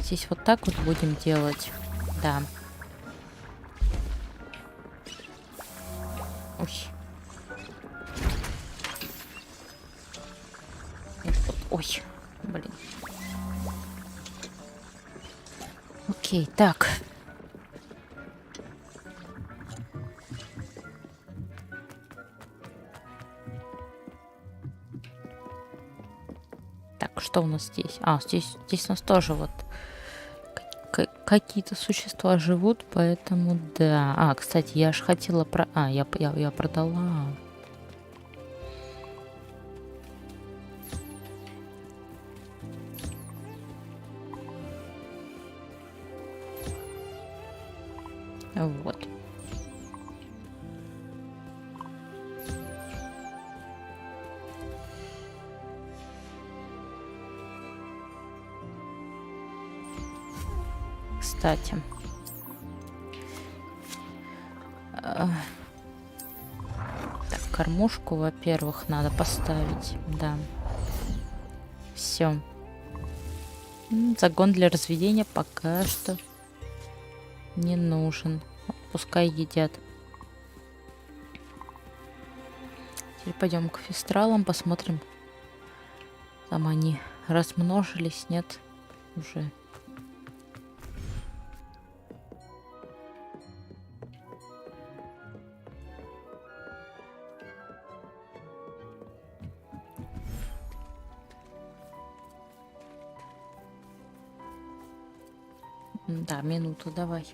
Здесь вот так вот будем делать. Да. Ой. Ой, блин. Окей, так. Так, что у нас здесь? А, здесь у нас тоже вот какие-то существа живут, поэтому да. А, кстати, я же хотела про... А, я продала. Вот. Кстати. Так, кормушку, во-первых, надо поставить. Да. Все. Загон для разведения пока что не нужен. Пускай едят. Теперь пойдем к фестралам, посмотрим. Там они размножились, нет? Уже. Да, минуту, давай.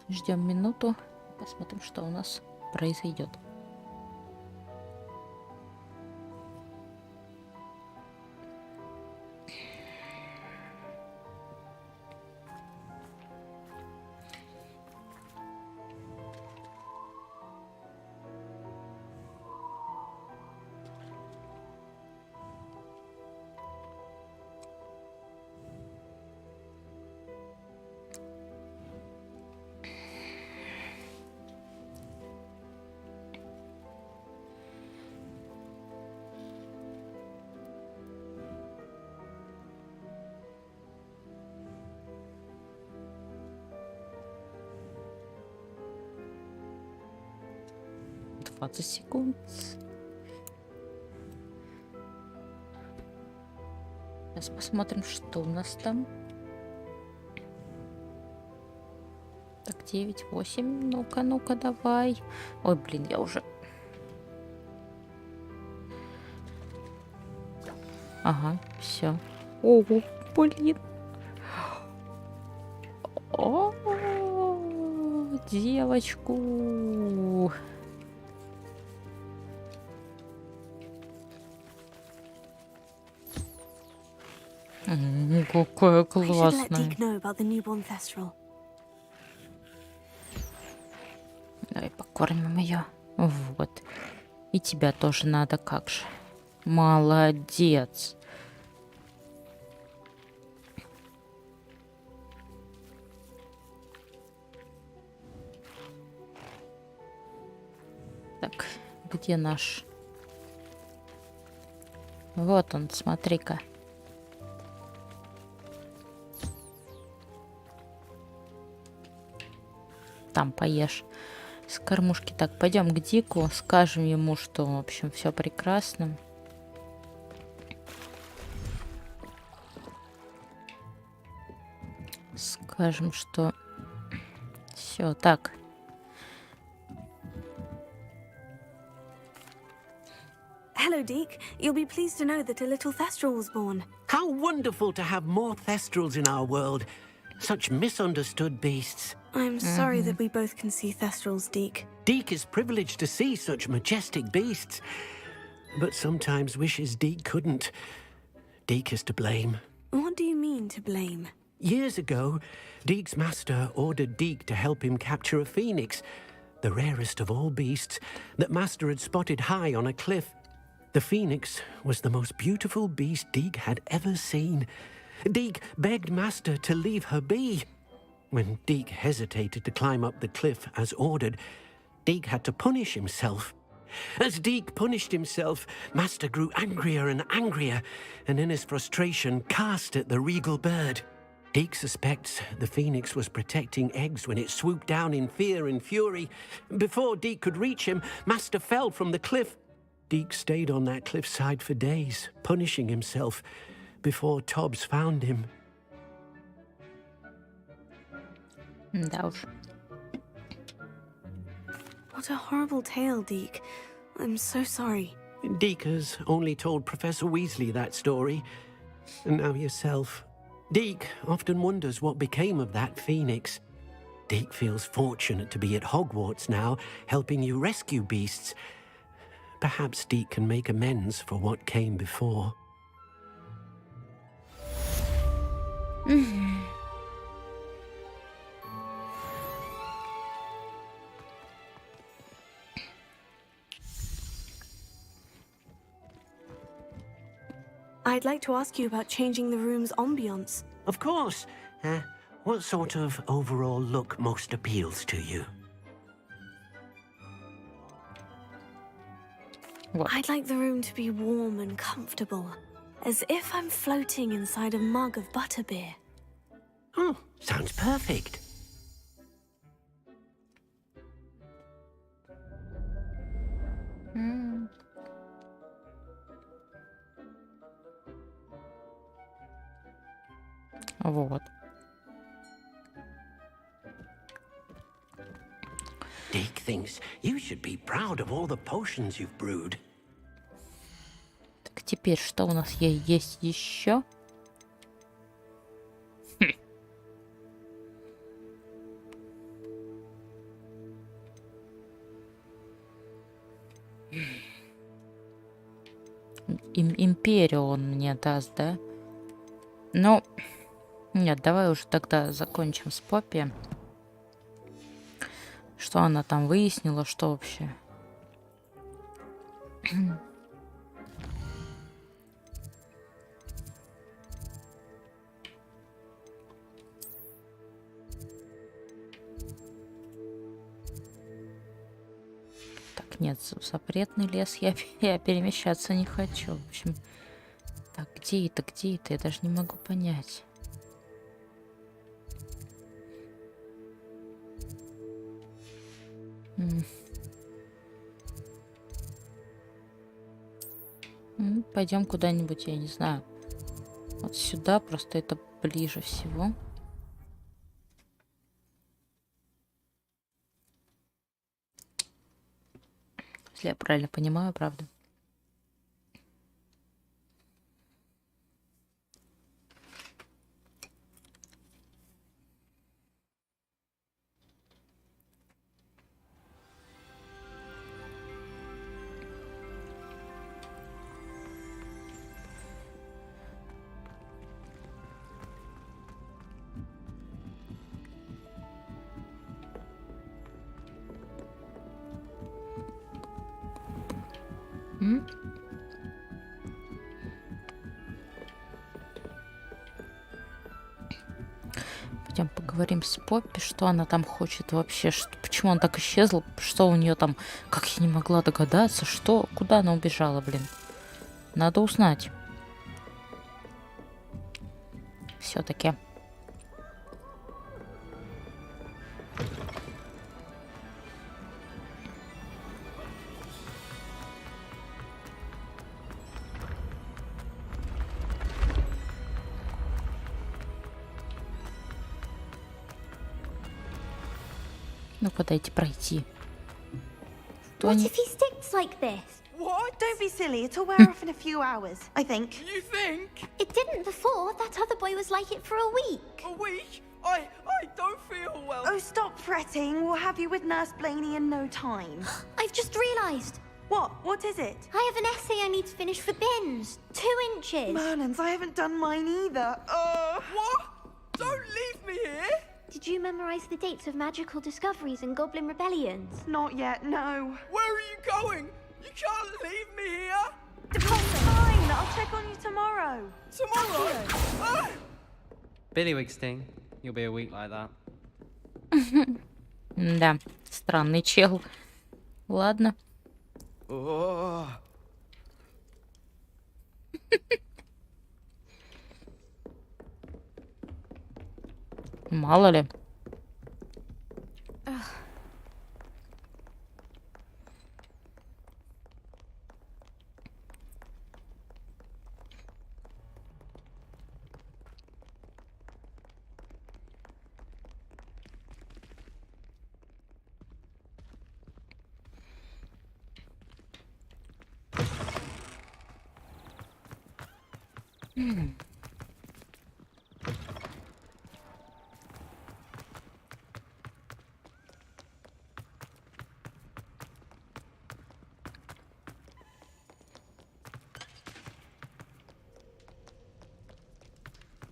Ждем минуту. Посмотрим, что у нас произойдет. Секунд. Сейчас посмотрим, что у нас там. Так, 9, 8. Ну-ка, ну-ка, давай. Ой, блин, я уже... Ага, все. О, блин. О, девочку. Какая классная. Давай покормим ее. Вот. И тебя тоже надо, как же. Молодец. Так, где наш Вот он, смотри-ка. Там поешь с кормушки. Так, пойдем к Дику, скажем ему, что, в общем, все прекрасно. Скажем, что все так. Hello, Deke. You'll be pleased to know that a little Thestral was born. How wonderful to have more Thestrals in our world. Such misunderstood beasts. I'm sorry that we both can see Thestrals, Deke. Deke is privileged to see such majestic beasts, but sometimes wishes Deke couldn't. Deke is to blame. What do you mean, to blame? Years ago, Deke's master ordered Deke to help him capture a phoenix, the rarest of all beasts, that master had spotted high on a cliff. The phoenix was the most beautiful beast Deke had ever seen. Deke begged master to leave her be. When Deke hesitated to climb up the cliff as ordered, Deke had to punish himself. As Deke punished himself, master grew angrier and angrier, and in his frustration cast at the regal bird. Deke suspects the phoenix was protecting eggs when it swooped down in fear and fury. Before Deke could reach him, master fell from the cliff. Deke stayed on that cliffside for days, punishing himself, before Tobbs found him. Да уж. What a horrible tale, Deke. I'm so sorry. Deke has only told Professor Weasley that story, and now yourself. Deke often wonders what became of that phoenix. Deke feels fortunate to be at Hogwarts now, helping you rescue beasts. Perhaps Deke can make amends for what came before. I'd like to ask you about changing the room's ambience. Of course. What sort of overall look most appeals to you? I'd like the room to be warm and comfortable, as if I'm floating inside a mug of butterbeer. Oh, sounds perfect. Вот. Deke thinks you should be proud of all the potions you've brewed. Так, теперь что у нас есть еще? Империю он мне даст, да? Ну, нет, давай уже тогда закончим с Поппи. Что она там выяснила, что вообще? Так, нет, в запретный лес я перемещаться не хочу. В общем, так, где это? Я даже не могу понять. Пойдем куда-нибудь, я не знаю. Вот сюда, просто это ближе всего. Если я правильно понимаю, правда? Пойдем поговорим с Поппи, что она там хочет вообще, почему она так исчезла, что у нее там, как я не могла догадаться, куда она убежала, блин. Надо узнать. Все-таки. Ну-ка, дайте пройти. What if he sticks like this? What? Don't be silly. It'll wear off in a few hours, I think. You think? It didn't before. That other boy was like it for a week. A week? I don't feel well. Oh, stop fretting. We'll have you with Nurse Blaney in no time. I've just realised. What? What is it? I have an essay I need to finish for bins. 2 inches. Merlins, I haven't done mine either. What? Don't leave me here. Did you memorise the dates of magical discoveries and goblin rebellions? Not yet, no. Where are you going? You can't leave me here. Fine, I'll check on you tomorrow. Tomorrow? Billywig Sting. You'll be a week like that. Да, странный чел. Ладно. Мало ли.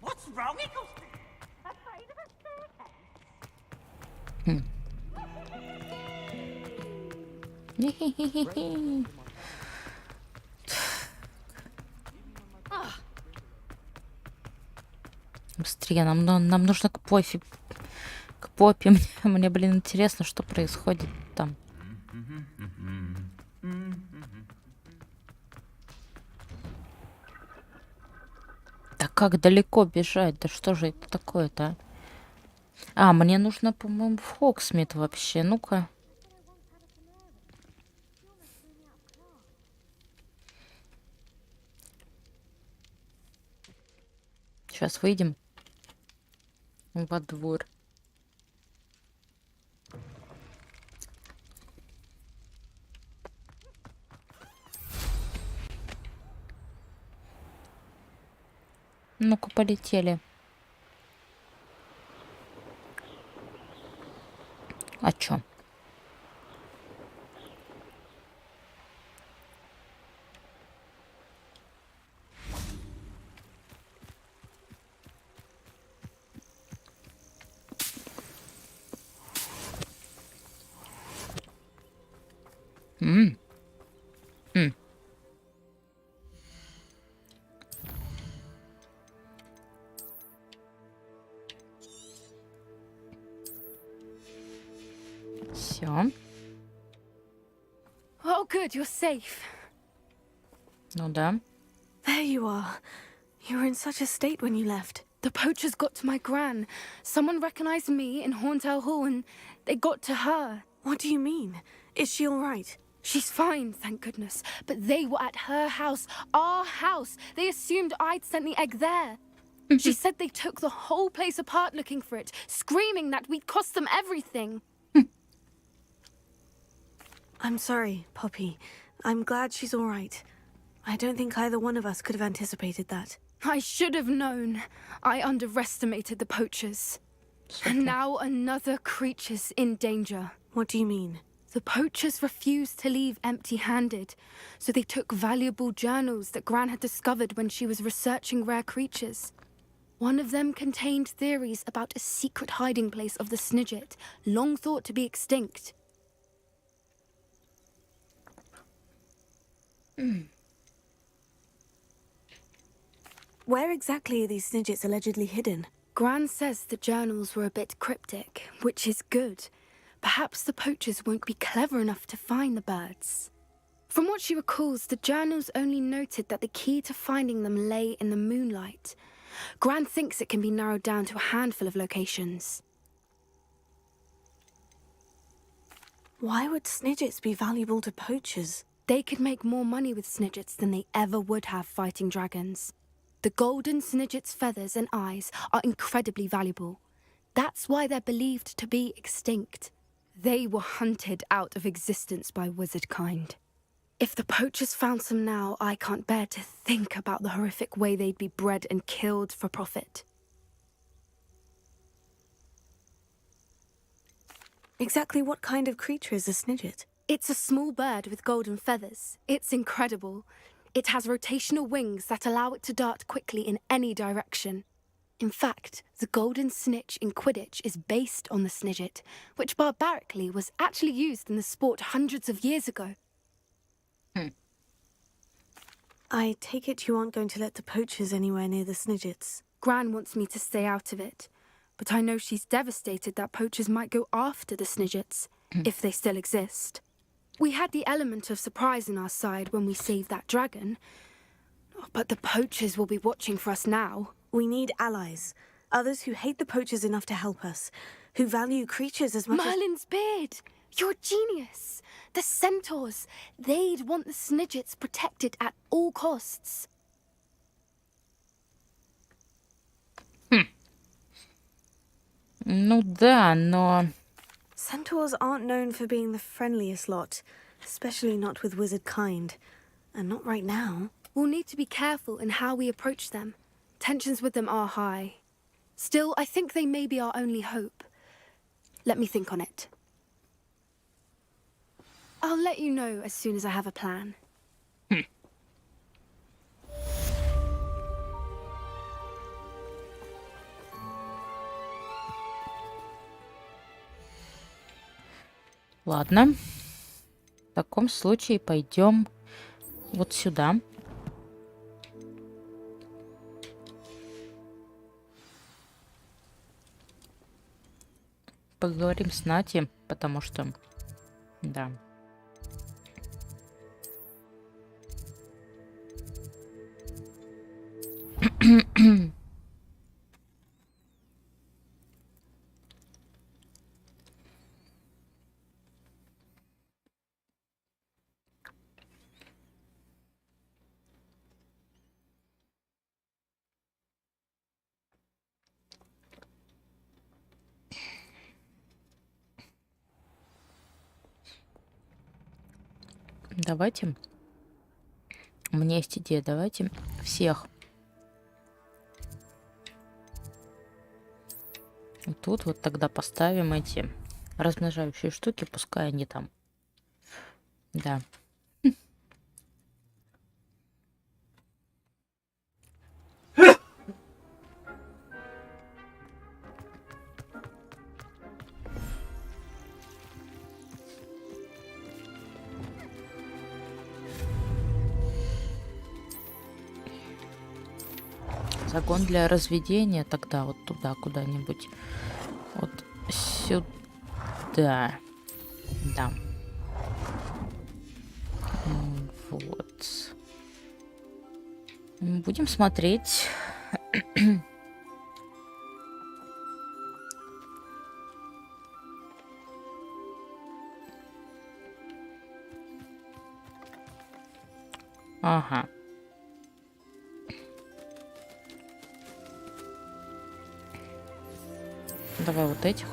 What's wrong, Eccleston? Afraid of a staircase? Быстрее, нам нужно к Пофи. К Попе. Мне, блин, интересно, что происходит там. Да как далеко бежать? Да что же это такое-то, а? Мне нужно, по-моему, в Хогсмит вообще. Ну-ка. Сейчас выйдем во двор. Ну-ка, полетели. А чё? Всё. Oh, good, you're safe. Ну да. There you are. You were in such a state when you left. The poachers got to my gran. Someone recognized me in Horntail Hall and they got to her. What do you mean? Is she all right? She's fine, thank goodness. But they were at her house, our house. They assumed I'd sent the egg there. She said they took the whole place apart looking for it, screaming that we'd cost them everything. I'm sorry, Poppy. I'm glad she's all right. I don't think either one of us could have anticipated that. I should have known. I underestimated the poachers. And now another creature's in danger. What do you mean? The poachers refused to leave empty-handed, so they took valuable journals that Gran had discovered when she was researching rare creatures. One of them contained theories about a secret hiding place of the Snidget, long thought to be extinct. Where exactly are these Snidgets allegedly hidden? Gran says the journals were a bit cryptic, which is good. Perhaps the poachers won't be clever enough to find the birds. From what she recalls, the journals only noted that the key to finding them lay in the moonlight. Gran thinks it can be narrowed down to a handful of locations. Why would snidgets be valuable to poachers? They could make more money with snidgets than they ever would have fighting dragons. The golden snidget's feathers and eyes are incredibly valuable. That's why they're believed to be extinct. They were hunted out of existence by wizard kind. If the poachers found some now, I can't bear to think about the horrific way they'd be bred and killed for profit. Exactly what kind of creature is a snidget? It's a small bird with golden feathers. It's incredible. It has rotational wings that allow it to dart quickly in any direction. In fact, the golden snitch in Quidditch is based on the snidget, which barbarically was actually used in the sport hundreds of years ago. I take it you aren't going to let the poachers anywhere near the snidgets. Gran wants me to stay out of it, but I know she's devastated that poachers might go after the snidgets, if they still exist. We had the element of surprise on our side when we saved that dragon, but the poachers will be watching for us now. We need allies, others who hate the poachers enough to help us, who value creatures as much Merlin's beard! You're a genius! The centaurs! They'd want the snidgets protected at all costs. Ну да, но... Centaurs aren't known for being the friendliest lot, especially not with wizard kind. And not right now. We'll need to be careful in how we approach them. Tensions with them are high. Still, I think they may be our only hope. Let me think on it. I'll let you know as soon as I have a plan. Ладно. В таком случае пойдем вот сюда. Поговорим с Нати, потому что... Да. Давайте. У меня есть идея. Давайте всех. И тут вот тогда поставим эти размножающие штуки, пускай они там. Да. Загон для разведения тогда вот туда куда-нибудь. Вот сюда. Да. Вот. Будем смотреть. Ага. Давай вот этих.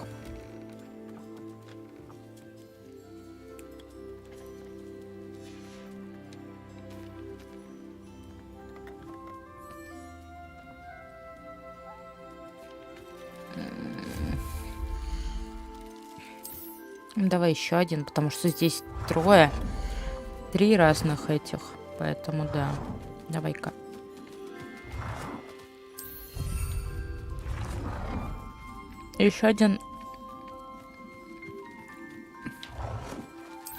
Давай еще один, потому что здесь трое. 3 разных этих. Поэтому да. Давай-ка. Еще один.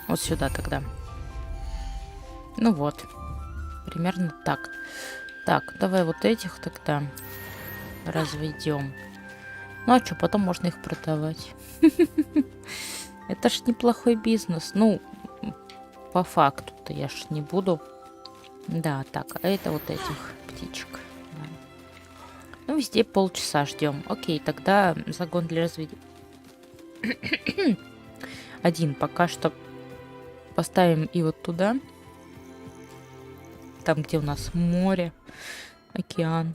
Вот сюда тогда. Ну вот. Примерно так. Так, давай вот этих тогда разведем. Ну а что, потом можно их продавать. Это ж неплохой бизнес. Ну, по факту-то я ж не буду. Да, так, а это вот этих птичек. Да. Ну, везде полчаса ждем. Окей, тогда загон для разведения. Один пока что поставим и вот туда. Там, где у нас море, океан.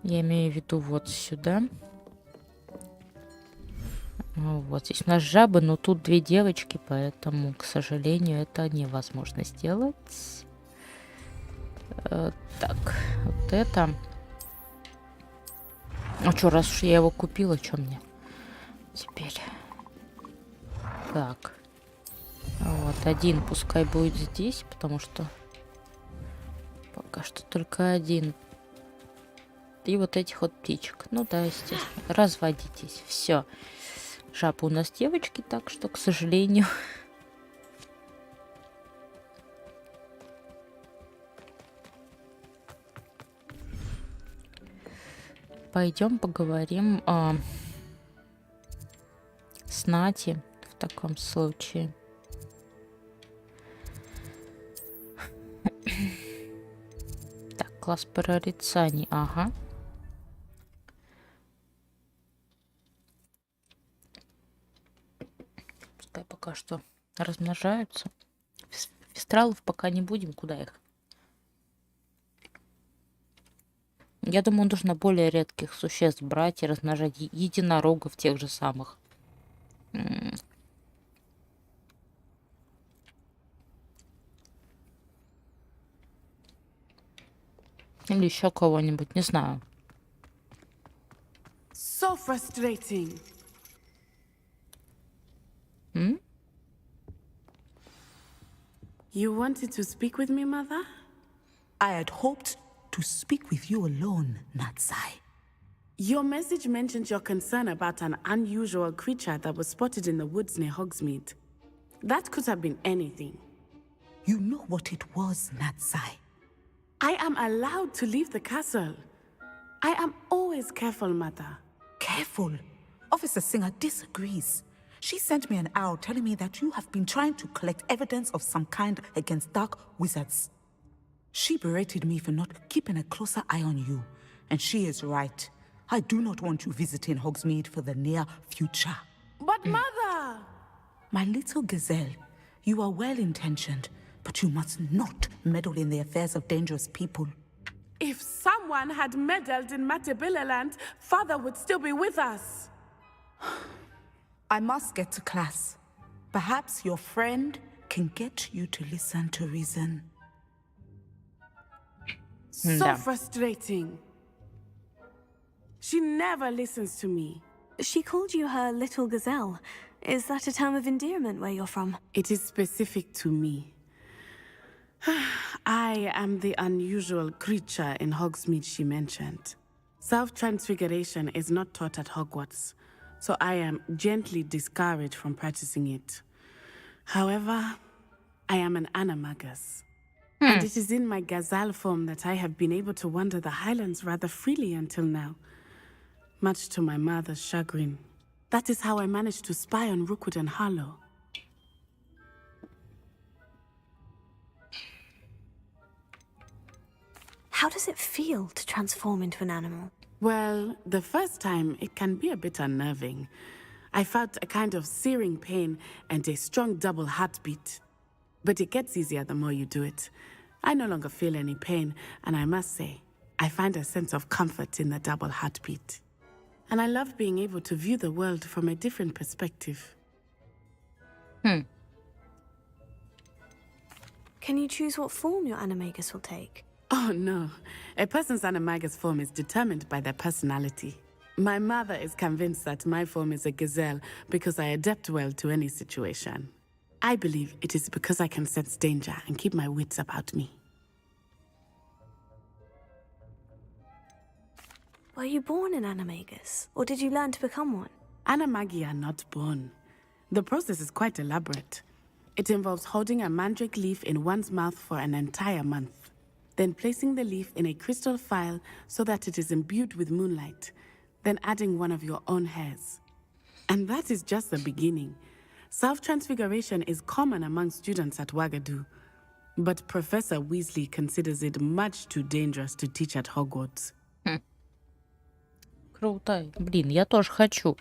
Я имею в виду вот сюда. Вот здесь у нас жабы, но тут 2 девочки, поэтому, к сожалению, это невозможно сделать. Так, вот это. А что, раз уж я его купила, что мне теперь? Так. Вот, один пускай будет здесь, потому что пока что только один. И вот этих вот птичек. Ну да, естественно. Разводитесь. Все. Жабы у нас девочки, так что, к сожалению. Пойдем поговорим с Нати в таком случае. Так, класс прорицаний. Ага. Пускай пока что размножаются. Фестралов пока не будем. Куда их? Я думаю, нужно более редких существ брать и размножать. Единорогов тех же самых. Или еще кого-нибудь, не знаю. So frustrating. You wanted to speak with me, Mother? I had hoped to speak with you alone, Natsai. Your message mentioned your concern about an unusual creature that was spotted in the woods near Hogsmeade. That could have been anything. You know what it was, Natsai. I am allowed to leave the castle. I am always careful, Mother. Careful? Officer Singer disagrees. She sent me an owl telling me that you have been trying to collect evidence of some kind against dark wizards. She berated me for not keeping a closer eye on you. And she is right. I do not want you visiting Hogsmeade for the near future. But Mother! My little gazelle, you are well-intentioned, but you must not meddle in the affairs of dangerous people. If someone had meddled in Matabeleland, Father would still be with us. I must get to class. Perhaps your friend can get you to listen to reason. So frustrating. She never listens to me. She called you her little gazelle. Is that a term of endearment where you're from? It is specific to me. I am the unusual creature in Hogsmeade she mentioned. Self-transfiguration is not taught at Hogwarts, so I am gently discouraged from practicing it. However, I am an animagus. And it is in my gazelle form that I have been able to wander the Highlands rather freely until now. Much to my mother's chagrin. That is how I managed to spy on Rookwood and Harlow. How does it feel to transform into an animal? Well, the first time, it can be a bit unnerving. I felt a kind of searing pain and a strong double heartbeat. But it gets easier the more you do it. I no longer feel any pain, and I must say, I find a sense of comfort in the double heartbeat. And I love being able to view the world from a different perspective. Can you choose what form your animagus will take? Oh no, a person's animagus form is determined by their personality. My mother is convinced that my form is a gazelle because I adapt well to any situation. I believe it is because I can sense danger and keep my wits about me. Were you born an animagus, or did you learn to become one? Animagi are not born. The process is quite elaborate. It involves holding a mandrake leaf in one's mouth for an entire month, then placing the leaf in a crystal phial so that it is imbued with moonlight, then adding one of your own hairs. And that is just the beginning. Self-transfiguration is common among students at Wagadu, but Professor Weasley considers it much too dangerous to teach at Hogwarts. Круто. Блин, я тоже хочу.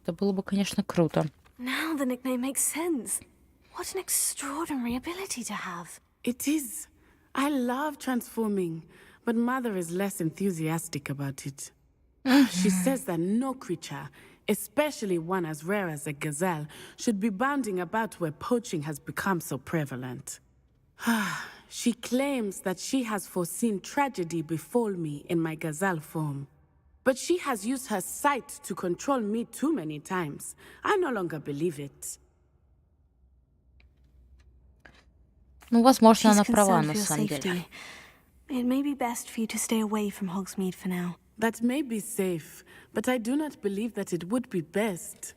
Это было бы, конечно, круто. Now the nickname makes sense. What an extraordinary ability to have. It is. I love transforming, but Mother is less enthusiastic about it. She says that no creature, especially one as rare as a gazelle, should be bounding about where poaching has become so prevalent. She claims that she has foreseen tragedy befall me in my gazelle form. But she has used her sight to control me too many times. I no longer believe it. Ну, возможно, She's она права, concerned на for your самом деле. safety. It may be best for you to stay away from Hogsmeade for now. That may be safe, but I do not believe that it would be best.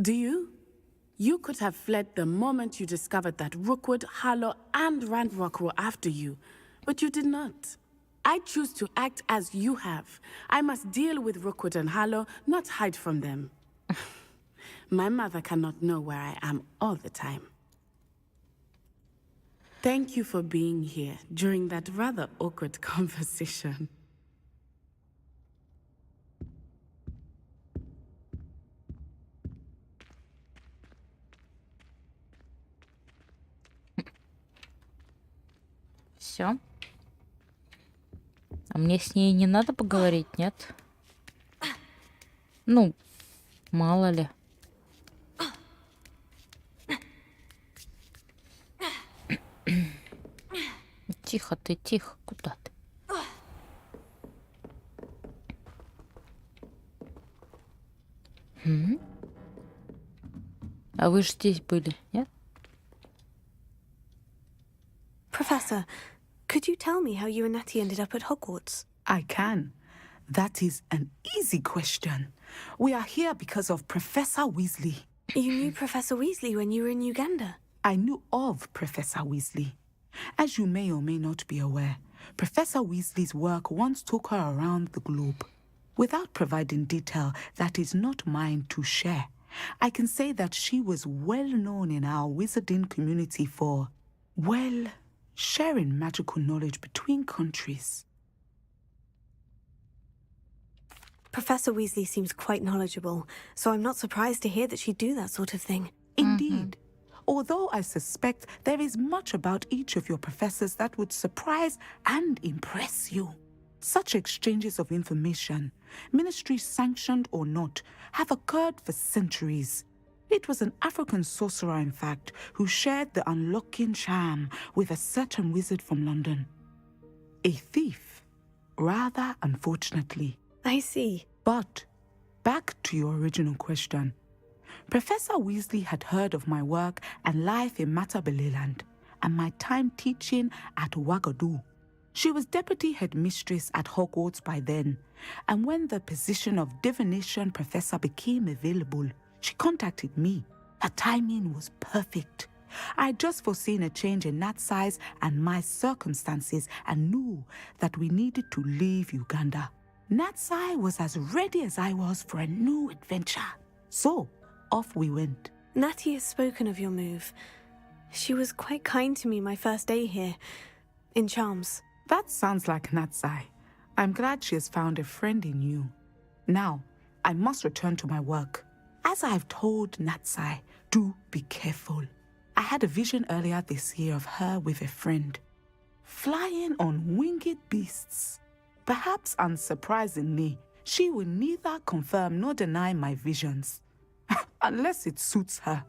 Do you? You could have fled the moment you discovered that Rookwood, Harlow, and Ranrock were after you, but you did not. I choose to act as you have. I must deal with Rookwood and Harlow, not hide from them. My mother cannot know where I am all the time. Thank you for being here during that rather awkward conversation. Все. А мне с ней не надо поговорить, нет? Ну, мало ли. Тихо ты, тихо. Куда ты? А вы же здесь были, нет? Professor, could you tell me how you and Natty ended up at Hogwarts? I can. That is an easy question. We are here because of Professor Weasley. You knew Professor Weasley when you were in Uganda? I knew of Professor Weasley. As you may or may not be aware, Professor Weasley's work once took her around the globe. Without providing detail that is not mine to share, I can say that she was well known in our wizarding community for, well, sharing magical knowledge between countries. Professor Weasley seems quite knowledgeable, so I'm not surprised to hear that she'd do that sort of thing. Indeed. Although I suspect there is much about each of your professors that would surprise and impress you. Such exchanges of information, ministry sanctioned or not, have occurred for centuries. It was an African sorcerer, in fact, who shared the unlocking charm with a certain wizard from London. A thief, rather unfortunately. I see. But back to your original question. Professor Weasley had heard of my work and life in Matabeleland and my time teaching at Wagadu. She was deputy headmistress at Hogwarts by then, and when the position of divination professor became available, she contacted me. Her timing was perfect. I had just foreseen a change in Nat's size and my circumstances and knew that we needed to leave Uganda. Natsai was as ready as I was for a new adventure. So, off we went. Natty has spoken of your move. She was quite kind to me my first day here, in Charms. That sounds like Natsai. I'm glad she has found a friend in you. Now, I must return to my work. As I've told Natsai, do be careful. I had a vision earlier this year of her with a friend, flying on winged beasts. Perhaps unsurprisingly, she will neither confirm nor deny my visions. Unless it suits her.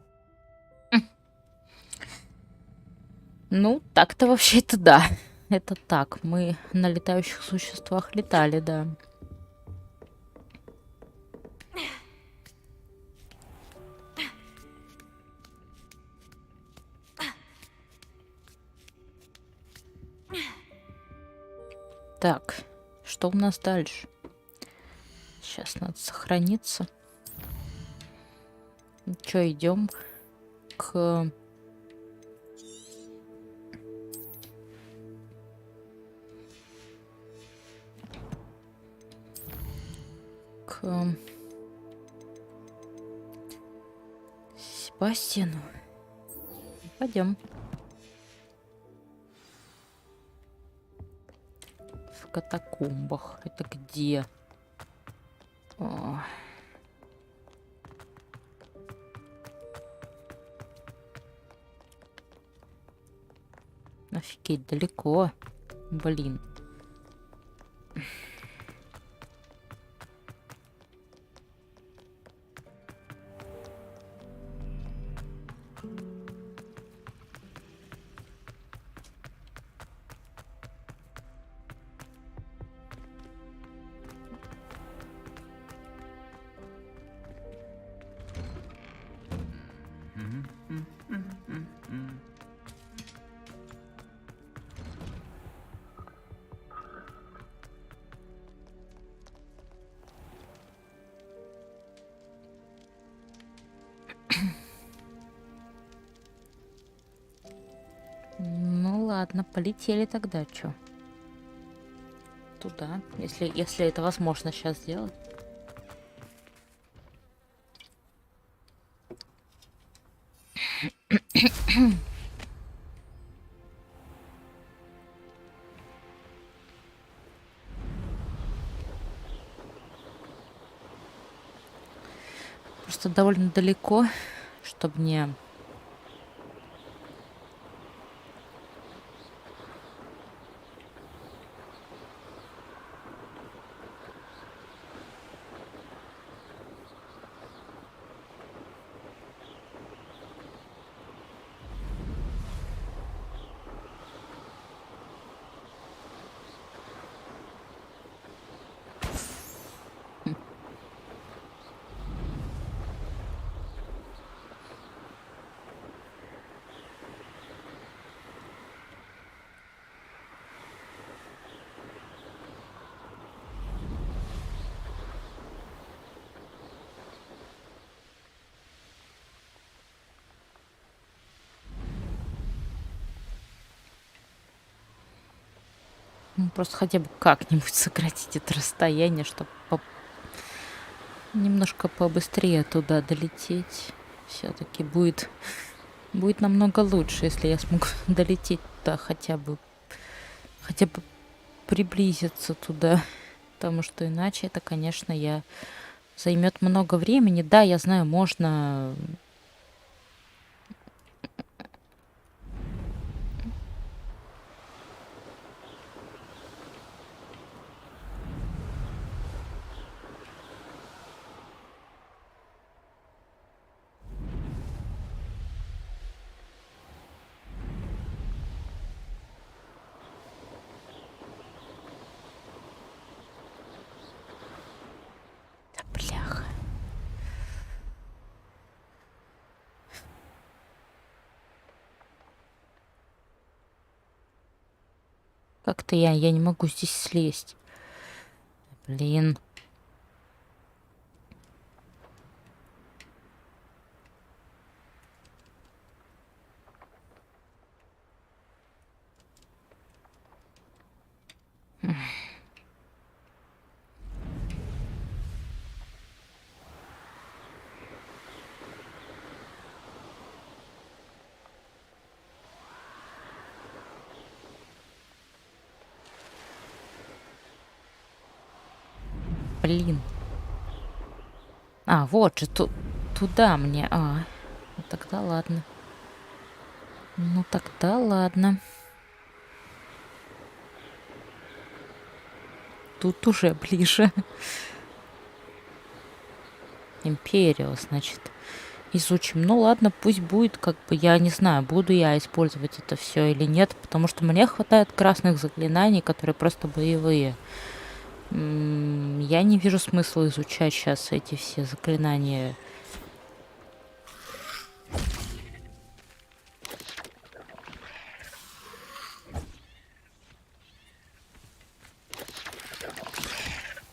Ну, так-то вообще-то да. Это так. Мы на летающих существах летали, да. Так, что у нас дальше? Сейчас надо сохраниться. Что, идем к... по стену. Пойдем. В катакомбах. Это где? О. Офигеть, далеко. Блин. Ну ладно, полетели тогда, чё? Туда, если это возможно сейчас сделать. Просто довольно далеко, чтобы не... Ну, просто хотя бы как-нибудь сократить это расстояние, чтобы немножко побыстрее туда долететь. Все-таки будет намного лучше, если я смогу долететь туда хотя бы приблизиться туда. Потому что иначе это, конечно, займет много времени. Да, я знаю, можно... Бляха. Как-то я не могу здесь слезть. Блин. Блин. А, вот же, туда мне. Ну, тогда ладно. Ну, тогда ладно. Тут уже ближе. Империал, значит. Изучим. Ну ладно, пусть будет, как бы, я не знаю, буду я использовать это все или нет, потому что мне хватает красных заклинаний, которые просто боевые. Я не вижу смысла изучать сейчас эти все заклинания.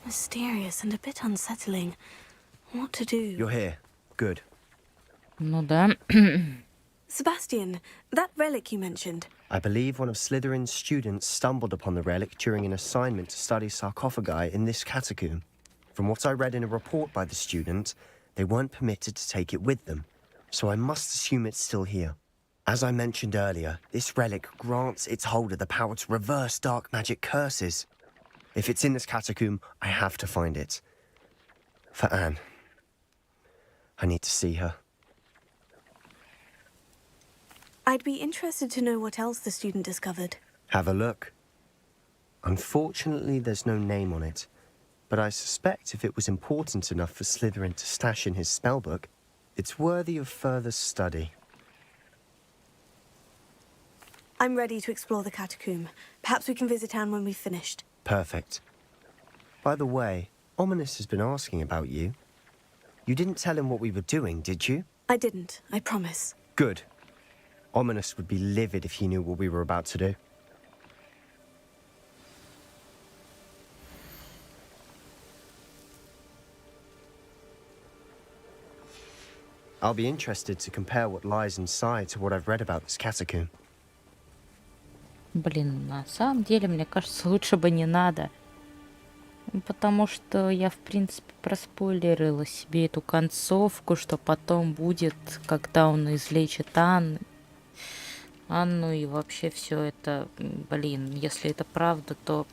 Mysterious and a bit unsettling. What to do? You're here. Good. Ну да. Sebastian, that relic you mentioned. I believe one of Slytherin's students stumbled upon the relic during an assignment to study sarcophagi in this catacomb. From what I read in a report by the student, they weren't permitted to take it with them. so I must assume it's still here. As I mentioned earlier, this relic grants its holder the power to reverse dark magic curses. If it's in this catacomb, I have to find it. For Anne. I need to see her. I'd be interested to know what else the student discovered. Have a look. Unfortunately, there's no name on it, but I suspect if it was important enough for Slytherin to stash in his spellbook, it's worthy of further study. I'm ready to explore the catacomb. Perhaps we can visit Anne when we've finished. Perfect. By the way, Ominous has been asking about you. You didn't tell him what we were doing, did you? I didn't, I promise. Good. Ominous would be livid if he knew what we were about to do. I'll be interested to compare what lies inside to what I've read about this catacomb. Блин, на самом деле, мне кажется, лучше бы не надо. Потому что я, в принципе, проспойлерила себе эту концовку, что потом будет, когда он излечит Анну и вообще все это, блин, если это правда, то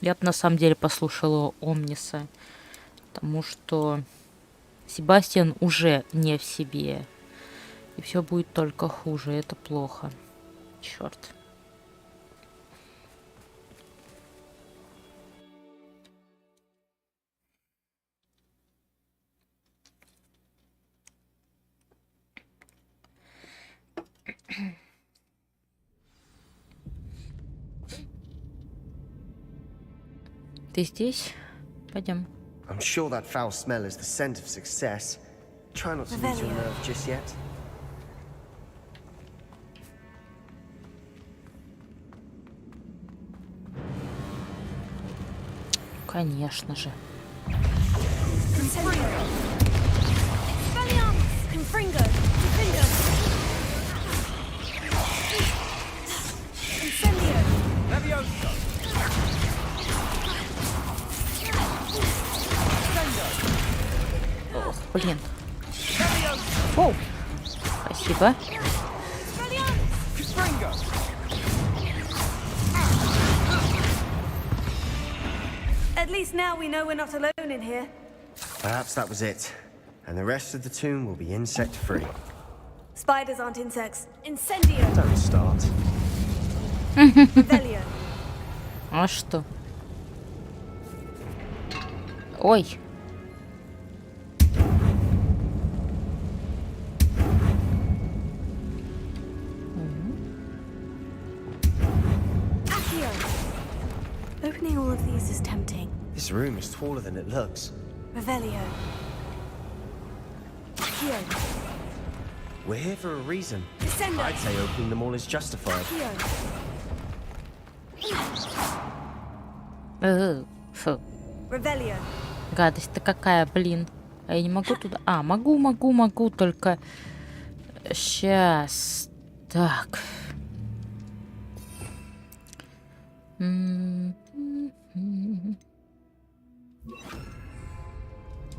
я бы на самом деле послушала Омниса, потому что Себастьян уже не в себе, и все будет только хуже, это плохо. Черт. Ты здесь? Пойдем. I'm sure that foul smell is the scent of success. Try not to lose your nerve just yet. Конечно же. Ох, блин. Оу. Спасибо. At least now we know we're not alone in here. Perhaps that was it. And the rest of the tomb will be insect-free. Spiders aren't insects. Incendio! Don't start. Revelio. А что? Ой. Opening all of these is tempting. This room is taller than it looks. Revelio. Accio. We're here for a reason. Descendo. I'd say opening them all is justified. Фу. Revelio. Гадость-то какая, блин. А я не могу туда... А, могу, только... Сейчас. Так.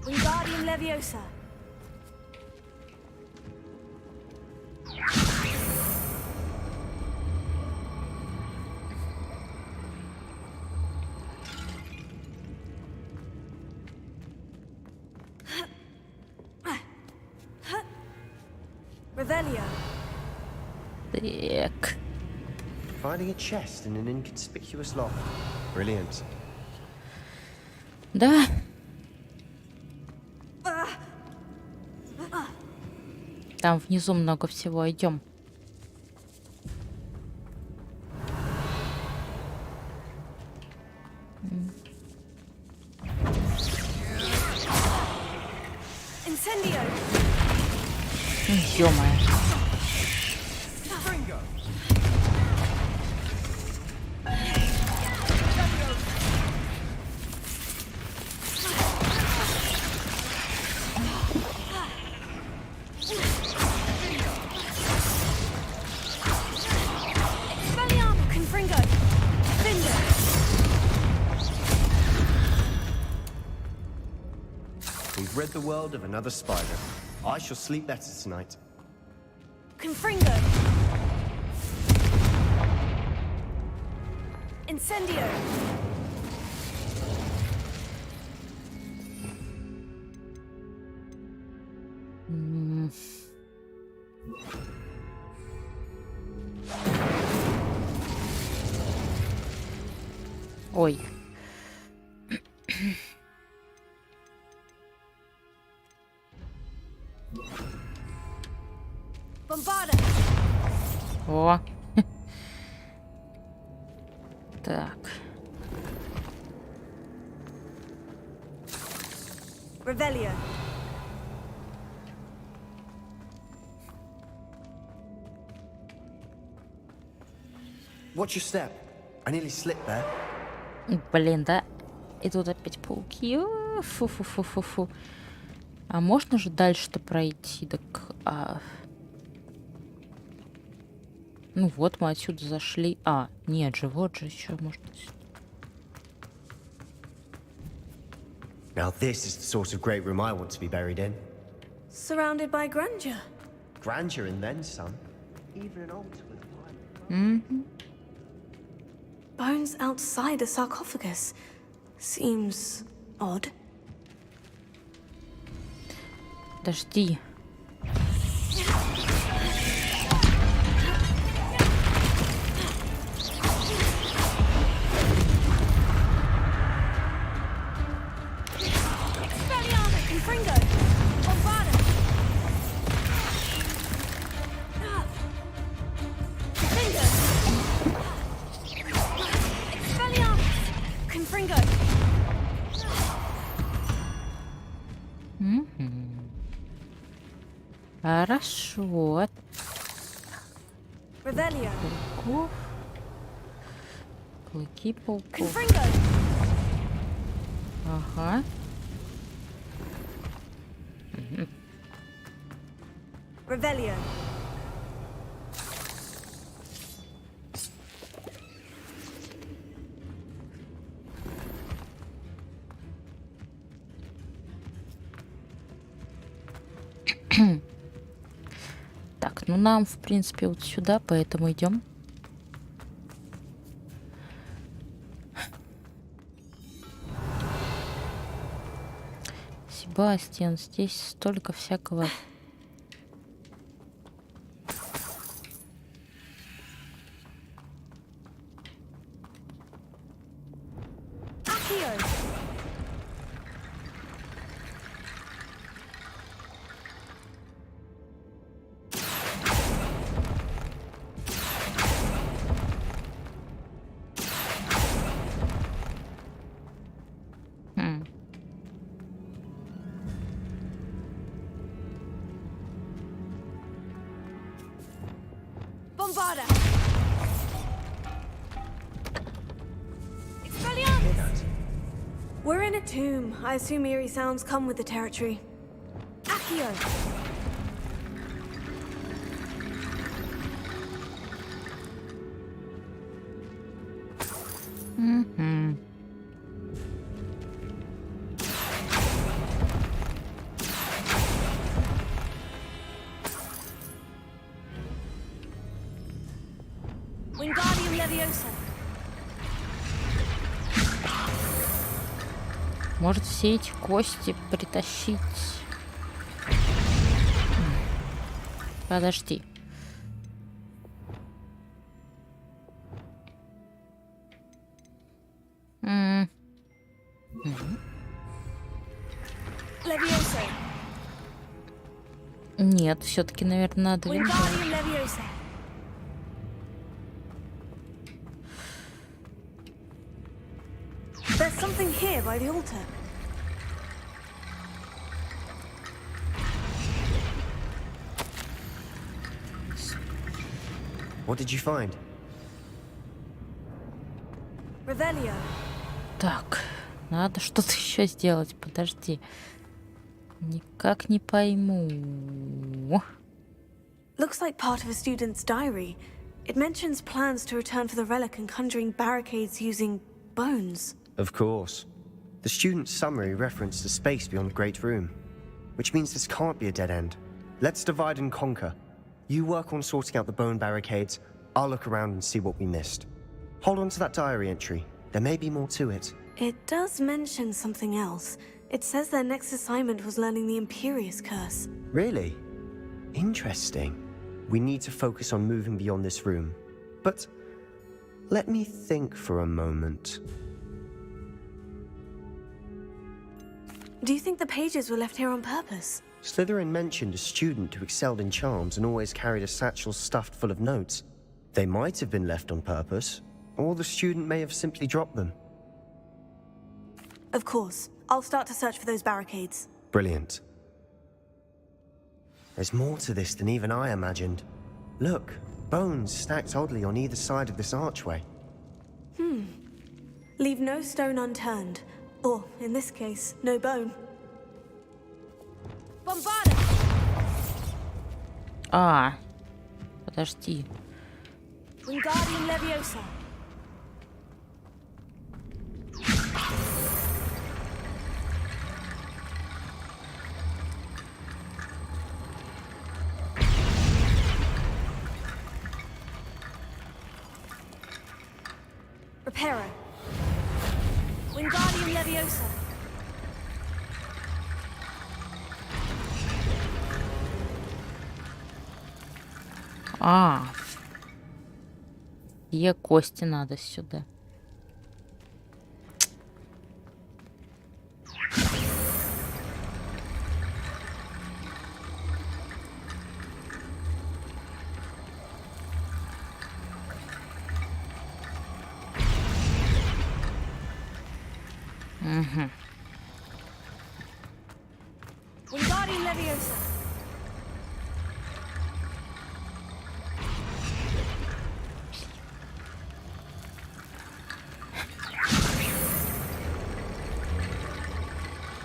Wingardium Leviosa. Revelio. Так. Finding a chest in an inconspicuous loft. Brilliant. Да. Там внизу много всего. Идем. Ё-моё. We've rid the world of another spider. I shall sleep better tonight. Confringo. Incendio. Ой. Bombarda. О. Так. Revelio. Watch your step. I nearly slipped there. Блин, да. И тут опять пауки. Фу-фу-фу-фу-фу. А можно же дальше-то пройти? Так, ну вот, мы отсюда зашли. Нет же, вот же еще можно. Now this is the sort of great room I want to be buried in. Surrounded by grandeur. Grandeur and then some. Even an altar with wine. Mm-hmm. Bones outside a sarcophagus. Seems odd. Подожди. Хорошо. Пауков. Клыки пауков. Ага. Revelio. Так, ну нам, в принципе, вот сюда, поэтому идем. Себастьян, здесь столько всякого. Bombarda. We're in a tomb. I assume eerie sounds come with the territory. Accio. Mm-hmm. Wingardium Leviosa. Может, все эти кости притащить? Подожди. Leviosa. Нет, все-таки, наверное, надо Wingardium Leviosa. There's something here by the altar. What did you find? Revelio. Так, надо что-то еще сделать. Подожди. Никак не пойму. Looks like part of a student's diary. It mentions plans to return for the relic and conjuring barricades using bones. Of course. The student's summary referenced a space beyond the Great Room, which means this can't be a dead end. Let's divide and conquer. You work on sorting out the bone barricades. I'll look around and see what we missed. Hold on to that diary entry. There may be more to it. It does mention something else. It says their next assignment was learning the Imperious Curse. Really? Interesting. We need to focus on moving beyond this room. But let me think for a moment. Do you think the pages were left here on purpose? Slytherin mentioned a student who excelled in charms and always carried a satchel stuffed full of notes. They might have been left on purpose, or the student may have simply dropped them. Of course. I'll start to search for those barricades. Brilliant. There's more to this than even I imagined. Look, bones stacked oddly on either side of this archway. Leave no stone unturned. Or, in this case, no bone. Подожди. Wingardium Leviosa. Reparo. Wingardium Leviosa. Где кости надо сюда? Wingardium Leviosa.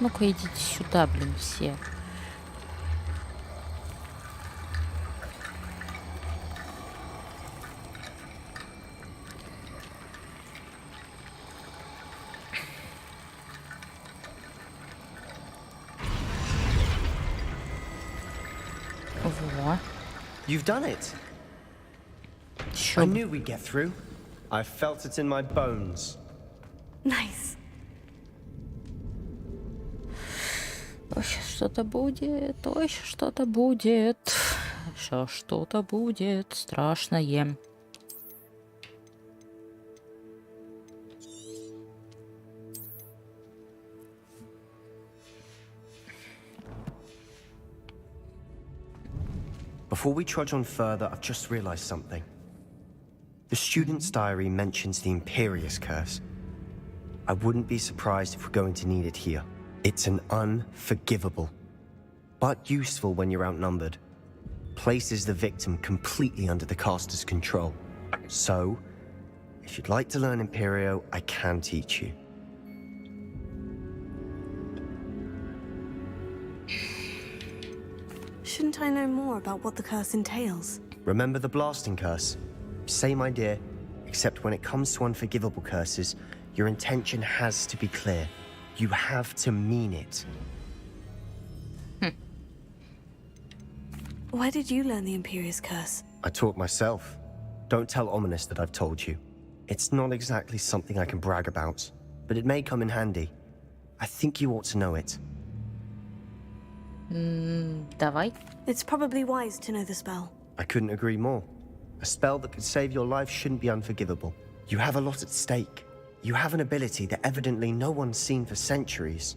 Ну-ка идите сюда, блин, все. Во. You've done it. I knew we'd get through. I felt it in my bones. Nice. Сейчас что-то будет, ой, сейчас что-то будет. Сейчас что-то будет страшное. Before we trudge on further, I've just realized something. The student's diary mentions the Imperious Curse. I wouldn't be surprised if we're going to need it here. It's an unforgivable, but useful when you're outnumbered. Places the victim completely under the caster's control. So, if you'd like to learn Imperio, I can teach you. Shouldn't I know more about what the curse entails? Remember the blasting curse? Same idea, except when it comes to unforgivable curses, your intention has to be clear. You have to mean it. Where did you learn the Imperious Curse? I taught myself. Don't tell Ominous that I've told you. It's not exactly something I can brag about, but it may come in handy. I think you ought to know it. Давай. It's probably wise to know the spell. I couldn't agree more. A spell that could save your life shouldn't be unforgivable. You have a lot at stake. You have an ability that evidently no one's seen for centuries.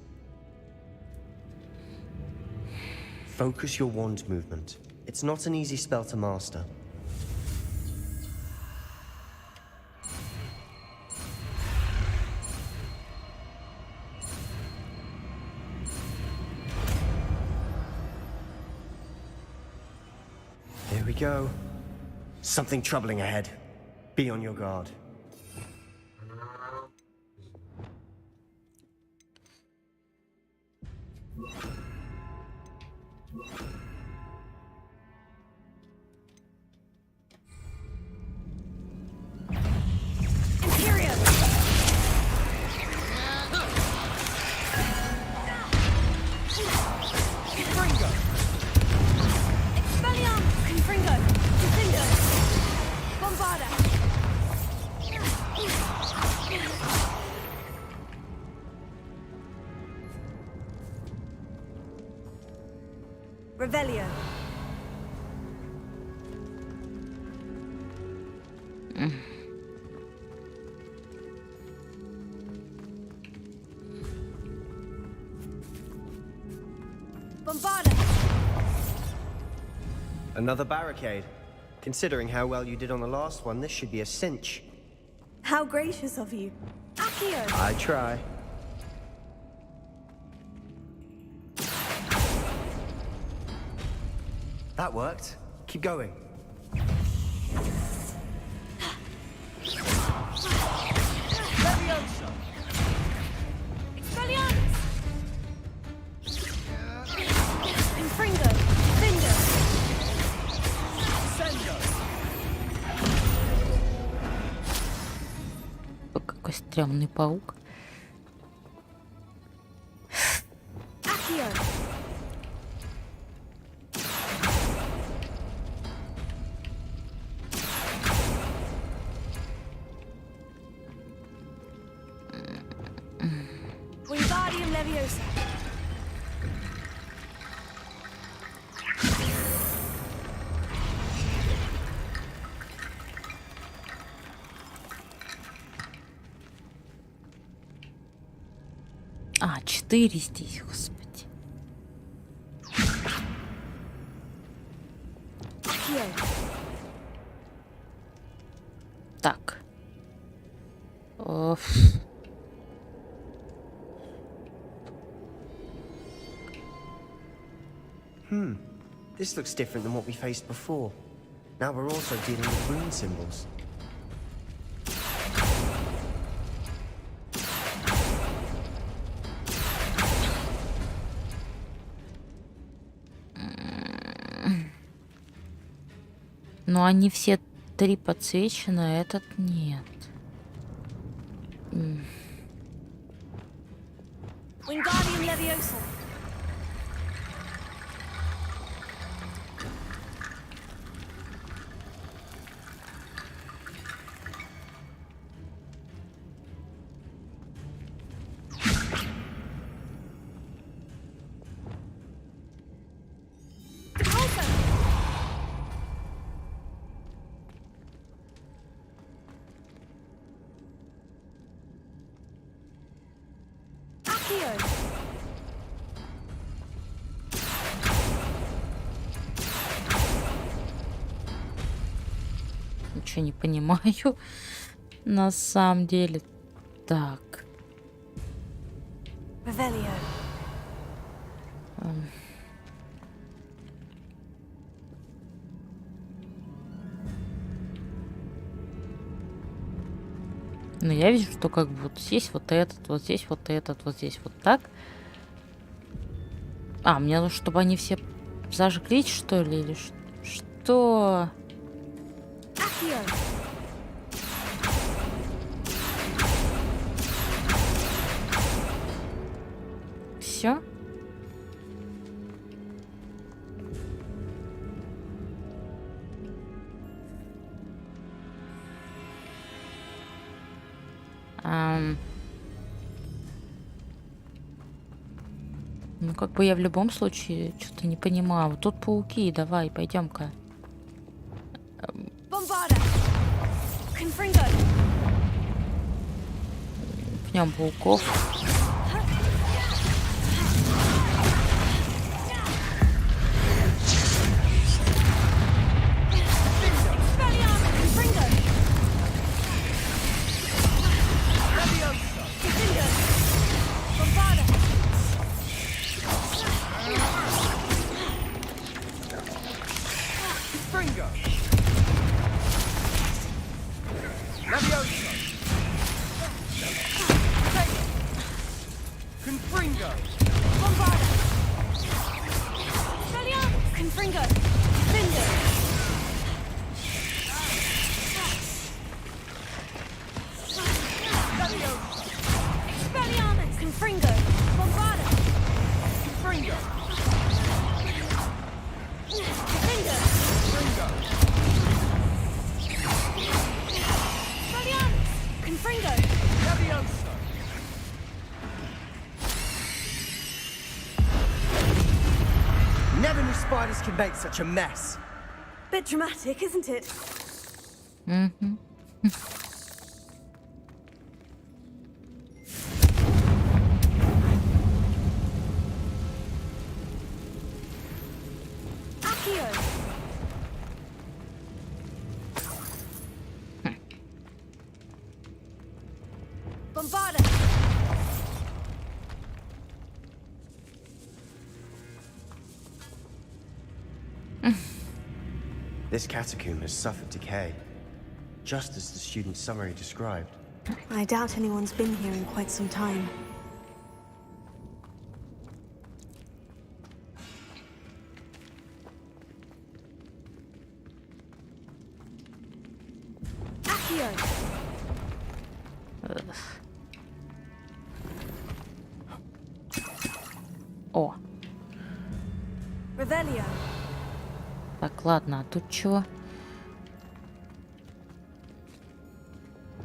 Focus your wand movement. It's not an easy spell to master. Here we go. Something troubling ahead. Be on your guard. Expelliarmus! Confringo! Revelio. Bombarda. Another barricade. Considering how well you did on the last one, this should be a cinch. How gracious of you. Accio. I try. That worked. Keep going. Leviosa. Expelliarmus. Confringo. Finger. Sendo. Какой стрёмный паук. Accio. Wingardium Leviosa. А, 4 здесь, господи. Accio. Так. Оф. This looks different than what we faced before. Now we're also dealing with rune symbols. Но они все 3 подсвечены, а этот нет. Wingardium Leviosa. Ничего не понимаю. На самом деле. Так. Revelio. Но я вижу, что как бы вот здесь вот этот, вот здесь вот этот, вот здесь вот так. А, мне нужно, чтобы они все зажглись, что ли, или что? Все? Ну, как бы я в любом случае что-то не понимаю. Вот тут пауки, давай, пойдем-ка. Пнем пауков. spiders can make such a mess. Bit dramatic, isn't it? Mm-hmm. This catacomb has suffered decay, just as the student's summary described. I doubt anyone's been here in quite some time. О. Revelio. Так, ладно, а тут чего?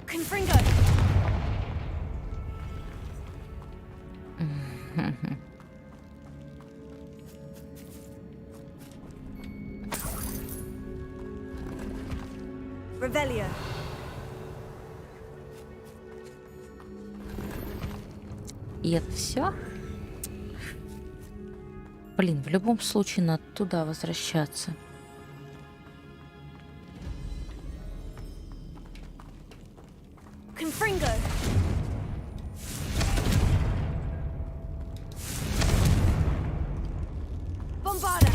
Confringo. Revelio. И это все? Блин, в любом случае надо туда возвращаться. Confringo. Bombarda.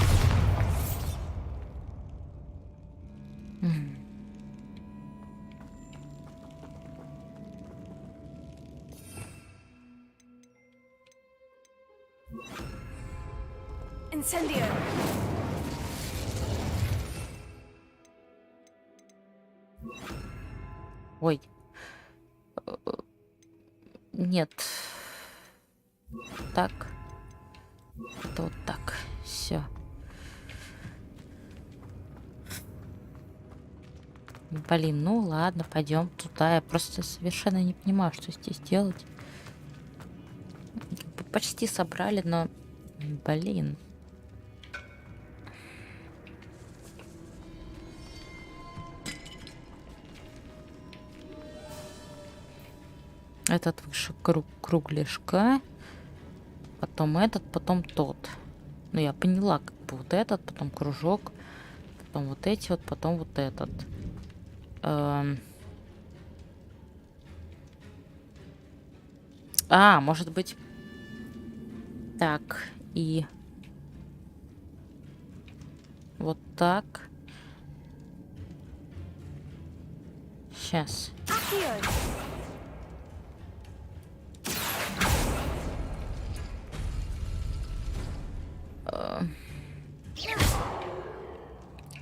Incendio. Ой. Нет. Так. Это вот так. Все. Блин, ну ладно, пойдем туда. Я просто совершенно не понимаю, что здесь делать. Почти собрали, но... Блин. Этот выше кругляшка. Потом этот, потом тот. Ну, я поняла, как бы вот этот, потом кружок. Потом вот эти вот, потом вот этот. А, может быть... Так, и... Вот так. Сейчас.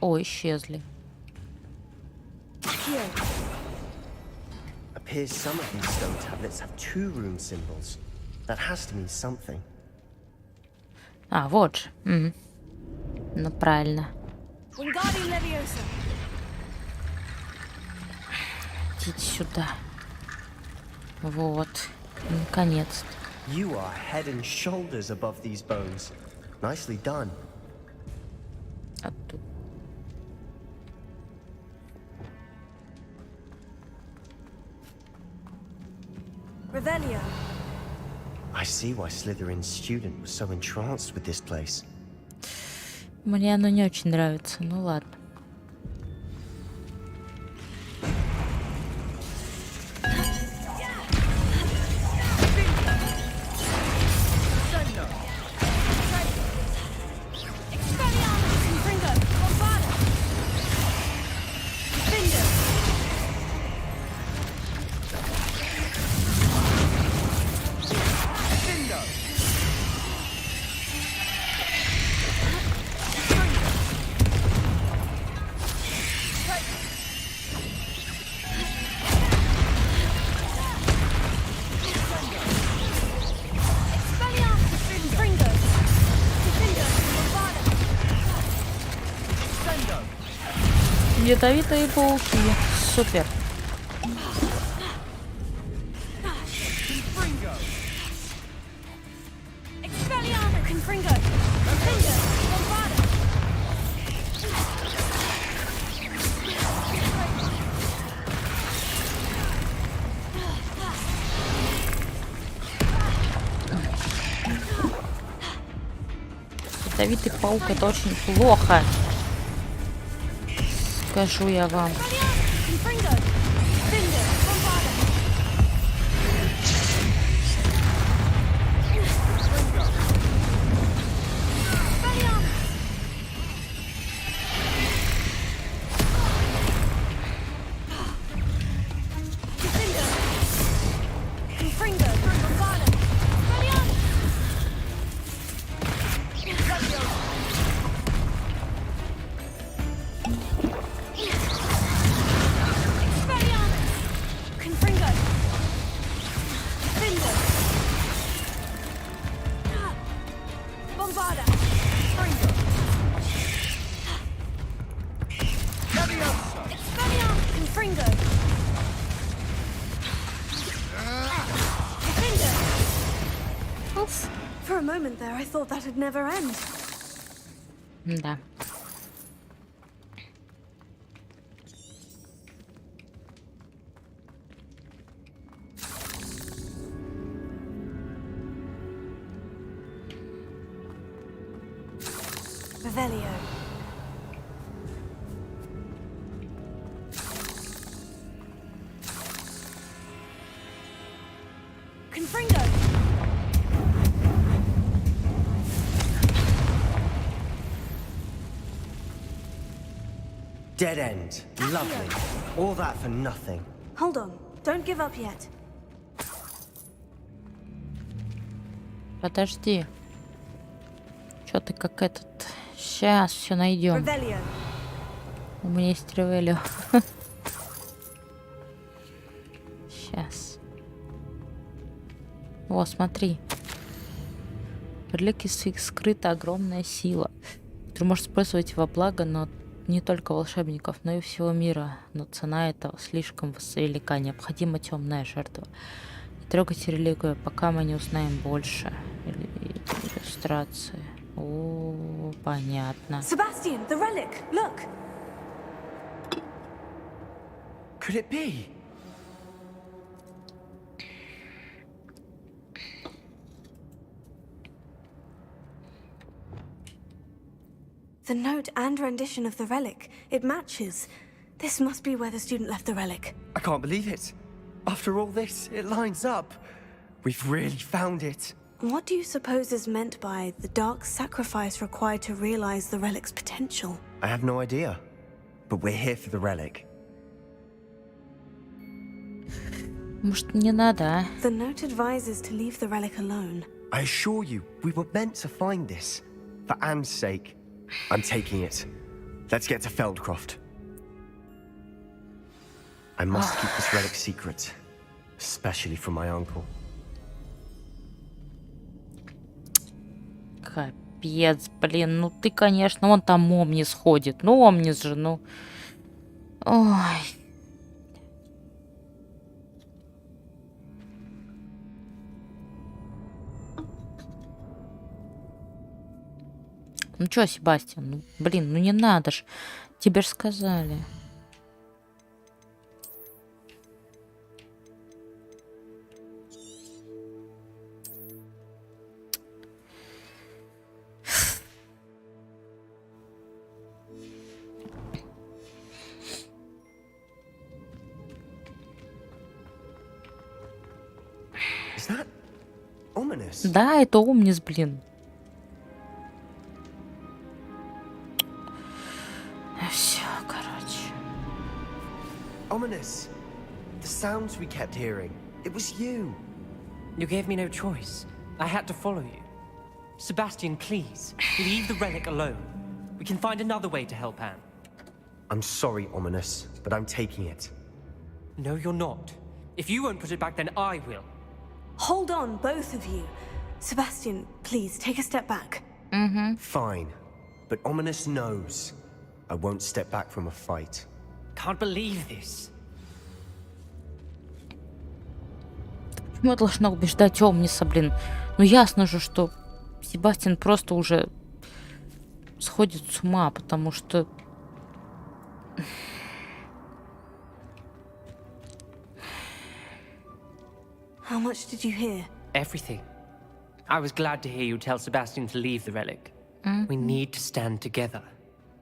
О, исчезли. Appears some of these stone tablets have two rune symbols. That has to mean something. А, вот же. Ну, правильно. Идите сюда. Вот. Наконец-то. You are head and shoulders above these bones. Nicely done. А тут... Revelio. I see why Slytherin's student was so entranced with this place. Мне оно не очень нравится, ну ладно. Ядовитые пауки. Супер. Ядовитый паук — это очень плохо. Скажу я вам. For a moment there, I thought that'd never end. Да. Revelio. Confringo. Dead end. Lovely. All that for nothing. Hold on. Don't give up yet. Подожди. Чё ты как этот? Сейчас все найдем. Revelio. У меня есть Ревелио. Сейчас. О, смотри. В реликвии скрыта огромная сила, которую можно использовать во благо, но не только волшебников, но и всего мира. Но цена этого слишком велика. Необходима темная жертва. Не трогайте реликвию, пока мы не узнаем больше. Иллюстрации. О, понятно. Sebastian, the relic. Look. Could it be? The note and rendition of the relic. It matches. This must be where the student left the relic. I can't believe it. After all this, it lines up. We've really found it. What do you suppose is meant by the dark sacrifice required to realize the relic's potential? I have no idea. But we're here for the relic. Может, не надо, а? The note advises to leave the relic alone. I assure you, we were meant to find this. For Anne's sake. I'm taking it. Let's get to Feldcroft. I must keep this relic secret. Especially from my uncle. Капец, блин, ну ты, конечно, вон там Омнис ходит. Ну, Омнис же, ну. Ой. Ну чё, Себастьян, ну, блин, ну не надо ж. Тебе ж сказали. Да, это Омнис, блин. Все, короче. Ominous. The sounds we kept hearing. It was you. You gave me no choice. I had to follow you. Sebastian, please, leave the relic alone. We can find another way to help Anne. I'm sorry, Ominous, but I'm taking it. No, you're not. If you won't put it back, then I will. Hold on, both of you. Sebastian, please, take a step back. Fine. But Ominous knows. I won't step back from a fight. Can't believe this. Почему я должна убеждать Омниса, блин? Ну ясно же, что Себастьян просто уже сходит с ума, потому что... How much did you hear? Everything. I was glad to hear you tell Sebastian to leave the relic. We need to stand together.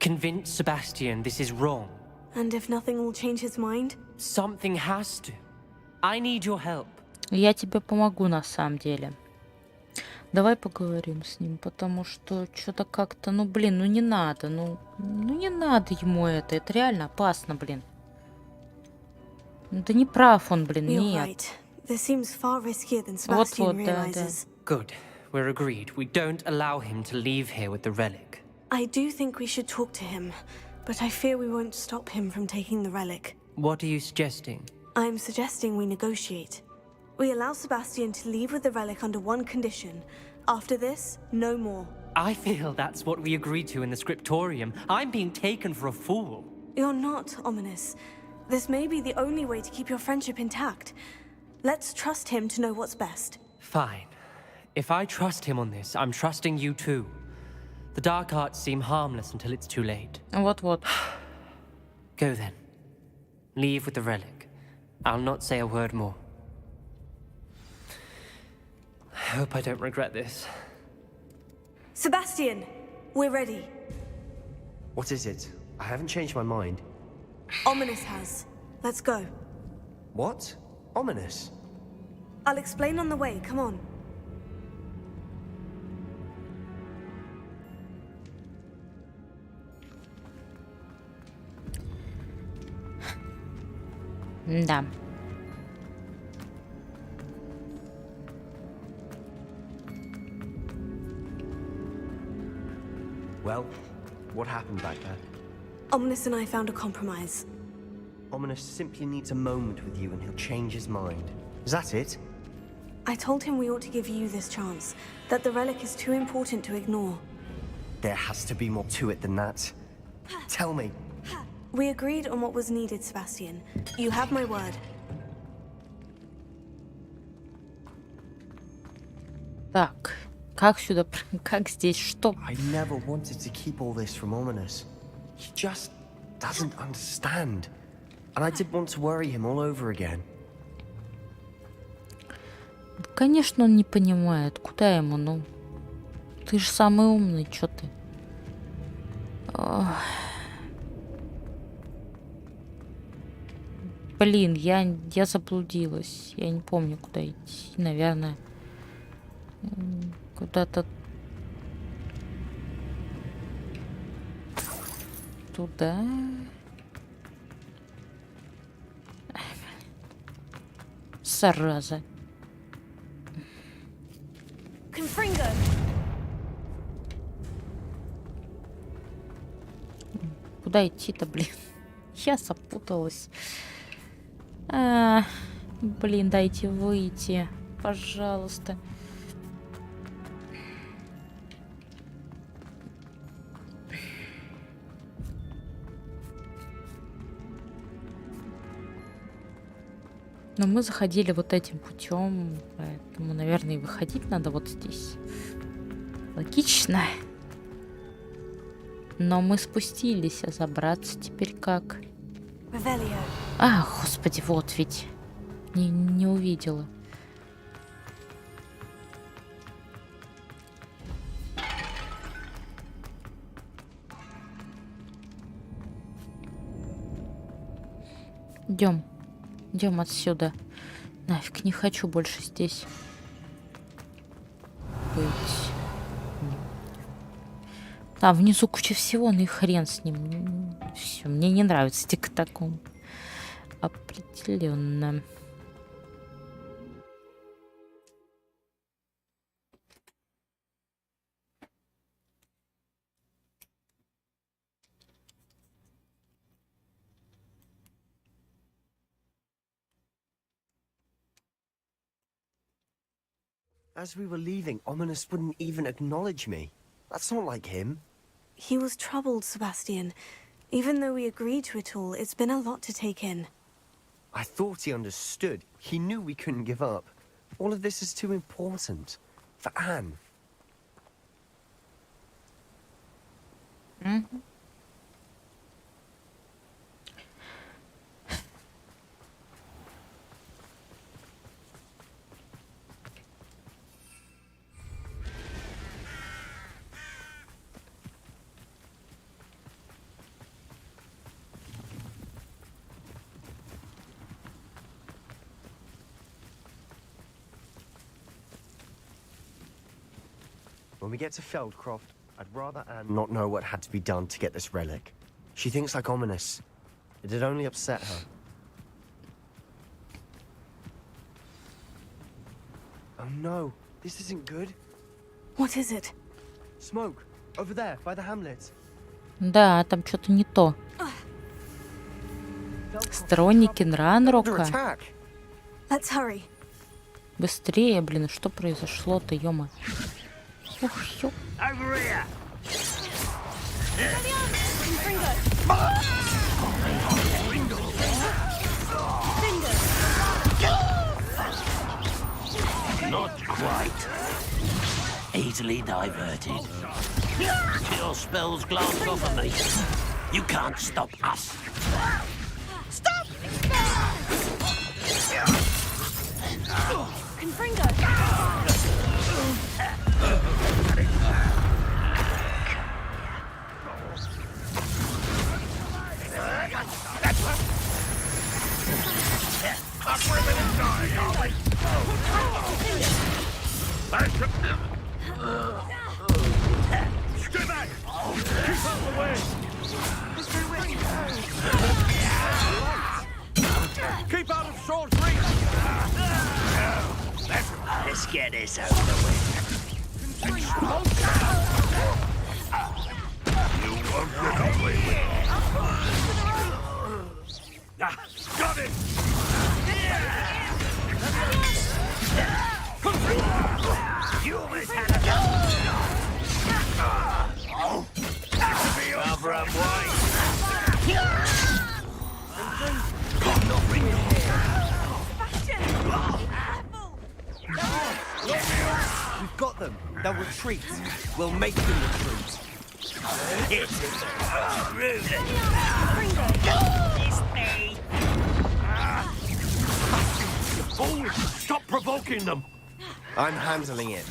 Convince Sebastian this is wrong. And if nothing will change his mind? Something has to. I need your help. Я тебе помогу на самом деле. Давай поговорим с ним, потому что что-то как-то, ну блин, ну не надо, ну не надо ему это реально опасно, блин. Да не прав он, блин, нет. Вот-вот, да. Good. We're agreed. We don't allow him to leave here with the relic. I do think we should talk to him, but I fear we won't stop him from taking the relic. What are you suggesting? I'm suggesting we negotiate. We allow Sebastian to leave with the relic under one condition. After this, no more. I feel that's what we agreed to in the scriptorium. I'm being taken for a fool. You're not, Ominous. This may be the only way to keep your friendship intact. Let's trust him to know what's best. Fine. If I trust him on this, I'm trusting you too. The dark arts seem harmless until it's too late. Вот-вот. Go then. Leave with the relic. I'll not say a word more. I hope I don't regret this. Sebastian, we're ready. What is it? I haven't changed my mind. Ominous has. Let's go. What? Ominous? I'll explain on the way, come on. Да. Well, what happened back there? Ominous and I found a compromise. Ominous simply needs a moment with you and he'll change his mind. Is that it? I told him we ought to give you this chance, that the relic is too important to ignore. There has to be more to it than that. Tell me. We agreed on what was needed, Sebastian. You have my word. Так, как сюда, как здесь, что? I never wanted to keep all this from Ominous. He just doesn't understand. And I didn't want to worry him all over again. Конечно, он не понимает. Куда ему, ну? Ты же самый умный, чё ты? Ох. Блин, я заблудилась. Я не помню, куда идти. Наверное, куда-то туда. Зараза. Куда идти-то, блин? Я запуталась. Блин, дайте выйти, пожалуйста. Но мы заходили вот этим путем, поэтому, наверное, и выходить надо вот здесь. Логично. Но мы спустились, а забраться теперь как? А, господи, вот ведь. Не увидела. Идем. Идем отсюда. Нафиг, не хочу больше здесь быть. Там внизу куча всего, ну и хрен с ним. Все, мне не нравится эти катакомбы. Определенно. As we were leaving, Ominous wouldn't even acknowledge me. That's not like him. He was troubled, Sebastian. Even though we agreed to it all, it's been a lot to take in. I thought he understood. He knew we couldn't give up. All of this is too important. For Anne. Mm-hmm. When we get to Feldcroft, I'd rather Anne not know what had to be done to get this relic. She thinks like ominous. It'd only upset her. Oh no, this isn't good. What is it? Smoke, over there, by the hamlet. Да, там что-то не то. Сторонники Ранрока. Let's hurry. Быстрее, блин, что произошло-то, ёма. Ух, ё. Not quite. Easily diverted. Your spells glance off of me. You can't stop us. Stop! Confringo! Stay back! Keep out the way! Keep out of sword's reach! Let's get this out of the way. You won't get away with it. Got it! You almost had a cover up wide. We've got them. They'll retreat. We'll make them retreat. It is rude. It's me. You fool! Stop provoking them. I'm handling it.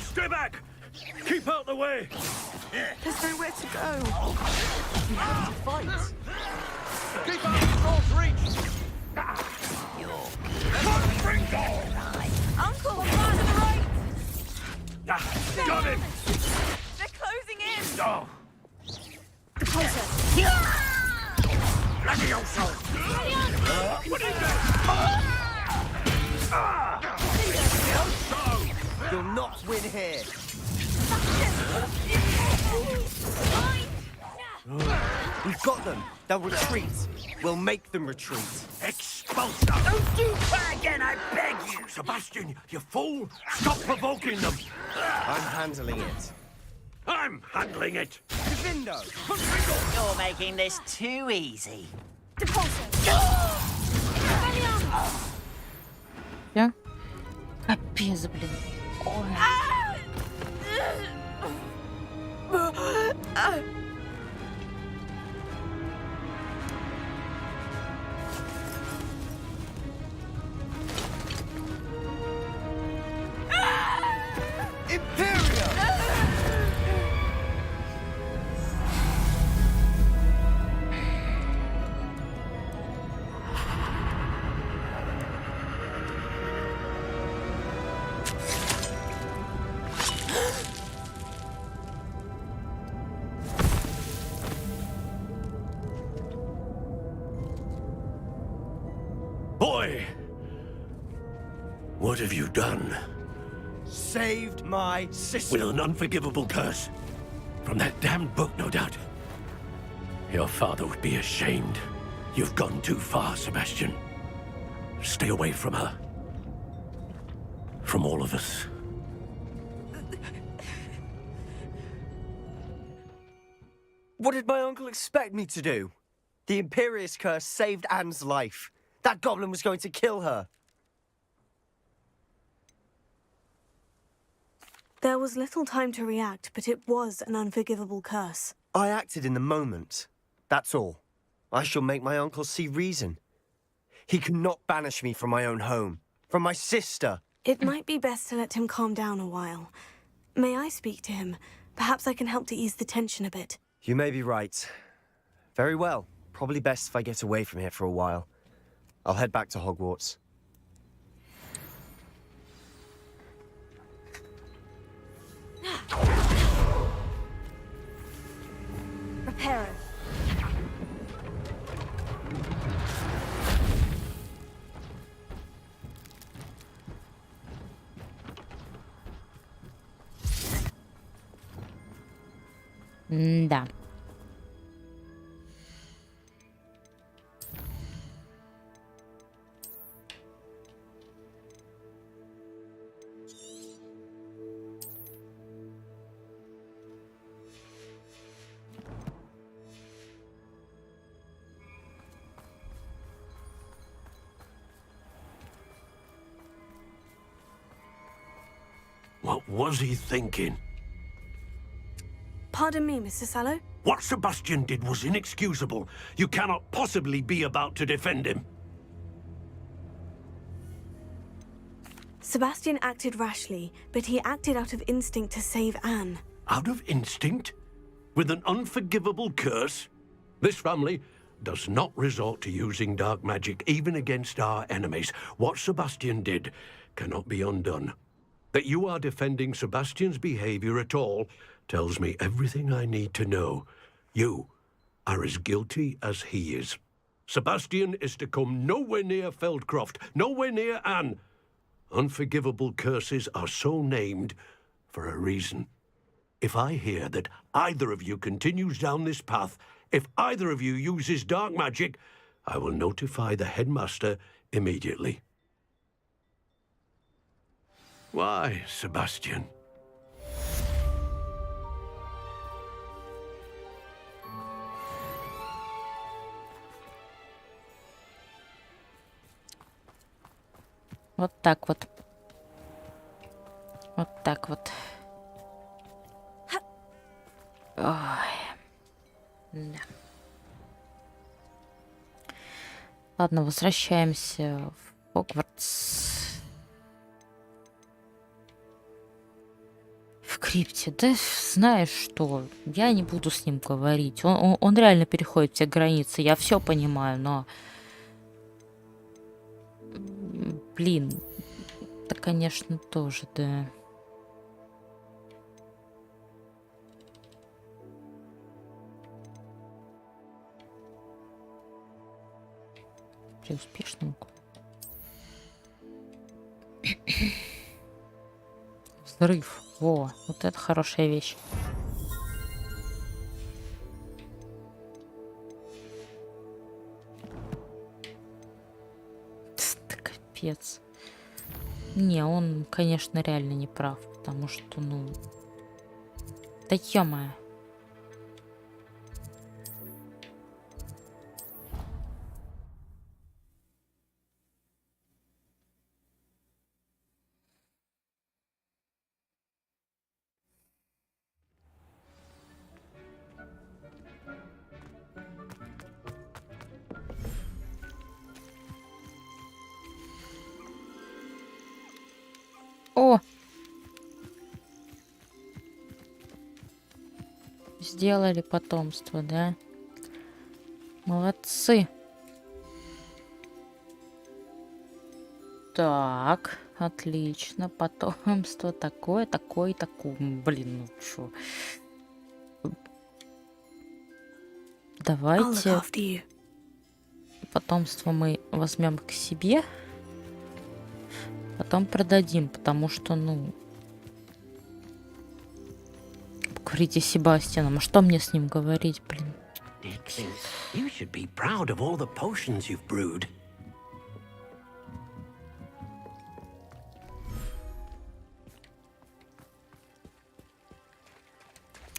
Stay back! Keep out the way! There's nowhere to go. We have to fight. Keep out of Troll's reach! Uncle, to the right! Got it! They're closing in! Oh. Bloody old soul! What is that? You'll not win here. We've got them. They'll retreat. We'll make them retreat. Expulso! Don't do that again, I beg you! Sebastian, you fool! Stop provoking them! I'm handling it. I'm handling it! Vindo! You're making this too easy. Я? Капец, блин. Ой. Boy! What have you done? Saved my sister. With an unforgivable curse. From that damned book, no doubt. Your father would be ashamed. You've gone too far, Sebastian. Stay away from her. From all of us. What did my uncle expect me to do? The Imperious curse saved Anne's life. That goblin was going to kill her. There was little time to react, but it was an unforgivable curse. I acted in the moment. That's all. I shall make my uncle see reason. He cannot banish me from my own home, from my sister. It might be best to let him calm down a while. May I speak to him? Perhaps I can help to ease the tension a bit. You may be right. Very well. Probably best if I get away from here for a while. I'll head back to Hogwarts. Reparo. Да. What was he thinking? Pardon me, Mr. Sallow. What Sebastian did was inexcusable. You cannot possibly be about to defend him. Sebastian acted rashly, but he acted out of instinct to save Anne. Out of instinct? With an unforgivable curse? This family does not resort to using dark magic even against our enemies. What Sebastian did cannot be undone. That you are defending Sebastian's behavior at all tells me everything I need to know. You are as guilty as he is. Sebastian is to come nowhere near Feldcroft, nowhere near Anne. Unforgivable curses are so named for a reason. If I hear that either of you continues down this path, if either of you uses dark magic, I will notify the headmaster immediately. Why, Sebastian? Вот так вот. Вот так вот. Ой. Да. Ладно, возвращаемся в Хогвартс. В крипте. Да знаешь что, я не буду с ним говорить. Он реально переходит все границы. Я все понимаю, но... Блин, это, конечно, тоже, да. При успешном. Взрыв. Во, вот это хорошая вещь. Капец. Не, он, конечно, реально не прав, потому что, ну... Да ё-моё. О! Сделали потомство, да? Молодцы. Так, отлично. Потомство такое, такое, такое. Блин, ну чё. Давайте потомство мы возьмем к себе. Потом продадим, потому что, ну... Говорите с Себастьяном. А что мне с ним говорить, блин? You should be proud of all the potions you've brewed.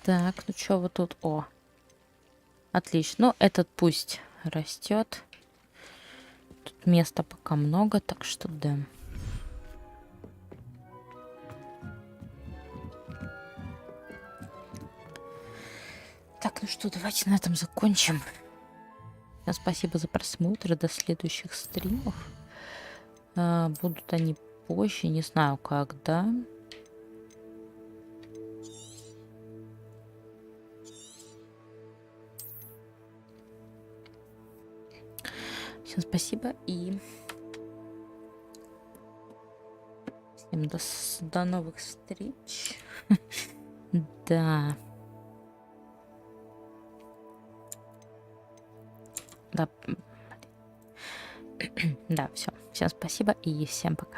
Так, ну что вот тут? О, отлично. Ну, этот пусть растет. Тут места пока много, так что да. Так, ну что, давайте на этом закончим. Спасибо за просмотр. До следующих стримов. Будут они позже, не знаю когда. Всем спасибо и всем до новых встреч. Да. Да. Да, все. Всем спасибо и всем пока.